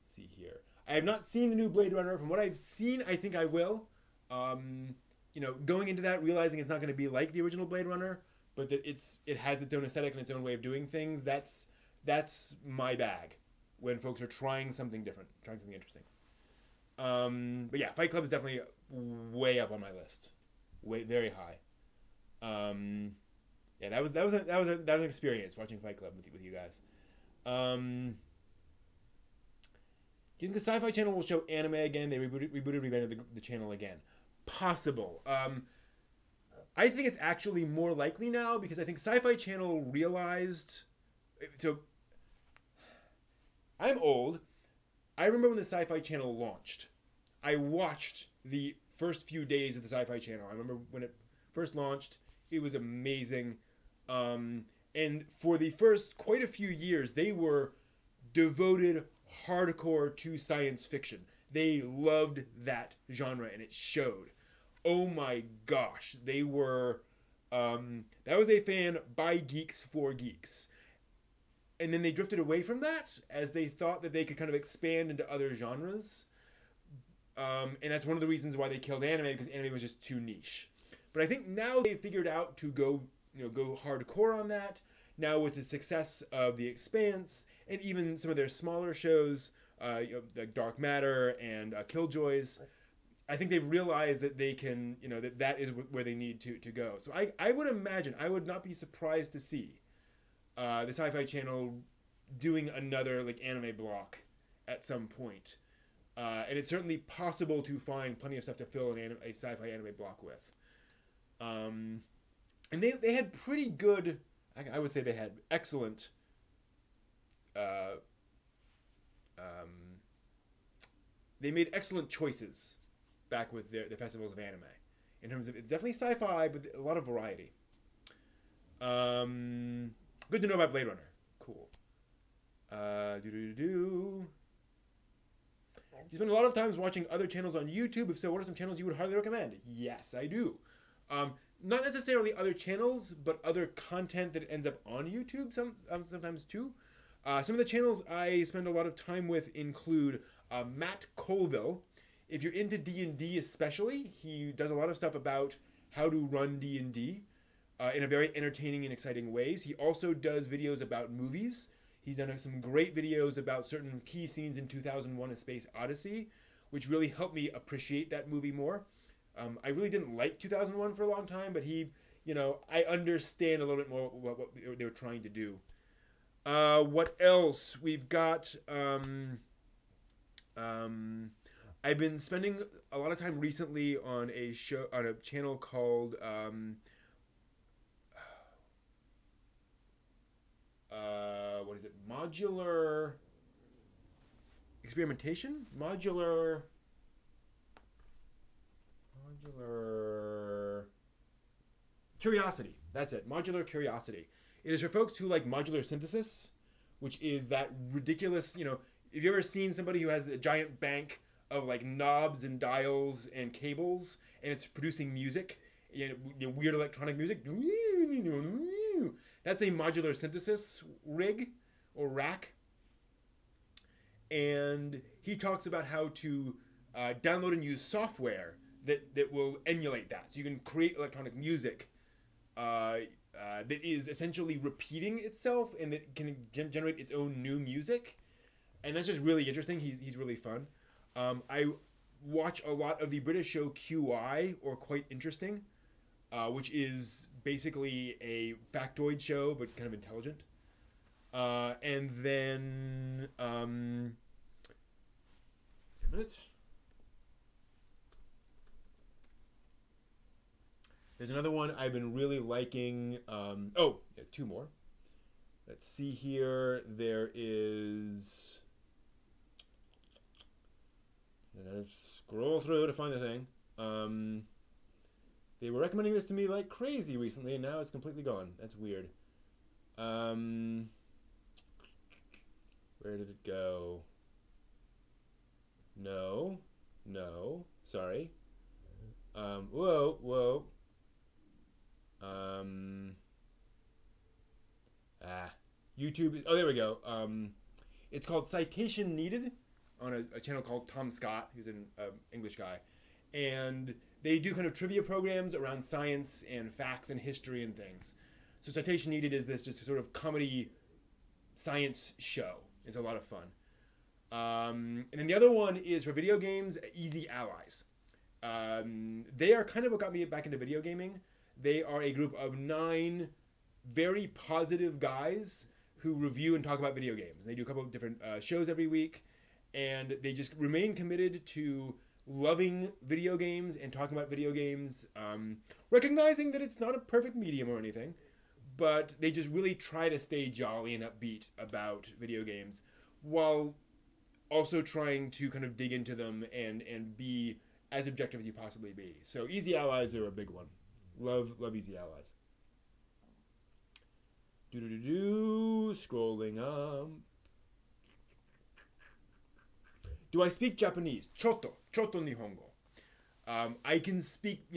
see here. I have not seen the new Blade Runner. From what I've seen, I think I will. You know, going into that, realizing it's not going to be like the original Blade Runner, but that it has its own aesthetic and its own way of doing things. That's my bag when folks are trying something different, trying something interesting. But yeah, Fight Club is definitely way up on my list, very high. Yeah, that was an experience watching Fight Club with you guys. Do you think the Sci-Fi Channel will show anime again? They rebranded the channel again. Possible. I think it's actually more likely now because I think Sci-Fi Channel realized. So, I'm old. I remember when the Sci-Fi Channel launched. I watched the first few days of the Sci-Fi Channel. I remember when it first launched. It was amazing. And for the first quite a few years, they were devoted hardcore to science fiction. They loved that genre, and it showed. Oh my gosh, they were. That was a fan by geeks for geeks. And then they drifted away from that as they thought that they could kind of expand into other genres. And that's one of the reasons why they killed anime, because anime was just too niche. But I think now they figured out to go hardcore on that. Now with the success of The Expanse and even some of their smaller shows, like Dark Matter and Killjoys, I think they've realized that they can, that is where they need to go. So I would imagine, I would not be surprised to see the Sci-Fi Channel doing another like anime block at some point. And it's certainly possible to find plenty of stuff to fill a sci-fi anime block with. And they had pretty good, I would say they had excellent they made excellent choices back with the festivals of anime. In terms of, it's definitely sci-fi, but a lot of variety. Good to know about Blade Runner. Cool. You spend a lot of times watching other channels on YouTube. If so, what are some channels you would highly recommend? Yes, I do. Not necessarily other channels, but other content that ends up on YouTube sometimes too. Some of the channels I spend a lot of time with include Matt Colville. If you're into D&D especially, he does a lot of stuff about how to run D&D in a very entertaining and exciting ways. He also does videos about movies. He's done some great videos about certain key scenes in 2001: A Space Odyssey, which really helped me appreciate that movie more. I really didn't like 2001 for a long time, but I understand a little bit more what they were trying to do. What else? We've got, I've been spending a lot of time recently on a channel called, what is it? Modular Experimentation? Modular Curiosity. That's it. Modular Curiosity. It is for folks who like modular synthesis. which is that ridiculous, have you ever seen somebody who has a giant bank of like knobs and dials and cables, and it's producing music, weird electronic music? That's a modular synthesis rig or rack. And he talks about how to download and use software that will emulate that. So you can create electronic music that is essentially repeating itself and that can generate its own new music. And that's just really interesting. He's really fun. I watch a lot of the British show QI, or Quite Interesting, which is basically a factoid show, but kind of intelligent. And then... 10 minutes? There's another one I've been really liking. Two more. Let's see here. There is... Let's scroll through to find the thing. They were recommending this to me like crazy recently, and now it's completely gone. That's weird. Where did it go? No. Sorry. Whoa. YouTube. Oh, there we go. It's called Citation Needed on a channel called Tom Scott, who's an English guy. And they do kind of trivia programs around science and facts and history and things. So Citation Needed is this just sort of comedy science show. It's a lot of fun. And then the other one is for video games, Easy Allies. They are kind of what got me back into video gaming. They are a group of 9 very positive guys who review and talk about video games. They do a couple of different shows every week, and they just remain committed to loving video games and talking about video games, recognizing that it's not a perfect medium or anything, but they just really try to stay jolly and upbeat about video games while also trying to kind of dig into them and be as objective as you possibly be. So Easy Allies are a big one. Love Easy Allies. Scrolling up. Do I speak Japanese? Choto Nihongo. I can speak,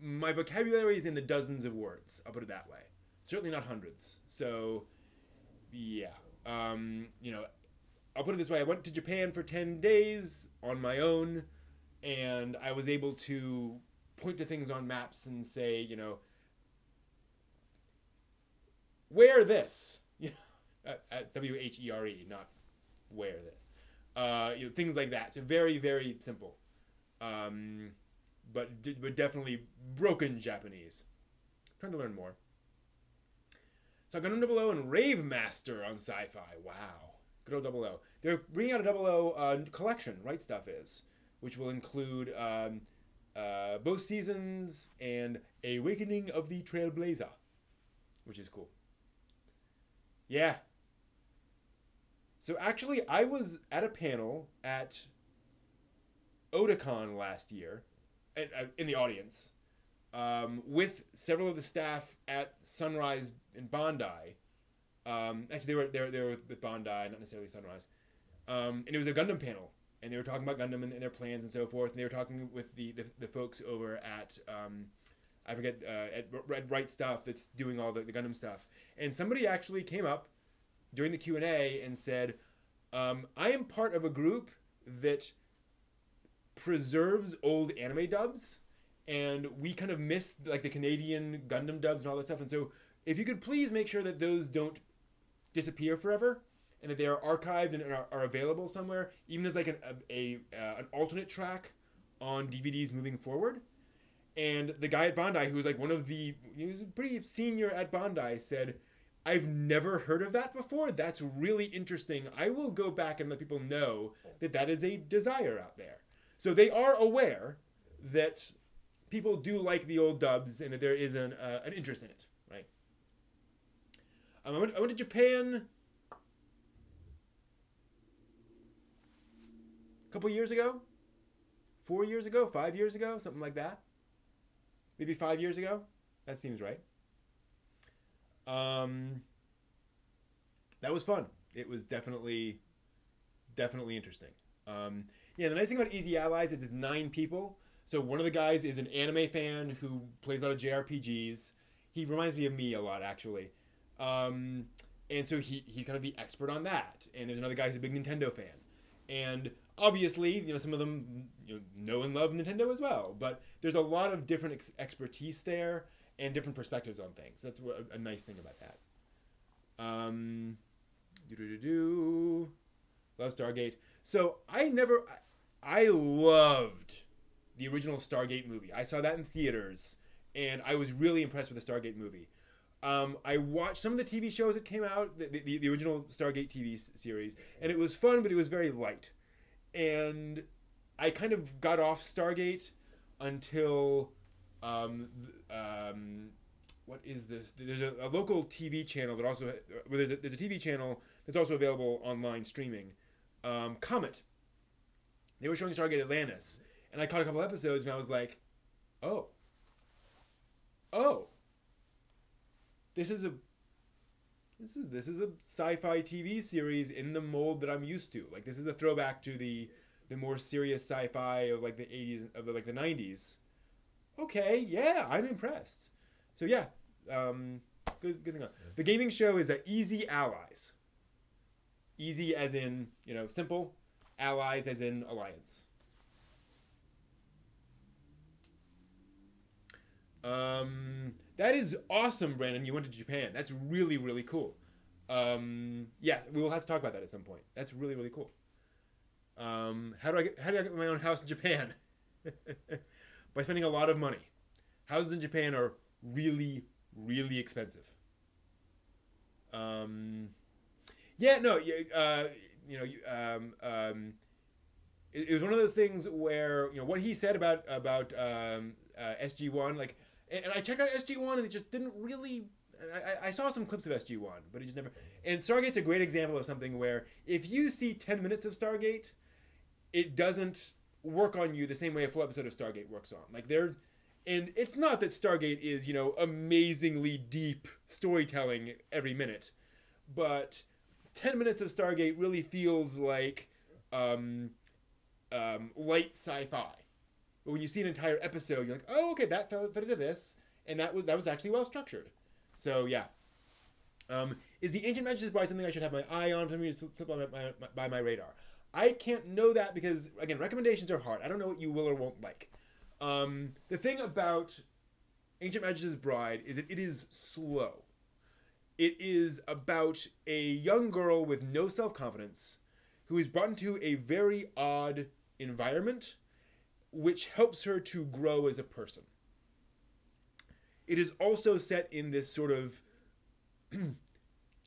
my vocabulary is in the dozens of words. I'll put it that way. Certainly not hundreds. So, yeah. I'll put it this way. I went to Japan for 10 days on my own, and I was able to point to things on maps and say, wear this. WHERE, not wear this. Things like that. So very, very simple. But definitely broken Japanese. Trying to learn more. So Gundam 00 and Rave Master on Sci-Fi. Wow. Good old 00. They're bringing out a 00 collection, Right Stuff is, which will include both seasons and Awakening of the Trailblazer, which is cool. Yeah. So actually, I was at a panel at Otakon last year, in the audience, with several of the staff at Sunrise in Bondi. Actually, they were with Bondi, not necessarily Sunrise. And it was a Gundam panel, and they were talking about Gundam and their plans and so forth. And they were talking with the folks over at at Right Stuff that's doing all the Gundam stuff. And somebody actually came up during the Q&A and said, I am part of a group that preserves old anime dubs, and we kind of miss like the Canadian Gundam dubs and all that stuff. And so if you could please make sure that those don't disappear forever, and that they are archived and are available somewhere, even as like an alternate track on DVDs moving forward. And the guy at Bondi, who was like he was pretty senior at Bondi, said, I've never heard of that before. That's really interesting. I will go back and let people know that is a desire out there. So they are aware that people do like the old dubs and that there is an interest in it, right? I went to Japan a couple years ago, 4 years ago, 5 years ago, something like that. Maybe 5 years ago. That seems right. that was fun. It was definitely interesting. Yeah, the nice thing about Easy Allies is it's 9 people. So one of the guys is an anime fan who plays a lot of JRPGs. He reminds me of me a lot, actually. And so he's kind of the expert on that. And there's another guy who's a big Nintendo fan. And obviously, some of them know and love Nintendo as well. But there's a lot of different expertise there and different perspectives on things. That's a nice thing about that. Love Stargate. So I loved the original Stargate movie. I saw that in theaters, and I was really impressed with the Stargate movie. I watched some of the TV shows that came out, the original Stargate TV series, and it was fun, but it was very light. And I kind of got off Stargate until, what is this? There's a local TV channel that also, there's a TV channel that's also available online streaming, Comet. They were showing Stargate Atlantis, and I caught a couple episodes, and I was like, oh, this is a sci-fi TV series in the mold that I'm used to. Like, this is a throwback to the more serious sci-fi of like the 80s, of the 90s. Okay, yeah, I'm impressed. So yeah, good thing. The gaming show is Easy Allies. Easy as in, simple. Allies as in alliance. That is awesome, Brandon. You went to Japan. That's really, really cool. Yeah, we will have to talk about that at some point. That's really, really cool. How do I get my own house in Japan? By spending a lot of money. Houses in Japan are really, really expensive. It was one of those things where what he said about SG1, like, and I checked out SG1 and it just didn't really. I saw some clips of SG1, but it just never. And Stargate's a great example of something where if you see 10 minutes of Stargate, it doesn't work on you the same way a full episode of Stargate works on. And it's not that Stargate is amazingly deep storytelling every minute, but 10 minutes of Stargate really feels like light sci-fi. But when you see an entire episode, you're like, oh, okay, that fell into this, and that was actually well structured. So yeah. Is the Ancient Majesty's Bride something I should have my eye on for me to slip on by my radar? I can't know that because, again, recommendations are hard. I don't know what you will or won't like. The thing about Ancient Majesty's Bride is that it is slow. It is about a young girl with no self-confidence who is brought into a very odd environment which helps her to grow as a person. It is also set in this sort of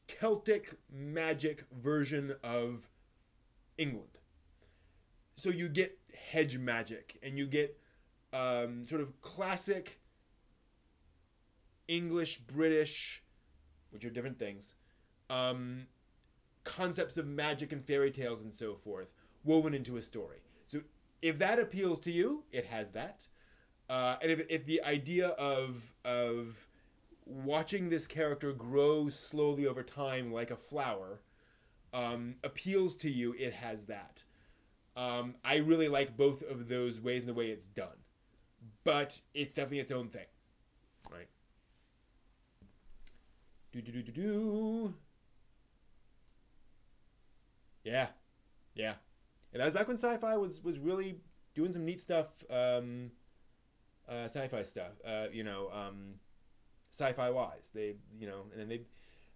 Celtic magic version of England. So you get hedge magic, and you get sort of classic English, British, which are different things, concepts of magic and fairy tales and so forth woven into a story. So if that appeals to you, it has that. And if the idea of watching this character grow slowly over time like a flower appeals to you, it has that. I really like both of those ways and the way it's done. But it's definitely its own thing. Right? Yeah. Yeah. And that was back when sci-fi was really doing some neat stuff, sci-fi stuff, sci-fi wise. They, and then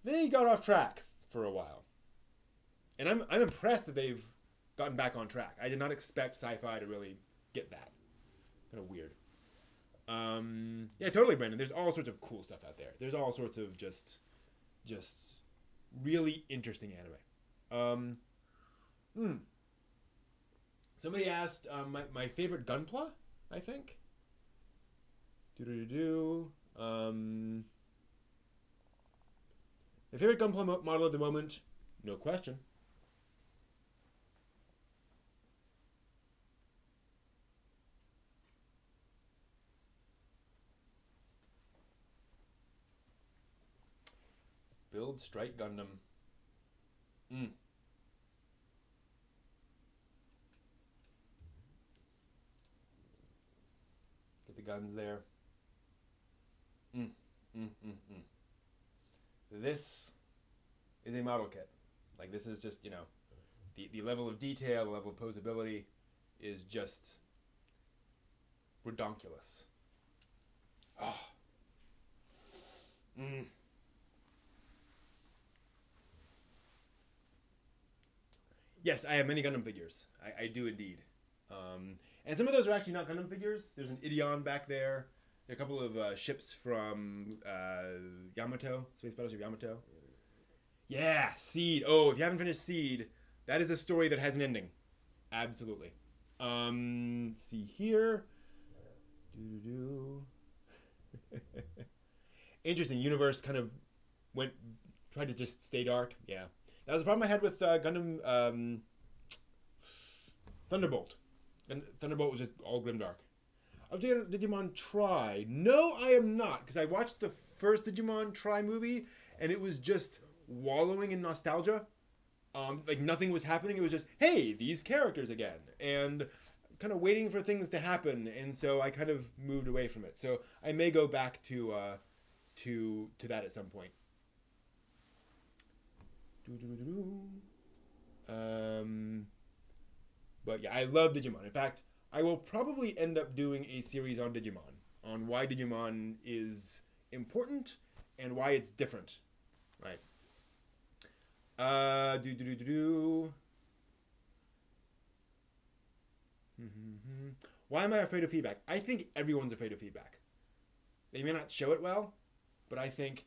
they got off track for a while. And I'm impressed that they've gotten back on track. I did not expect sci-fi to really get that. Kind of weird. Yeah, totally, Brandon. There's all sorts of cool stuff out there. There's all sorts of just really interesting anime. Somebody asked my favorite gunpla, I think. My favorite gunpla model at the moment, no question. Build Strike Gundam. Mm. Get the guns there. Mm. Mm, mm, mm. This is a model kit. Like, this is just, the level of detail, the level of posability is just redonkulous. Oh. Mm. Yes, I have many Gundam figures. I do indeed. And some of those are actually not Gundam figures. There's an Ideon back there. There are a couple of ships from Yamato, Space Battleship Yamato. Yeah, Seed. Oh, if you haven't finished Seed, that is a story that has an ending. Absolutely. Let's see here. Interesting. Universe kind of tried to just stay dark. Yeah. That was the problem I had with Gundam Thunderbolt. And Thunderbolt was just all grimdark. I'm doing Digimon Tri. No, I am not, because I watched the first Digimon Tri movie, and it was just wallowing in nostalgia. Like nothing was happening. It was just, hey, these characters again, and kind of waiting for things to happen. And so I kind of moved away from it. So I may go back to that at some point. But yeah, I love Digimon. In fact, I will probably end up doing a series on Digimon, on why Digimon is important and why it's different, right? Why am I afraid of feedback? I think everyone's afraid of feedback. They may not show it well, but I think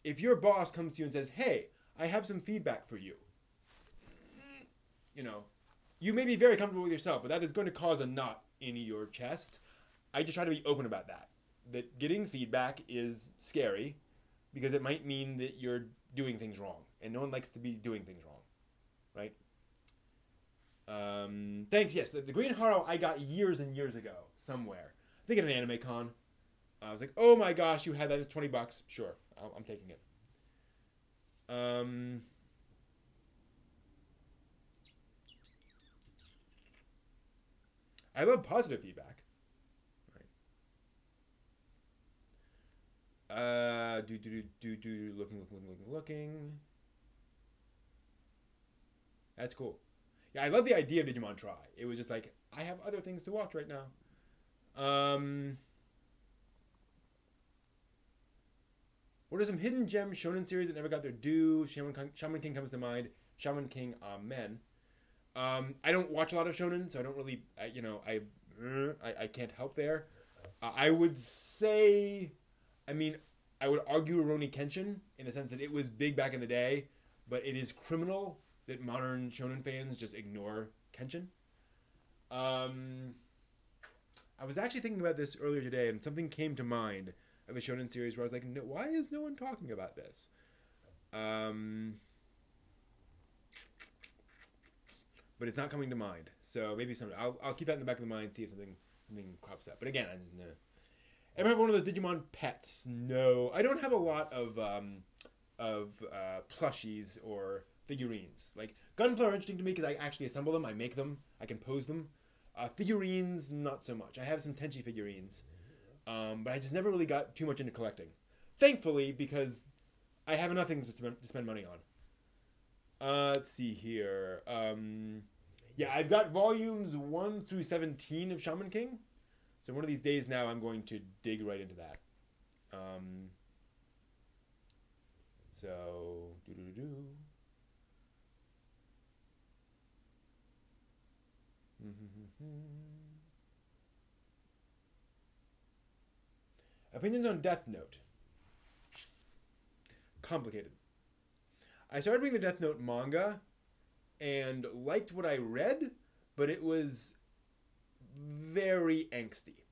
if your boss comes to you and says, hey, I have some feedback for you, you may be very comfortable with yourself, but that is going to cause a knot in your chest. I just try to be open about that. That getting feedback is scary because it might mean that you're doing things wrong, and no one likes to be doing things wrong, right? Thanks, yes. The Green Haro I got years and years ago somewhere. I think at an anime con. I was like, oh my gosh, you had that. It's $20. Sure, I'm taking it. I love positive feedback. Right. Looking. That's cool. Yeah, I love the idea of Digimon Tri. It was just like, I have other things to watch right now. What are some hidden gem shonen series that never got their due? Shaman King comes to mind. Shaman King, amen. I don't watch a lot of shonen, so I don't really, I can't help there. I would say, I would argue Rurouni Kenshin in the sense that it was big back in the day, but it is criminal that modern shonen fans just ignore Kenshin. I was actually thinking about this earlier today, and something came to mind of a shonen series where I was like, no, why is no one talking about this? But it's not coming to mind. So maybe someday I'll keep that in the back of the mind, see if something crops up. But again, I just know. Ever have one of those Digimon pets? No, I don't have a lot of plushies or figurines. Like Gunpla are interesting to me because I actually assemble them, I make them, I can pose them. Figurines, not so much. I have some Tenchi figurines, but I just never really got too much into collecting. Thankfully, because I have nothing to spend money on. Let's see here. Yeah, I've got volumes 1 through 17 of Shaman King. So one of these days now, I'm going to dig right into that. Opinions on Death Note. Complicated. I started reading the Death Note manga and liked what I read, but it was very angsty.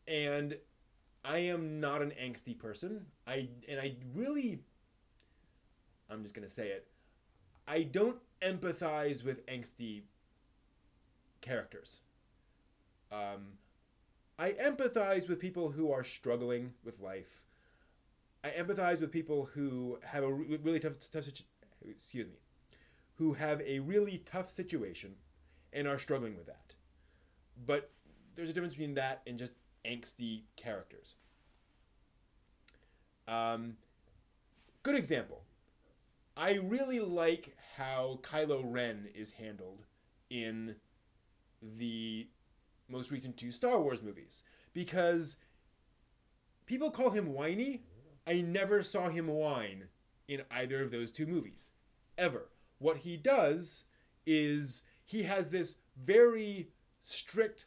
And I am not an angsty person. I'm just going to say it, I don't empathize with angsty characters. I empathize with people who are struggling with life. I empathize with people who have a really excuse me, who have a really tough situation and are struggling with that. But there's a difference between that and just angsty characters. Good example. I really like how Kylo Ren is handled in the most recent 2 Star Wars movies, because people call him whiny. I never saw him whine in either of those 2 movies, ever. What he does is he has this very strict,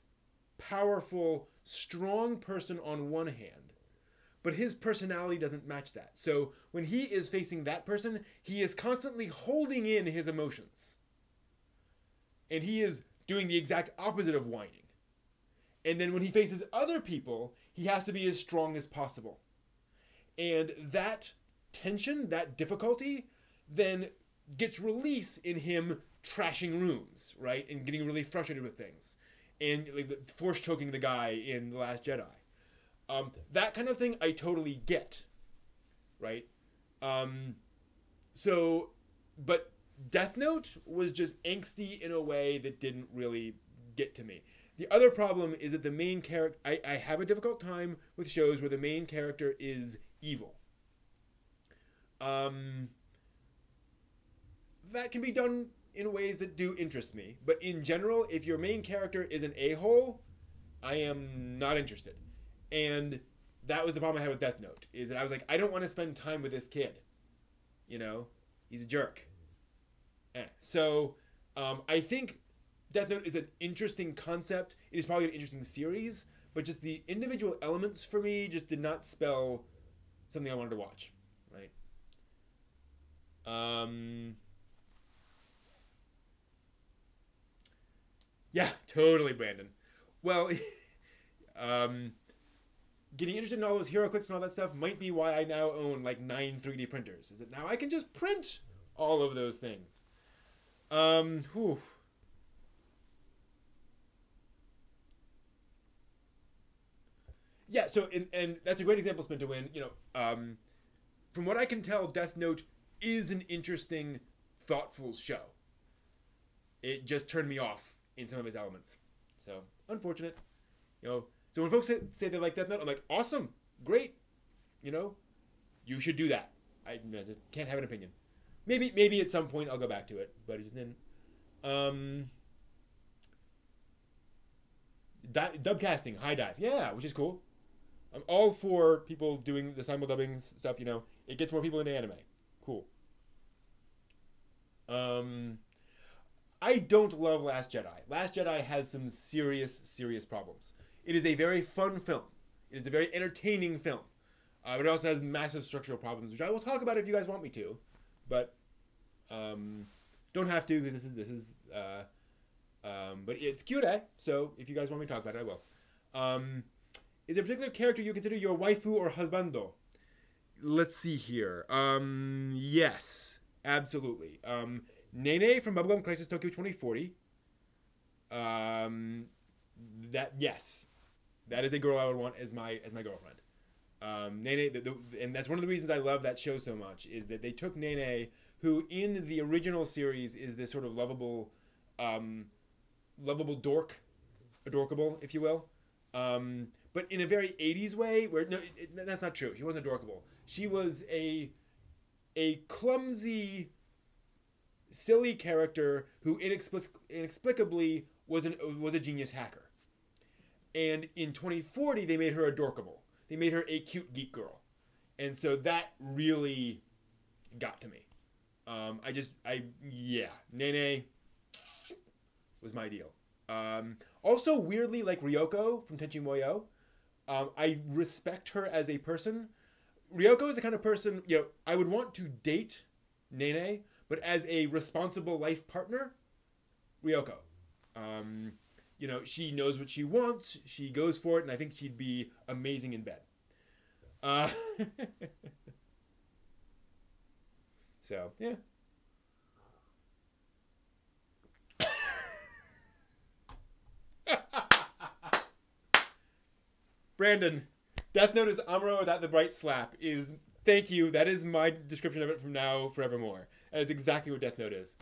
powerful, strong person on one hand, but his personality doesn't match that. So when he is facing that person, he is constantly holding in his emotions. And he is doing the exact opposite of whining. And then when he faces other people, he has to be as strong as possible. And that tension, that difficulty, then gets release in him trashing rooms, right? And getting really frustrated with things. And like force choking the guy in The Last Jedi. That kind of thing I totally get, right? But Death Note was just angsty in a way that didn't really get to me. The other problem is that the main character, I have a difficult time with shows where the main character is evil. That can be done in ways that do interest me. But in general, if your main character is an a-hole, I am not interested. And that was the problem I had with Death Note, is that I was like, I don't want to spend time with this kid. You know? He's a jerk. So, I think Death Note is an interesting concept. It is probably an interesting series, but just the individual elements for me just did not spell something I wanted to watch, right? Yeah, totally, Brandon. Well, getting interested in all those HeroClix and all that stuff might be why I now own like 9 3D printers. Is that now I can just print all of those things. Whew. Yeah, so and that's a great example, Spin to Win. You know, from what I can tell, Death Note is an interesting, thoughtful show. It just turned me off in some of its elements. So, unfortunate. You know, so when folks say they like Death Note, I'm like, awesome, great. You know, you should do that. I can't have an opinion. Maybe at some point I'll go back to it, but it just didn't. Dub casting, high dive, yeah, which is cool. I'm all for people doing the simul-dubbing stuff, you know. It gets more people into anime. Cool. I don't love Last Jedi. Last Jedi has some serious problems. It is a very fun film. It is a very entertaining film. But it also has massive structural problems, which I will talk about if you guys want me to. But don't have to, because this is but it's cute, so if you guys want me to talk about it, I will. Is there a particular character you consider your waifu or husbando? Let's see here. Yes, absolutely. Nene from Bubblegum Crisis Tokyo 2040. Yes, that is a girl I would want as my girlfriend. Nene, and that's one of the reasons I love that show so much, is that they took Nene, who in the original series is this sort of lovable dork, adorkable, if you will. But in a very 80s way, where, no, that's not true. She wasn't adorkable. She was a clumsy, silly character who inexplicably was a genius hacker. And in 2040, they made her adorkable. They made her a cute geek girl. And so that really got to me. Nene was my deal. Also, weirdly, like Ryoko from Tenchi Muyo, I respect her as a person. Ryoko is the kind of person, you know, I would want to date Nene, but as a responsible life partner, Ryoko. You know, she knows what she wants, she goes for it, and I think she'd be amazing in bed. So, yeah. Brandon, Death Note is Amuro without the bright slap is Thank you. That is my description of it from now forevermore. That is exactly what Death Note is.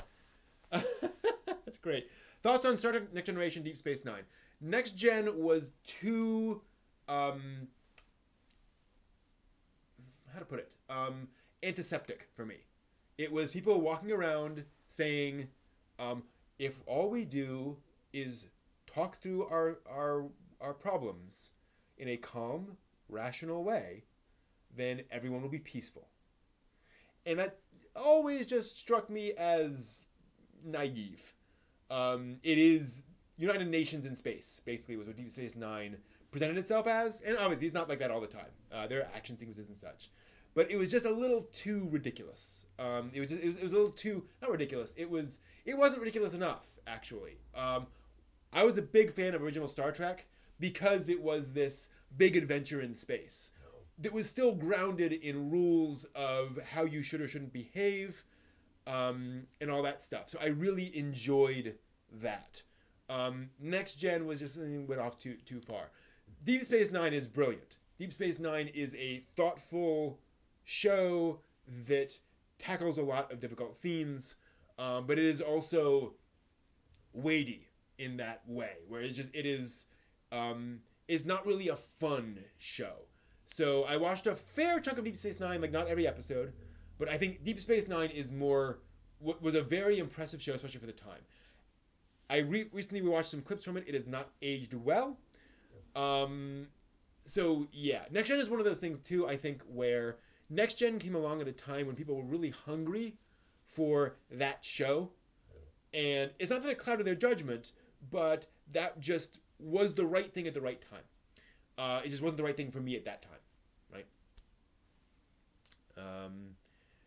That's great. Thoughts on Star Trek Next Generation Deep Space Nine? Next Gen was too, how to put it, antiseptic for me. It was people walking around saying, if all we do is talk through our problems in a calm, rational way, then everyone will be peaceful. And that always just struck me as naive. It is United Nations in space, basically, was what Deep Space Nine presented itself as. And obviously, it's not like that all the time. There are action sequences and such. But it was just a little too ridiculous. It was a little too, not ridiculous. It wasn't ridiculous enough, actually. I was a big fan of original Star Trek because it was this big adventure in space that was still grounded in rules of how you should or shouldn't behave, and all that stuff. So I really enjoyed that. Next Gen was just went off too far. Deep Space Nine is brilliant. Deep Space Nine is a thoughtful show that tackles a lot of difficult themes, but it is also weighty in that way, where it's not really a fun show. So I watched a fair chunk of Deep Space Nine, like not every episode, but I think Deep Space Nine was a very impressive show, especially for the time. I recently watched some clips from it. It has not aged well. So yeah, Next Gen is one of those things too, I think, where Next Gen came along at a time when people were really hungry for that show. And it's not that it clouded their judgment, but that just was the right thing at the right time. It just wasn't the right thing for me at that time, right?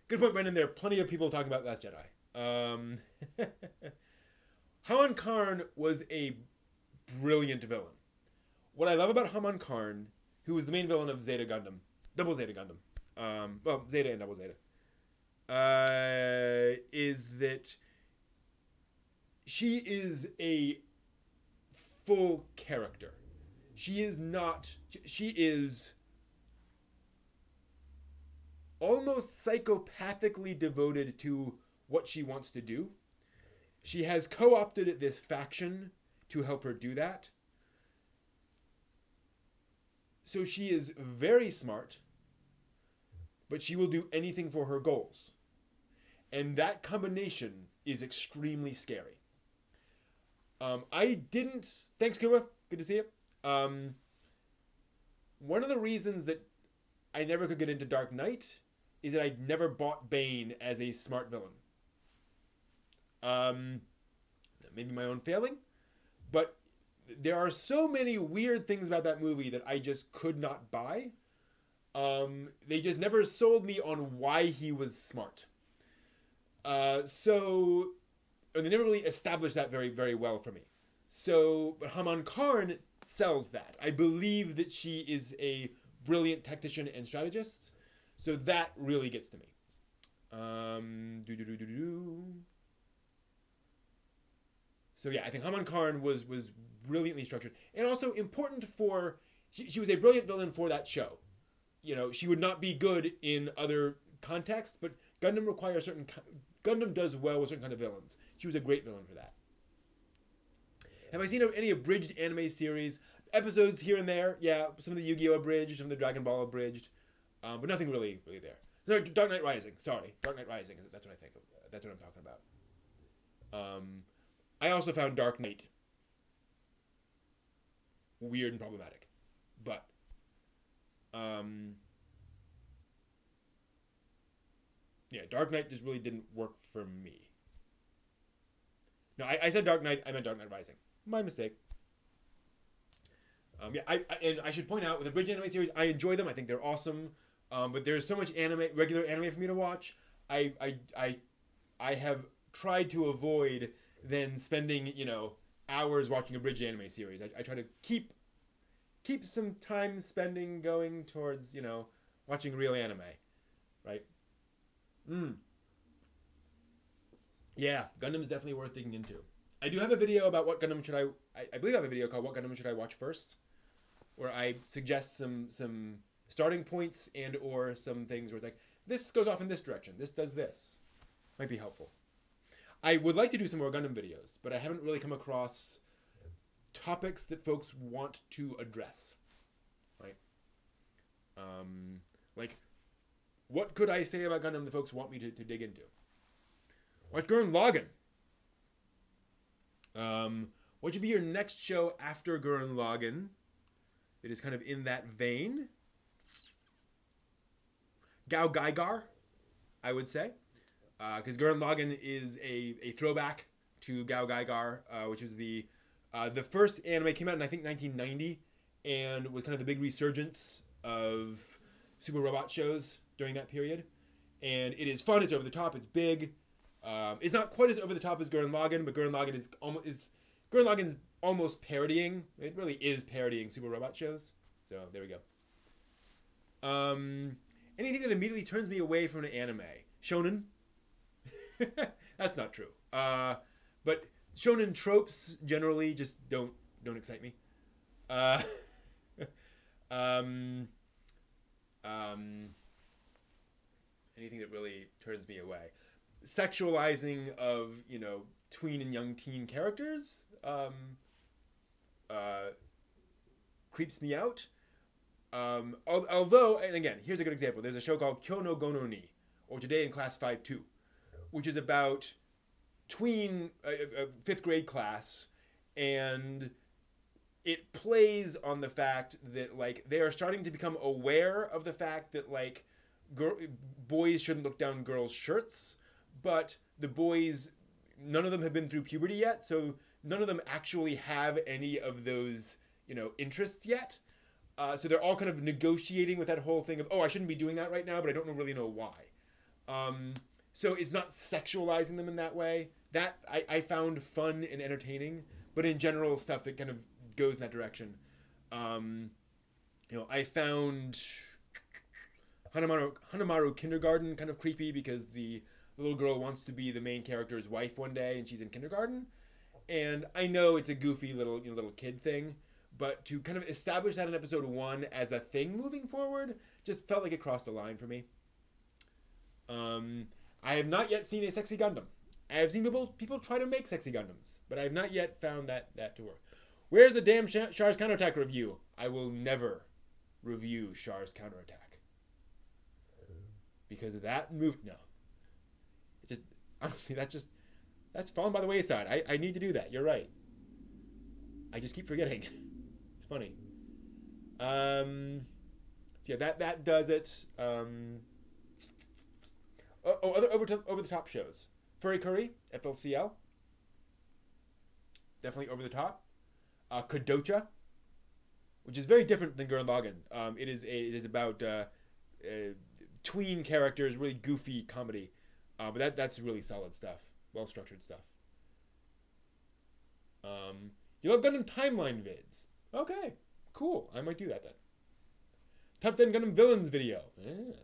Good point, Brendan. There are plenty of people talking about Last Jedi. Haman Karn was a brilliant villain. What I love about Haman Karn, who was the main villain of Zeta Gundam, Double Zeta Gundam, well, Zeta and Double Zeta, is that she is a full character. She is almost psychopathically devoted to what she wants to do. She has co-opted this faction to help her do that. So she is very smart, but she will do anything for her goals. And that combination is extremely scary. Thanks, Kuba. Good to see you. One of the reasons that I never could get into Dark Knight is that I never bought Bane as a smart villain. Maybe my own failing, but there are so many weird things about that movie that I just could not buy. They just never sold me on why he was smart. And they never really established that very, very well for me. But Haman Karn sells that. I believe that she is a brilliant tactician and strategist. So that really gets to me. So yeah, I think Haman Karn was brilliantly structured. And also important she was a brilliant villain for that show. You know, she would not be good in other contexts, but Gundam requires Gundam does well with certain kind of villains. She was a great villain for that. Have I seen any abridged anime series? Episodes here and there, yeah. Some of the Yu-Gi-Oh! Abridged, some of the Dragon Ball abridged. But nothing really there. No, Dark Knight Rising, sorry. Dark Knight Rising, that's what I think of. That's what I'm talking about. I also found Dark Knight weird and problematic. But, yeah, Dark Knight just really didn't work for me. No, I said Dark Knight, I meant Dark Knight Rising. My mistake. Yeah, and I should point out, with the Bridge anime series, I enjoy them. I think they're awesome. But there's so much regular anime for me to watch. I have tried to avoid then spending, hours watching a Bridge anime series. I try to keep some time spending going towards, watching real anime. Right? Yeah, Gundam is definitely worth digging into. I do have a video about what Gundam should I believe I have a video called What Gundam Should I Watch First, where I suggest some starting points and or some things where it's like, this goes off in this direction, this does this. Might be helpful. I would like to do some more Gundam videos, but I haven't really come across topics that folks want to address. Right? Like, what could I say about Gundam that folks want me to dig into? Watch Gurren Lagann. What should be your next show after Gurren Lagann? It is kind of in that vein. Gao Gaigar, I would say. Because Gurren Lagann is a throwback to Gao Gaigar, which is the first anime, came out in, I think, 1990, and was kind of the big resurgence of super robot shows during that period. And it is fun, it's over the top, it's big. It's not quite as over the top as Gurren Lagann, but Gurren Lagann Gurren Lagann's almost parodying. It really is parodying super robot shows. So there we go. Anything that immediately turns me away from an anime. Shonen. That's not true. But shonen tropes generally just don't excite me. Anything that really turns me away. Sexualizing of, tween and young teen characters creeps me out. Although, and again, here's a good example. There's a show called Kyo no Gono ni, or Today in Class 5-2, which is about tween, fifth grade class, and it plays on the fact that, like, they are starting to become aware of the fact that, like, boys shouldn't look down girls' shirts, but the boys, none of them have been through puberty yet, so none of them actually have any of those, interests yet. So they're all kind of negotiating with that whole thing of, oh, I shouldn't be doing that right now, but I don't really know why. So it's not sexualizing them in that way. That I found fun and entertaining, but in general, stuff that kind of goes in that direction. I found Hanamaru Kindergarten kind of creepy because the little girl wants to be the main character's wife one day, and she's in kindergarten. And I know it's a goofy little kid thing, but to kind of establish that in episode 1 as a thing moving forward just felt like it crossed the line for me. I have not yet seen a sexy Gundam. I have seen people try to make sexy Gundams, but I have not yet found that to work. Where's the damn Char's Counterattack review? I will never review Char's Counterattack. Because of that move. No. It just, honestly, that's fallen by the wayside. I need to do that. You're right. I just keep forgetting. It's funny. So yeah, that does it. Other over the top shows. Furry Curry, FLCL. Definitely over the top. Kodocha, which is very different than Gurren Lagann. It is about tween characters, really goofy comedy. But that's really solid stuff. Well structured stuff. You love Gundam timeline vids. Okay, cool. I might do that then. Top 10 Gundam villains video. Yeah.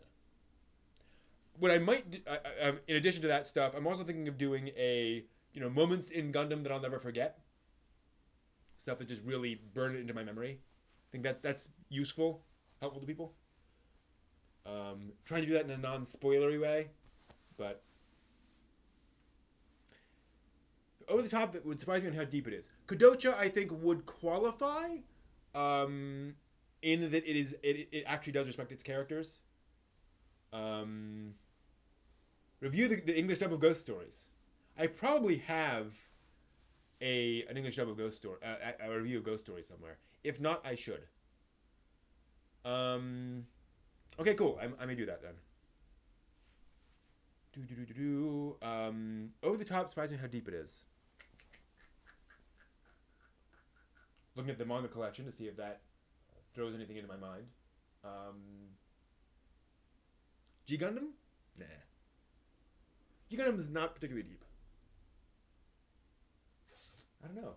What I might do, in addition to that stuff, I'm also thinking of doing a, moments in Gundam that I'll never forget. Stuff that just really burned it into my memory. I think that's useful, helpful to people. Trying to do that in a non-spoilery way, but over the top, that would surprise me on how deep it is. Kodocha, I think, would qualify, in that it actually does respect its characters. Review the English dub of Ghost Stories. I probably have an English dub of Ghost Story, a review of Ghost Stories somewhere. If not, I should. Okay, cool. I may do that then. Over the top, surprised me how deep it is. Looking at the manga collection to see if that throws anything into my mind. G Gundam? Nah. G Gundam is not particularly deep. I don't know.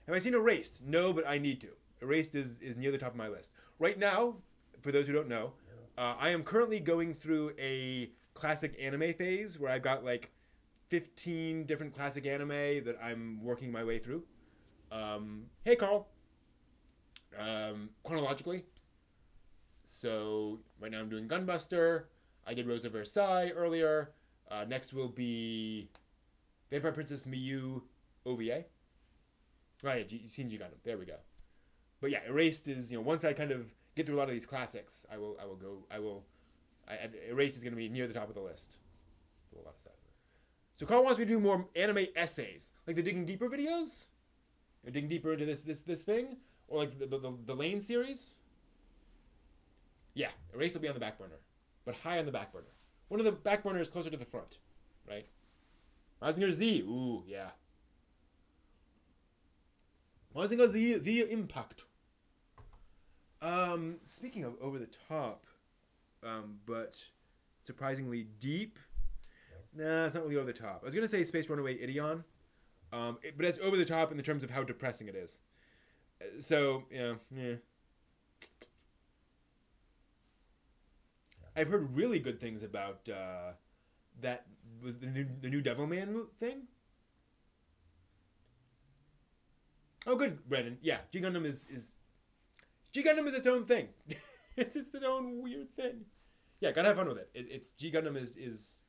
Have I seen Erased? No, but I need to. Erased is near the top of my list. Right now, for those who don't know, I am currently going through a classic anime phase where I've got like 15 different classic anime that I'm working my way through. Hey, Carl. chronologically. So right now I'm doing Gunbuster. I did Rose of Versailles earlier. Next will be Vampire Princess Miyu OVA. Right, you've seen G Gundam. There we go. But yeah, Erased is, once I kind of get through a lot of these classics, Erased is going to be near the top of the list. A lot of stuff. So Carl wants me to do more anime essays, like the Digging Deeper videos. Digging deeper into this thing, or like the Lane series. Yeah, Erased will be on the back burner, but high on the back burner. One of the back burners closer to the front, right? Mazinger Z, ooh yeah. Mazinger Z, the Impact. Speaking of over the top, but surprisingly deep. Nah, it's not really over the top. I was gonna say Space Runaway Ideon, but it's over the top in the terms of how depressing it is. So yeah. I've heard really good things about that with the new Devilman thing. Oh, good, Brandon. Yeah, G Gundam is G Gundam is its own thing. It's its own weird thing. Yeah, gotta have fun with it. It's G Gundam is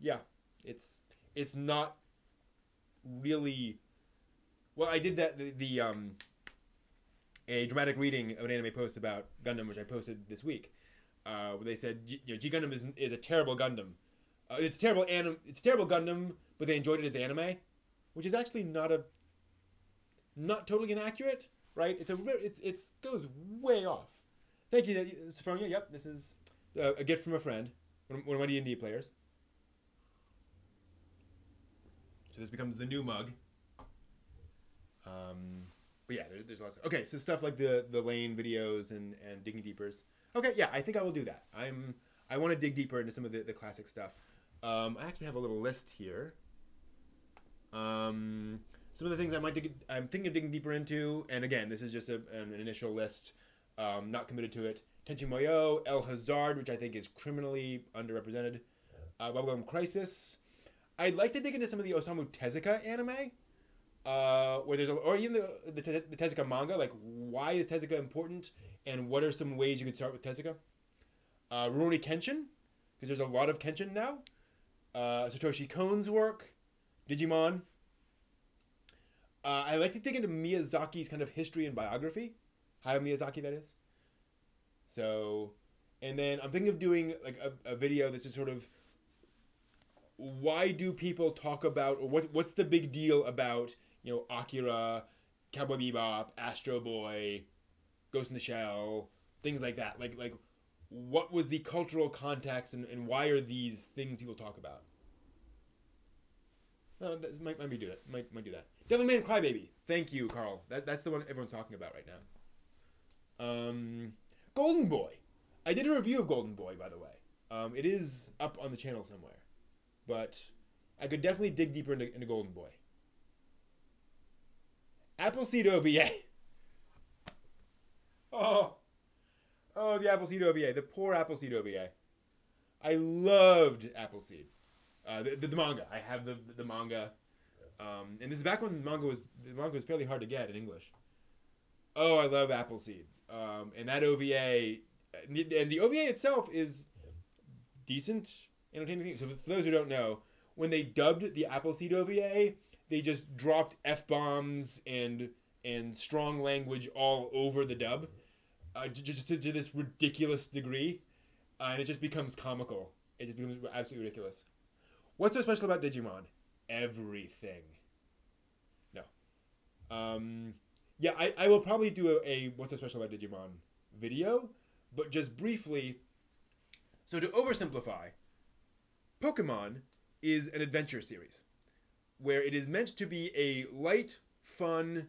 yeah, it's not really. Well, I did that a dramatic reading of an anime post about Gundam, which I posted this week, where they said G Gundam is a terrible Gundam. It's a terrible Gundam, but they enjoyed it as anime, which is actually not totally inaccurate, right? It goes way off. Thank you, Sophronia. Yep, this is a gift from a friend, one of my D&D players. So this becomes the new mug. But yeah, there's lots of... Okay, so stuff like the Lane videos and Digging Deepers. Okay, yeah, I think I will do that. I want to dig deeper into some of the classic stuff. I actually have a little list here. Some of the things I'm thinking of digging deeper into, and again, this is just an initial list. Not committed to it. Tenchi Muyo, El Hazard, which I think is criminally underrepresented. Bubblegum Crisis. I'd like to dig into some of the Osamu Tezuka anime, where there's or even the Tezuka manga. Like, why is Tezuka important, and what are some ways you could start with Tezuka? Rurouni Kenshin, because there's a lot of Kenshin now. Satoshi Kon's work, Digimon. I like to dig into Miyazaki's kind of history and biography. Hayao Miyazaki, that is. So, and then I'm thinking of doing like a video that's just sort of, why do people talk about, or what's the big deal about, Akira, Cowboy Bebop, Astro Boy, Ghost in the Shell, things like that. Like what was the cultural context, and why are these things people talk about? That might do that. Might do that. Devilman Crybaby. Thank you, Carl. That's the one everyone's talking about right now. Golden Boy. I did a review of Golden Boy, by the way. It is up on the channel somewhere. But I could definitely dig deeper into Golden Boy. Appleseed OVA. Oh, the Appleseed OVA. The poor Appleseed OVA. I loved Appleseed. The manga. I have the manga. And this is back when the manga was fairly hard to get in English. Oh, I love Appleseed. And that OVA, and the OVA itself is decent, entertaining. So for those who don't know, when they dubbed the Appleseed OVA, they just dropped F-bombs and strong language all over the dub, just to this ridiculous degree, and it just becomes comical. It just becomes absolutely ridiculous. What's so special about Digimon? Everything. No. Yeah, I will probably do a What's so special about Digimon video, but just briefly. So to oversimplify, Pokemon is an adventure series where it is meant to be a light, fun,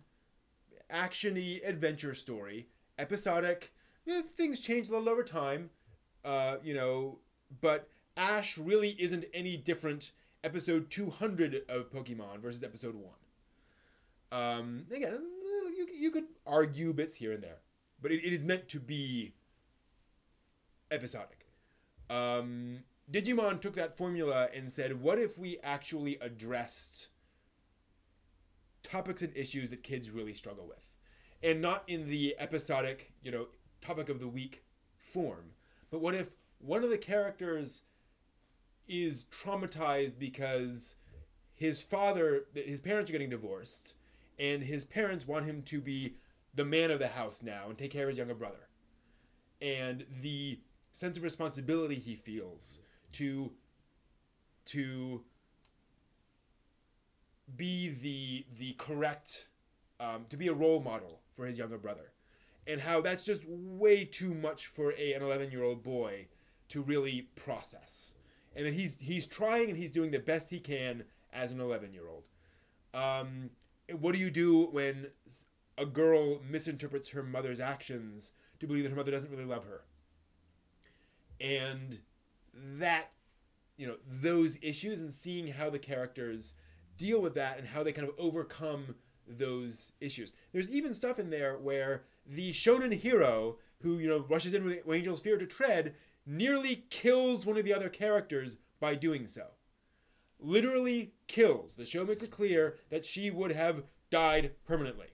action-y adventure story, episodic. Things change a little over time, but Ash really isn't any different episode 200 of Pokemon versus episode 1. Again, you could argue bits here and there, but it is meant to be episodic. Digimon took that formula and said, what if we actually addressed topics and issues that kids really struggle with? and not in the episodic, topic of the week form. But what if one of the characters is traumatized because his parents are getting divorced, and his parents want him to be the man of the house now and take care of his younger brother. And the sense of responsibility he feels to be the correct, to be a role model for his younger brother. And how that's just way too much for an 11-year-old boy to really process. And that he's trying and he's doing the best he can as an 11-year-old. What do you do when a girl misinterprets her mother's actions to believe that her mother doesn't really love her? And that, those issues, and seeing how the characters deal with that and how they kind of overcome those issues. There's even stuff in there where the shonen hero who, rushes in with Angel's Fear to tread nearly kills one of the other characters by doing so. Literally kills. The show makes it clear that she would have died permanently.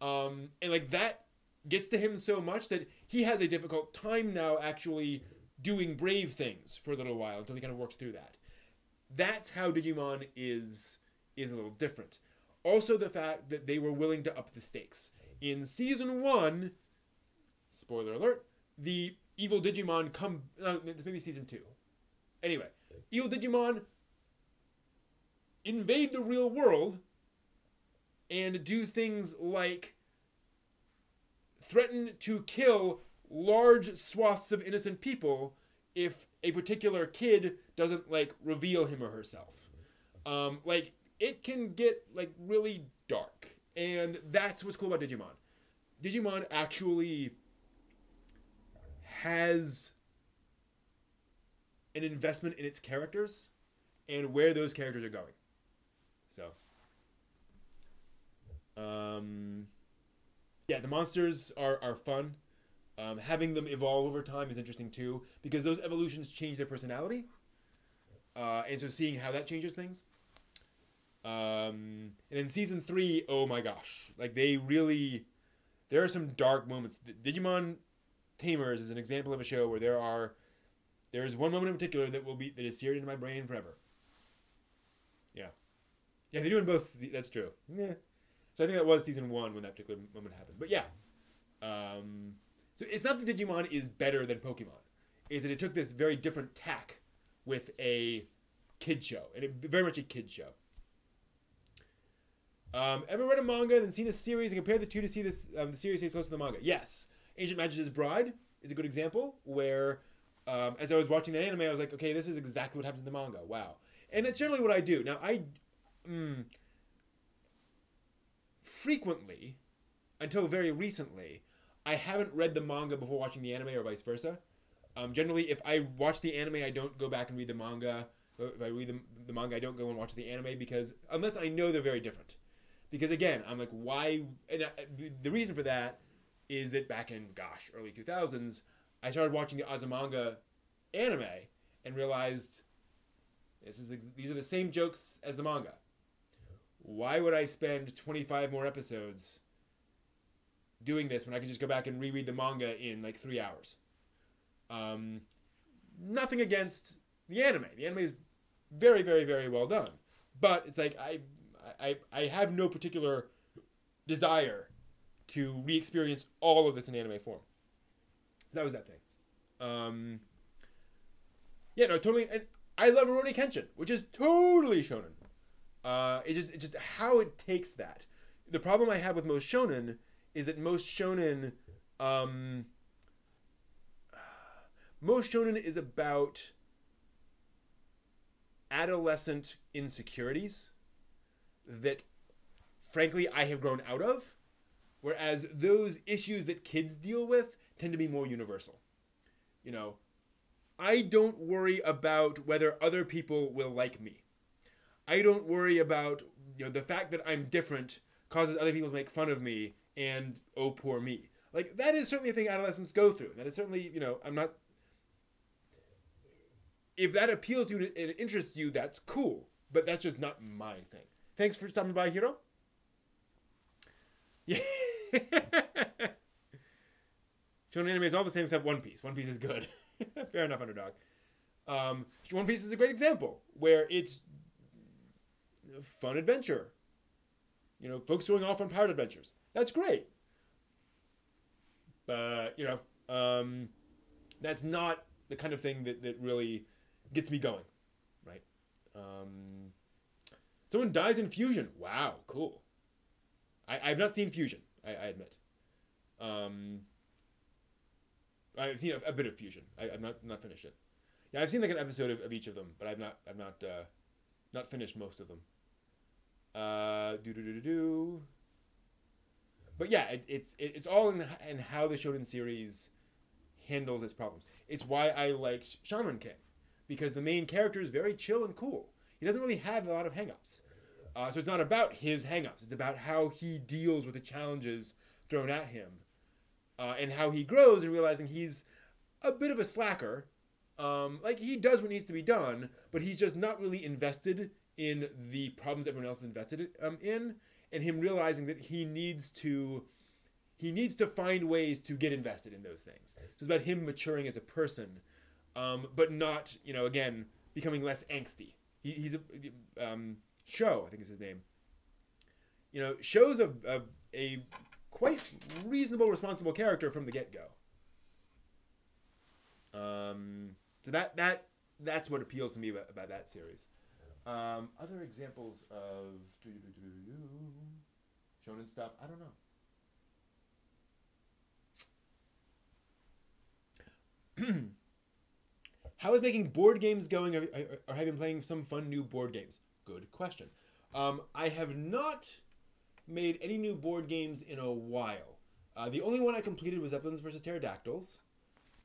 And that gets to him so much that he has a difficult time now actually doing brave things for a little while until he kind of works through that. That's how Digimon is a little different. Also the fact that they were willing to up the stakes. In season 1, spoiler alert, the evil Digimon maybe season 2. Anyway, evil Digimon invade the real world and do things like threaten to kill large swaths of innocent people if a particular kid doesn't reveal him or herself. It can get really dark, and that's what's cool about Digimon. Digimon actually has an investment in its characters and where those characters are going. So, the monsters are fun. Having them evolve over time is interesting too, because those evolutions change their personality. And so seeing how that changes things. And in season 3, oh my gosh. There are some dark moments. Digimon Tamers is an example of a show where there's one moment in particular that is seared into my brain forever. Yeah. Yeah, they're doing both. That's true. Yeah. So I think that was season 1 when that particular moment happened. But yeah. So it's not that Digimon is better than Pokemon. It's that it took this very different tack with a kid show. And very much a kid show. Ever read a manga and seen a series and compared the two to see the series stays close to the manga? Yes. Ancient Magus' Bride is a good example where, as I was watching the anime, I was like, okay, this is exactly what happens in the manga. Wow. And that's generally what I do. Now, frequently, until very recently, I haven't read the manga before watching the anime or vice versa. Generally, if I watch the anime, I don't go back and read the manga. If I read the manga, I don't go and watch the anime unless I know they're very different. Because again, I'm like, why? And the reason for that is that back in, early 2000s, I started watching the Azumanga anime and realized these are the same jokes as the manga. Why would I spend 25 more episodes doing this when I can just go back and reread the manga in 3 hours? Nothing against the anime. The anime is very, very, very well done. But it's I have no particular desire to re-experience all of this in anime form. So that was that thing. Totally. And I love Rurouni Kenshin, which is totally shonen. It's just how it takes that. The problem I have with most shonen is that most shonen is about adolescent insecurities that, frankly, I have grown out of, whereas those issues that kids deal with tend to be more universal. I don't worry about whether other people will like me. I don't worry about the fact that I'm different causes other people to make fun of me and oh poor me. That is certainly a thing adolescents go through. That is certainly, I'm not. If that appeals to you and it interests you, that's cool. But that's just not my thing. Thanks for stopping by, Hiro. Yeah. Shonen anime is all the same except One Piece. One Piece is good. Fair enough, Underdog. One Piece is a great example where it's a fun adventure. You know, folks going off on pirate adventures. That's great. But, you know, that's not the kind of thing that really gets me going, right? Someone dies in Fusion. Wow, cool. I've not seen Fusion, I admit. I've seen a bit of Fusion. I've not finished it. Yeah, I've seen like an episode of each of them, but I've not finished most of them. But yeah, it's all in how the Shonen series handles its problems. It's why I like Shaman King, because the main character is very chill and cool. He doesn't really have a lot of hang-ups. So it's not about his hang-ups. It's about how he deals with the challenges thrown at him. And how he grows and realizing he's a bit of a slacker. Like, he does what needs to be done, but he's just not really invested in the problems everyone else is invested in. And him realizing that he needs to find ways to get invested in those things. So it's about him maturing as a person, but not, you know, again, becoming less angsty. He's a Sho, I think is his name. You know, Sho's a quite reasonable, responsible character from the get-go. So that's what appeals to me about that series. Other examples of shonen stuff, I don't know. How is making board games going, or have you been playing some fun new board games? Good question. I have not made any new board games in a while. The only one I completed was Zeppelins vs. Pterodactyls.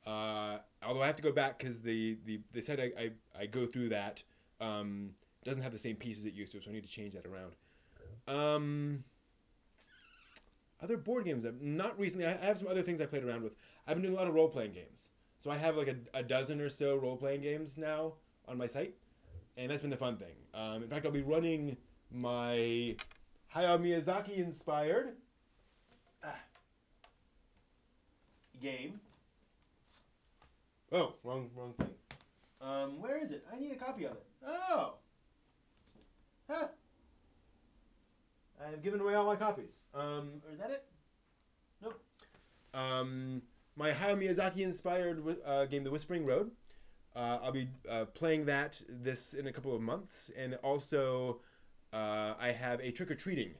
Although I have to go back because the site I go through that doesn't have the same pieces it used to, so I need to change that around. Other board games, not recently. I have some other things I played around with. I've been doing a lot of role-playing games. So I have like a dozen or so role-playing games now on my site. And that's been the fun thing. In fact, I'll be running my Hayao Miyazaki-inspired game. Oh, wrong thing. Where is it? I need a copy of it. Oh! Huh. I've given away all my copies. Or is that it? Nope. My Hayao Miyazaki-inspired game, The Whispering Road. I'll be playing that in a couple of months. And also, I have a trick-or-treating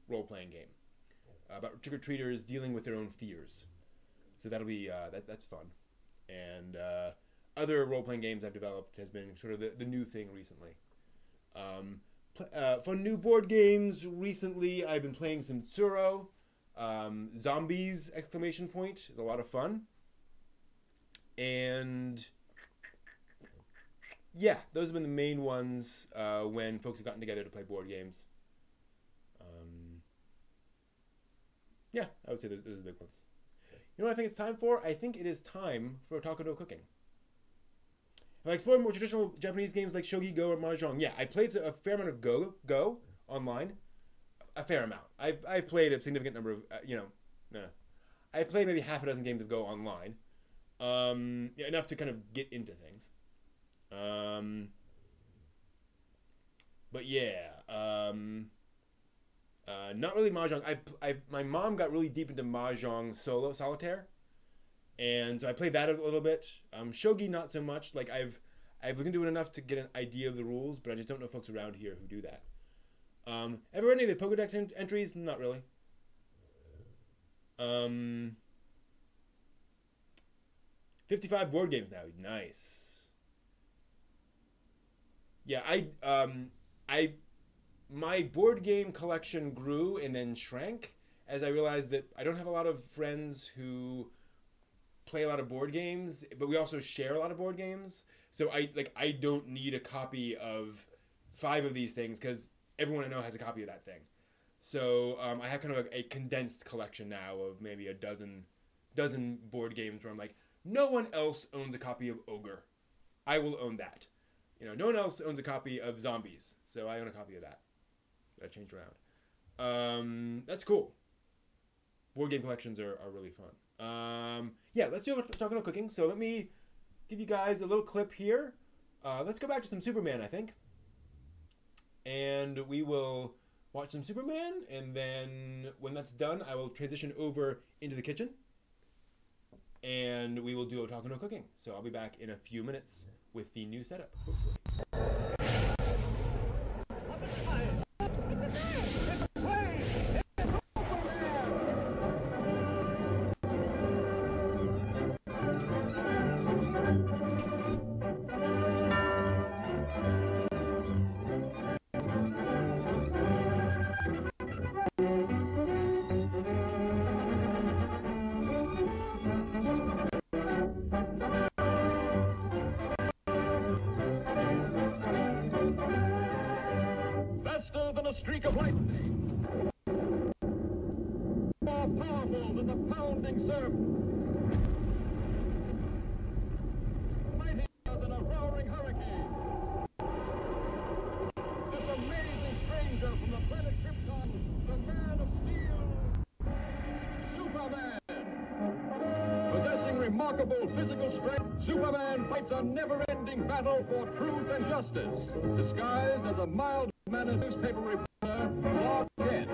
role-playing game about trick-or-treaters dealing with their own fears. So that'll be, that's fun. And other role-playing games I've developed has been sort of the new thing recently. Fun new board games recently, I've been playing some Tsuro. Zombies! Is a lot of fun. And yeah, those have been the main ones when folks have gotten together to play board games. Yeah, I would say those are the big ones. You know what I think it's time for? I think it is time for Taco No Cooking. Have I explored more traditional Japanese games like Shogi, Go, or Mahjong? Yeah, I played a fair amount of Go online. A fair amount. I've played a significant number of, I've played maybe half a dozen games of Go online. Enough to kind of get into things. But yeah, not really Mahjong. My mom got really deep into Mahjong solitaire, and so I played that a little bit. Shogi not so much. Like I've looked into it enough to get an idea of the rules, but I just don't know folks around here who do that. Ever read any of the Pokedex entries? Not really. 55 board games now. Nice. Yeah, my board game collection grew and then shrank as I realized that I don't have a lot of friends who play a lot of board games, but we also share a lot of board games. So I don't need a copy of 5 of these things because everyone I know has a copy of that thing. So I have kind of a condensed collection now of maybe a dozen board games where I'm like, no one else owns a copy of Ogre. I will own that. No one else owns a copy of Zombies, so I own a copy of that. I changed around. That's cool. board game collections are really fun. Yeah, let's do talking about cooking. So let me give you guys a little clip here. Let's go back to some Superman, I think. And we will watch some Superman, and then when that's done, I will transition over into the kitchen. And we will do a talking about cooking. So I'll be back in a few minutes with the new setup, hopefully. Streak of lightning, more powerful than the pounding surf, mightier than a roaring hurricane. This amazing stranger from the planet Krypton, the Man of Steel, Superman. Possessing remarkable physical strength, Superman fights a never-ending battle for truth and justice, disguised as a mild-mannered newspaper reporter. Log 10.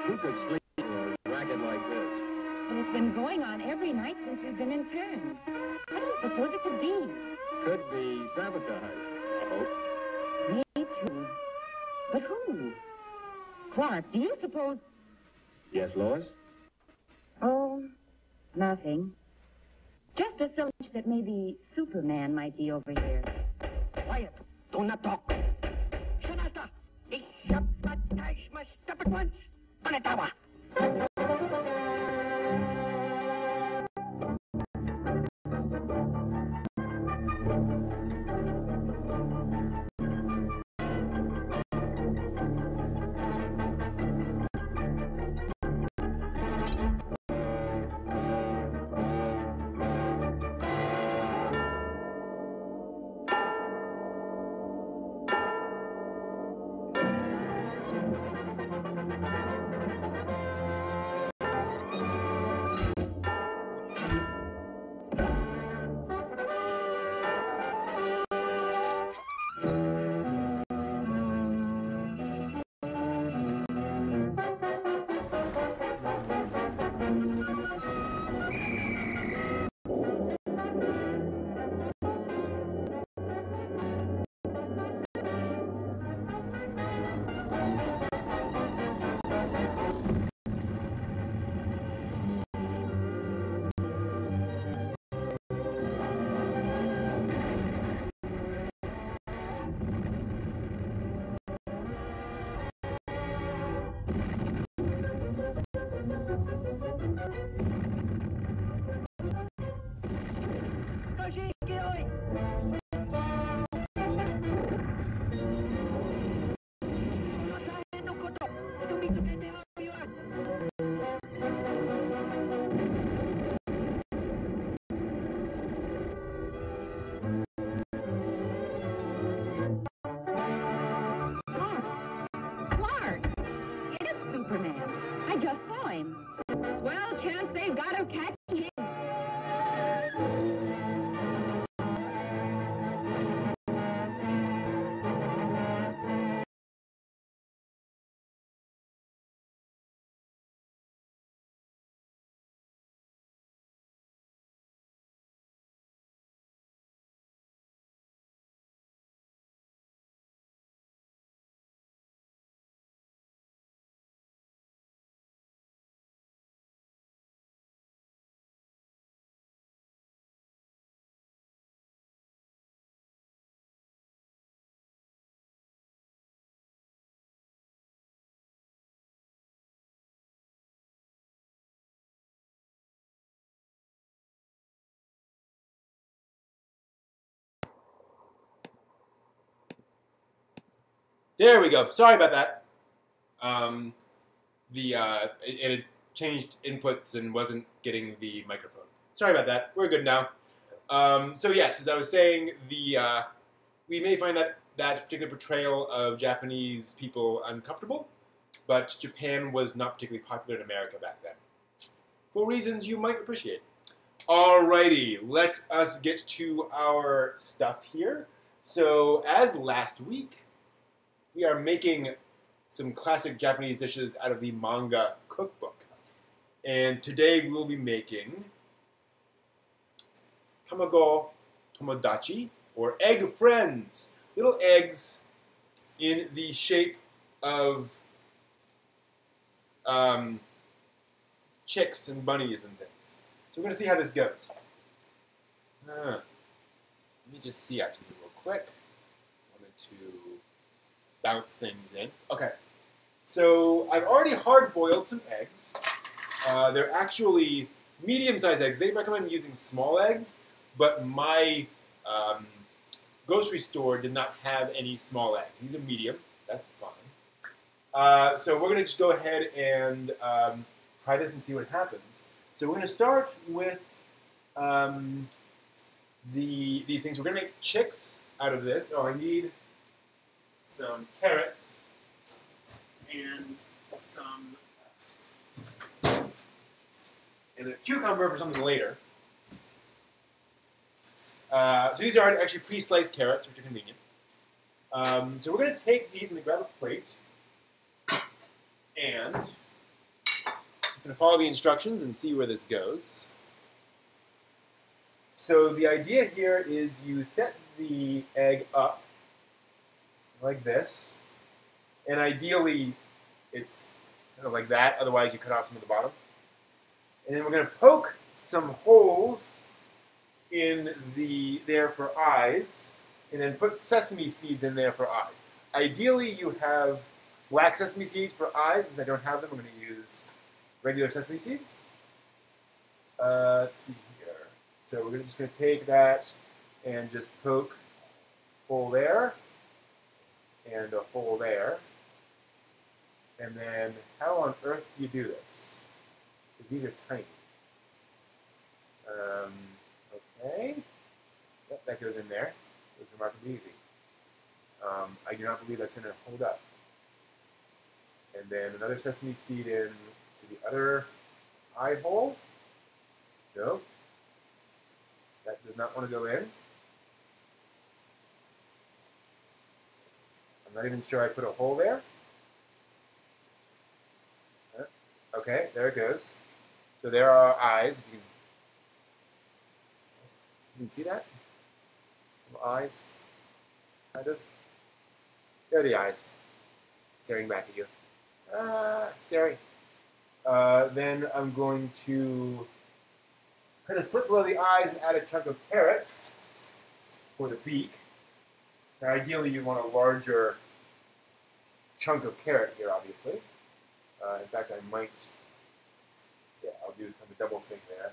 Who could sleep in a racket like this? And it's been going on every night since we've been in turn. What do you suppose it could be? Could be sabotage, I hope. Me too. But who? Clark, do you suppose... Yes, Lois? Oh, nothing. Just a hunch that maybe Superman might be over here. Quiet. Do not talk. Shunasta. The sabotage must stop at once. Panatawa. time. Swell chance they've got of catching him. There we go. Sorry about that. It had changed inputs and wasn't getting the microphone. Sorry about that. We're good now. So yes, as I was saying, we may find that particular portrayal of Japanese people uncomfortable, but Japan was not particularly popular in America back then, for reasons you might appreciate. Alrighty, let us get to our stuff here. So as last week, we are making some classic Japanese dishes out of the manga cookbook. And today we will be making tamago tomodachi, or egg friends. Little eggs in the shape of chicks and bunnies and things. So we're going to see how this goes. Let me just see actually real quick. I wanted to bounce things in. Okay, so I've already hard-boiled some eggs. They're actually medium-sized eggs. They recommend using small eggs, but my grocery store did not have any small eggs. These are medium. That's fine. So we're going to just go ahead and try this and see what happens. So we're going to start with these things. We're going to make chicks out of this. Oh, I need some carrots and a cucumber for something later. So these are actually pre-sliced carrots, which are convenient. So we're going to take these and grab a plate, and I'm going to follow the instructions and see where this goes. So the idea here is you set the egg up like this, and ideally it's kind of like that, otherwise you cut off some of the bottom. And then we're going to poke some holes in there for eyes, and then put sesame seeds in there for eyes. Ideally you have black sesame seeds for eyes. Because I don't have them, I'm going to use regular sesame seeds. Let's see here. So we're just going to take that and just poke a hole there, and a hole there. And then, how on earth do you do this? Because these are tiny. Okay. Yep, that goes in there. It was remarkably easy. I do not believe that's going to hold up. And then another sesame seed in to the other eye hole. No. That does not want to go in. I'm not even sure I put a hole there. Okay, there it goes. So there are our eyes. If you can see that? Little eyes, kind of. There are the eyes, staring back at you. Scary. Then I'm going to kind of slip below the eyes and add a chunk of carrot for the beak. Now, ideally, you want a larger chunk of carrot here, obviously. In fact, I might, yeah, I'll do kind of a double thing there.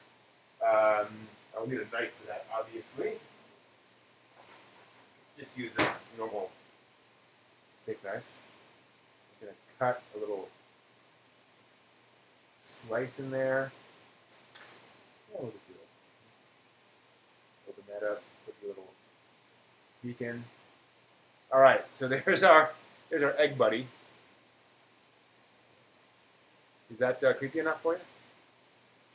I'll need a knife for that, obviously. Just use a normal steak knife. I'm going to cut a little slice in there. Yeah, we'll just do it. Open that up, put the little beak in. All right, so there's our egg buddy. Is that creepy enough for you?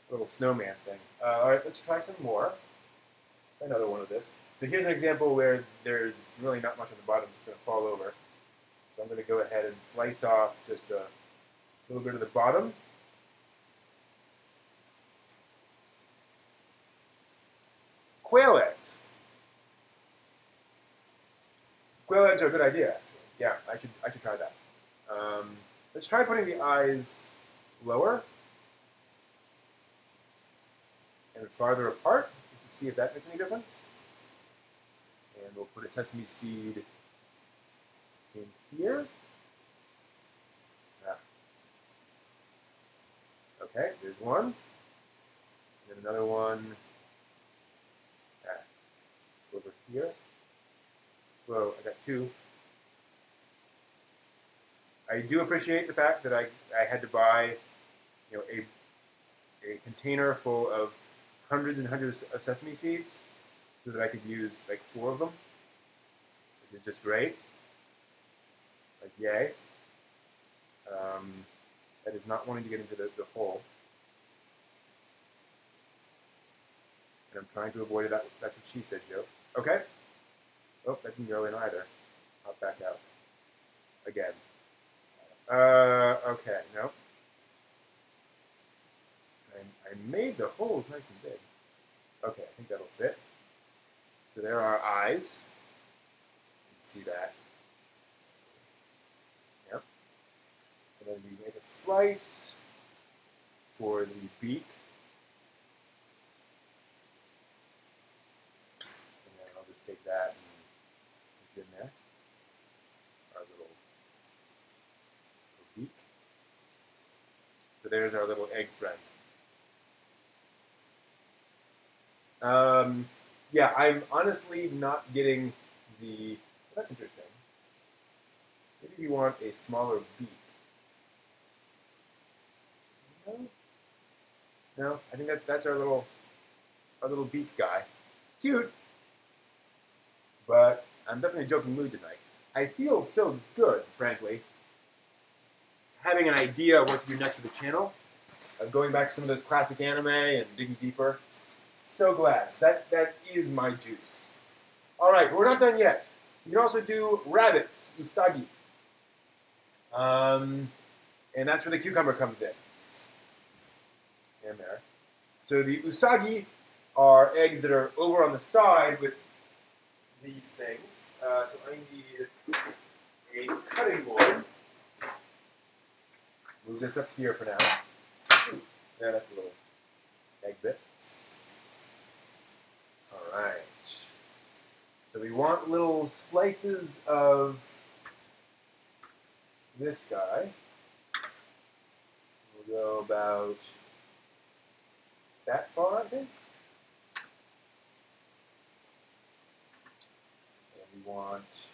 A little snowman thing. All right, let's try some more. Another one of this. So here's an example where there's really not much on the bottom. It's just going to fall over. So I'm going to go ahead and slice off just a little bit of the bottom. Quail eggs. Quail eggs are a good idea, actually. Yeah, I should try that. Let's try putting the eyes lower and farther apart, just to see if that makes any difference. And we'll put a sesame seed in here. Okay, there's one. And then another one over here. Whoa, I got two. I do appreciate the fact that I had to buy, a container full of hundreds and hundreds of sesame seeds so that I could use like 4 of them, which is just great. Like, yay. That is not wanting to get into the hole. And I'm trying to avoid it. That's what she said, Joe. Okay. Oh, that didn't go in either. Hop back out. Again. Okay, no. I made the holes nice and big. Okay, I think that'll fit. So there are our eyes. You can see that. Yep. And then we make a slice for the beak. And then I'll just take that and push it in there. Our little beak. So there's our little egg friend. Yeah, I'm honestly not getting the... That's interesting. Maybe we want a smaller beak. No? No, I think that's our little beak guy. Cute! But I'm definitely in a joking mood tonight. I feel so good, frankly, having an idea of what to do next with the channel, of going back to some of those classic anime and digging deeper. So glad. That is my juice. All right, we're not done yet. You can also do rabbits, usagi. And that's where the cucumber comes in. And there. So the usagi are eggs that are over on the side with these things. So I need a cutting board. Move this up here for now. Yeah, that's a little egg bit. Alright. So we want little slices of this guy. We'll go about that far, I think. And we want,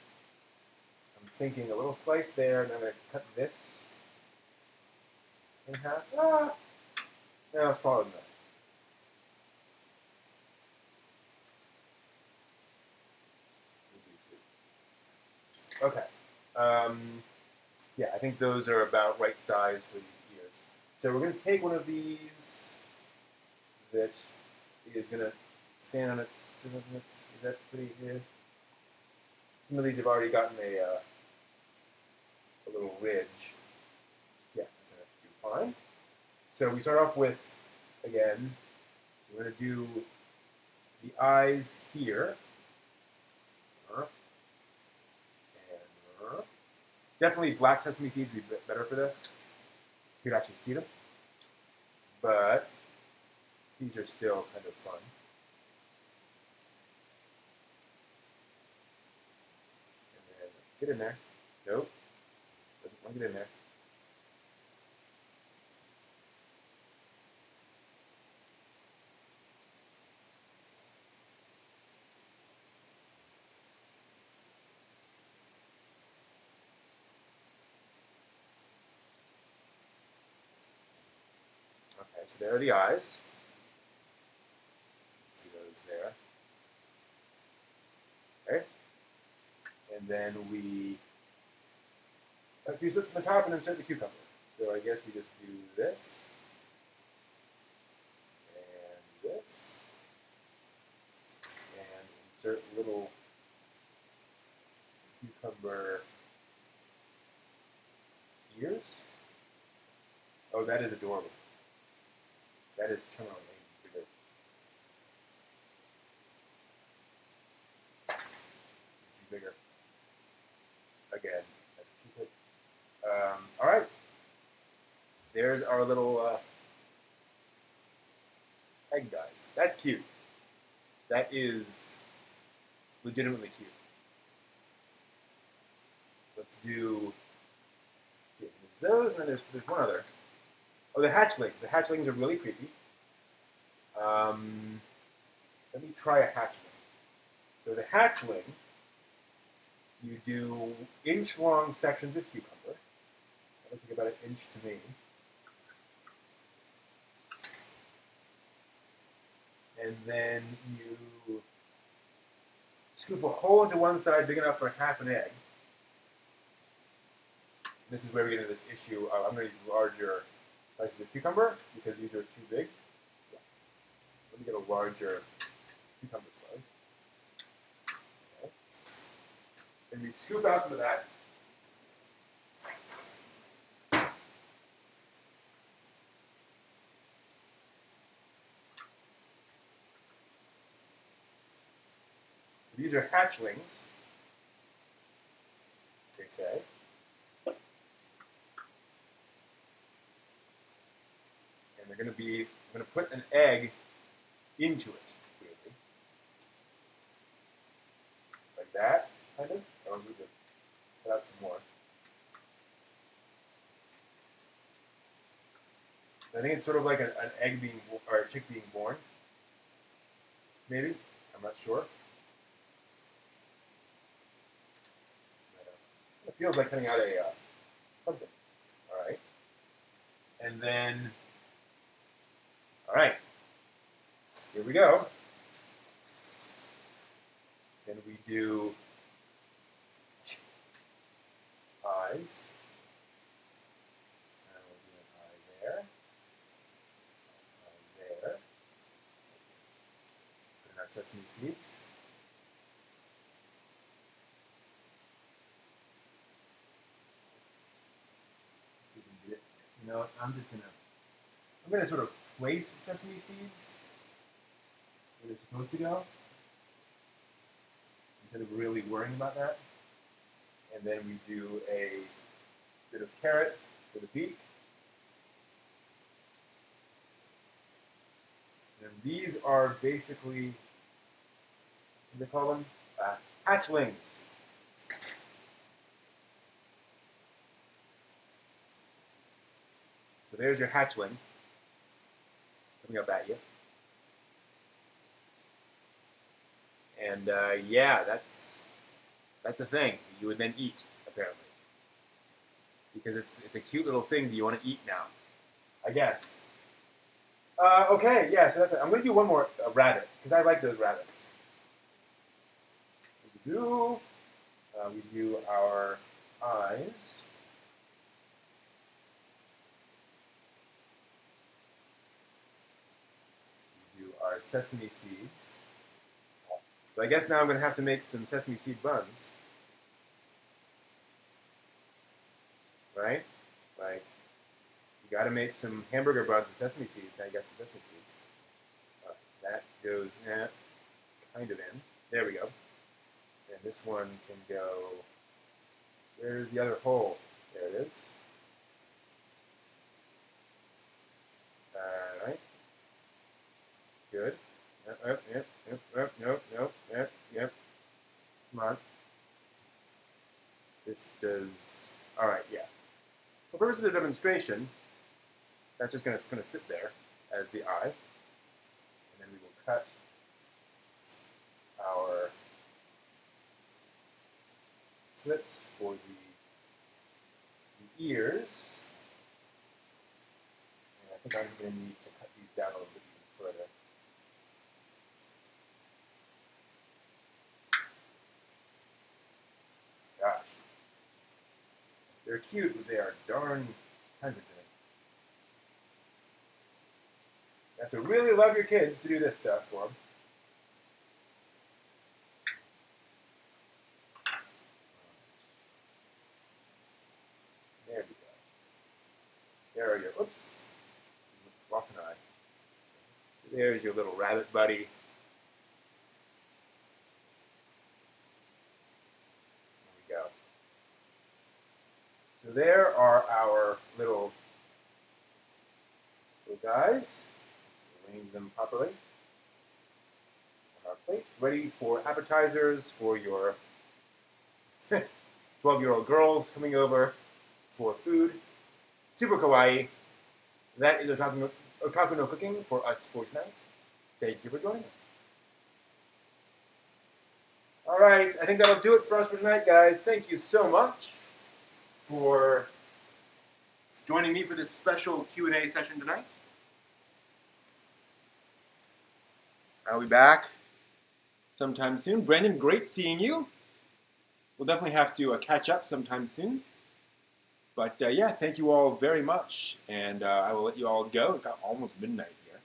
I'm thinking a little slice there, and I'm going to cut this in half. No, smaller than that. Okay. Yeah, I think those are about right size for these ears. So we're going to take one of these that is going to stand on its, is that pretty good? Some of these have already gotten a little ridge. Yeah, that's going to do fine. So we start off with, again, so we're going to do the eyes here. Definitely black sesame seeds would be better for this. You could actually see them. But these are still kind of fun. And then get in there. Nope. Doesn't want to get in there. Okay, so there are the eyes. See those there. Okay. And then we cut 2 slits in the top and insert the cucumber. So I guess we just do this and this and insert little cucumber ears. Oh, that is adorable. That is charming. Bigger. It's bigger. Again, that's what she said. All right. There's our little egg guys. That's cute. That is legitimately cute. Let's do. Let's see, there's those, and then there's one other. Oh, the hatchlings. The hatchlings are really creepy. Let me try a hatchling. So the hatchling, you do inch-long sections of cucumber. That looks like about an inch to me. And then you scoop a hole into one side big enough for half an egg. This is where we get into this issue of I'm going to use larger slices of cucumber because these are too big. Yeah. Let me get a larger cucumber slice. Okay. And we scoop out some of that. These are hatchlings, they say. And they're going to be, I'm going to put an egg into it, weirdly. Like that, kind of. I don't need to cut out some more. I think it's sort of like an egg being, or a chick being born. Maybe. I'm not sure. It feels like cutting out a pumpkin. All right. And then, all right. Here we go. Then we do eyes. And we'll do an eye there. Eye there. Put in our sesame seeds. You know, I'm gonna sort of place sesame seeds where they're supposed to go instead of really worrying about that. And then we do a bit of carrot for the beak. And these are basically, what do they call them? Hatchlings. So there's your hatchling coming up at you. And yeah, that's a thing you would then eat, apparently. Because it's a cute little thing that you want to eat now, I guess. Okay, yeah, so that's it. I'm going to do one more rabbit, because I like those rabbits. We do our eyes. We do our sesame seeds. So I guess now I'm going to have to make some sesame seed buns. Right? Like, you got to make some hamburger buns with sesame seeds. Now you got some sesame seeds. That goes kind of in. There we go. And this one can go, where's the other hole? There it is. Alright. Good. Yep. Come on. This does, alright, yeah. For purposes of demonstration, that's just going to sit there as the eye. And then we will cut our slits for the ears. And I think I'm going to need to cut these down a little bit even further. Gosh. They're cute, but they are darn Time consuming. You have to really love your kids to do this stuff for them. There we go. There we go. Oops. Lost an eye. So there's your little rabbit buddy. There we go. So there are our little guys. Let's arrange them properly on our plate. Ready for appetizers for your 12-year-old girls coming over for food. Super kawaii. That is Otaku no Cooking for us for tonight. Thank you for joining us. All right, I think that'll do it for us for tonight, guys. Thank you so much for joining me for this special Q&A session tonight. I'll be back sometime soon. Brandon, great seeing you. We'll definitely have to catch up sometime soon. But yeah, thank you all very much. And I will let you all go. It's got almost midnight here.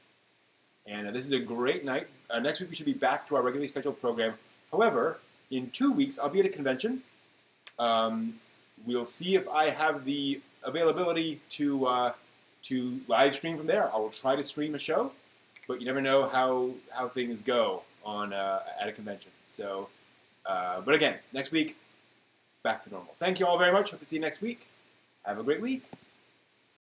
And this is a great night. Next week we should be back to our regularly scheduled program. However, in 2 weeks, I'll be at a convention. We'll see if I have the availability to live stream from there. I will try to stream a show, but you never know how things go on at a convention. So, but again, next week, back to normal. Thank you all very much. Hope to see you next week. Have a great week.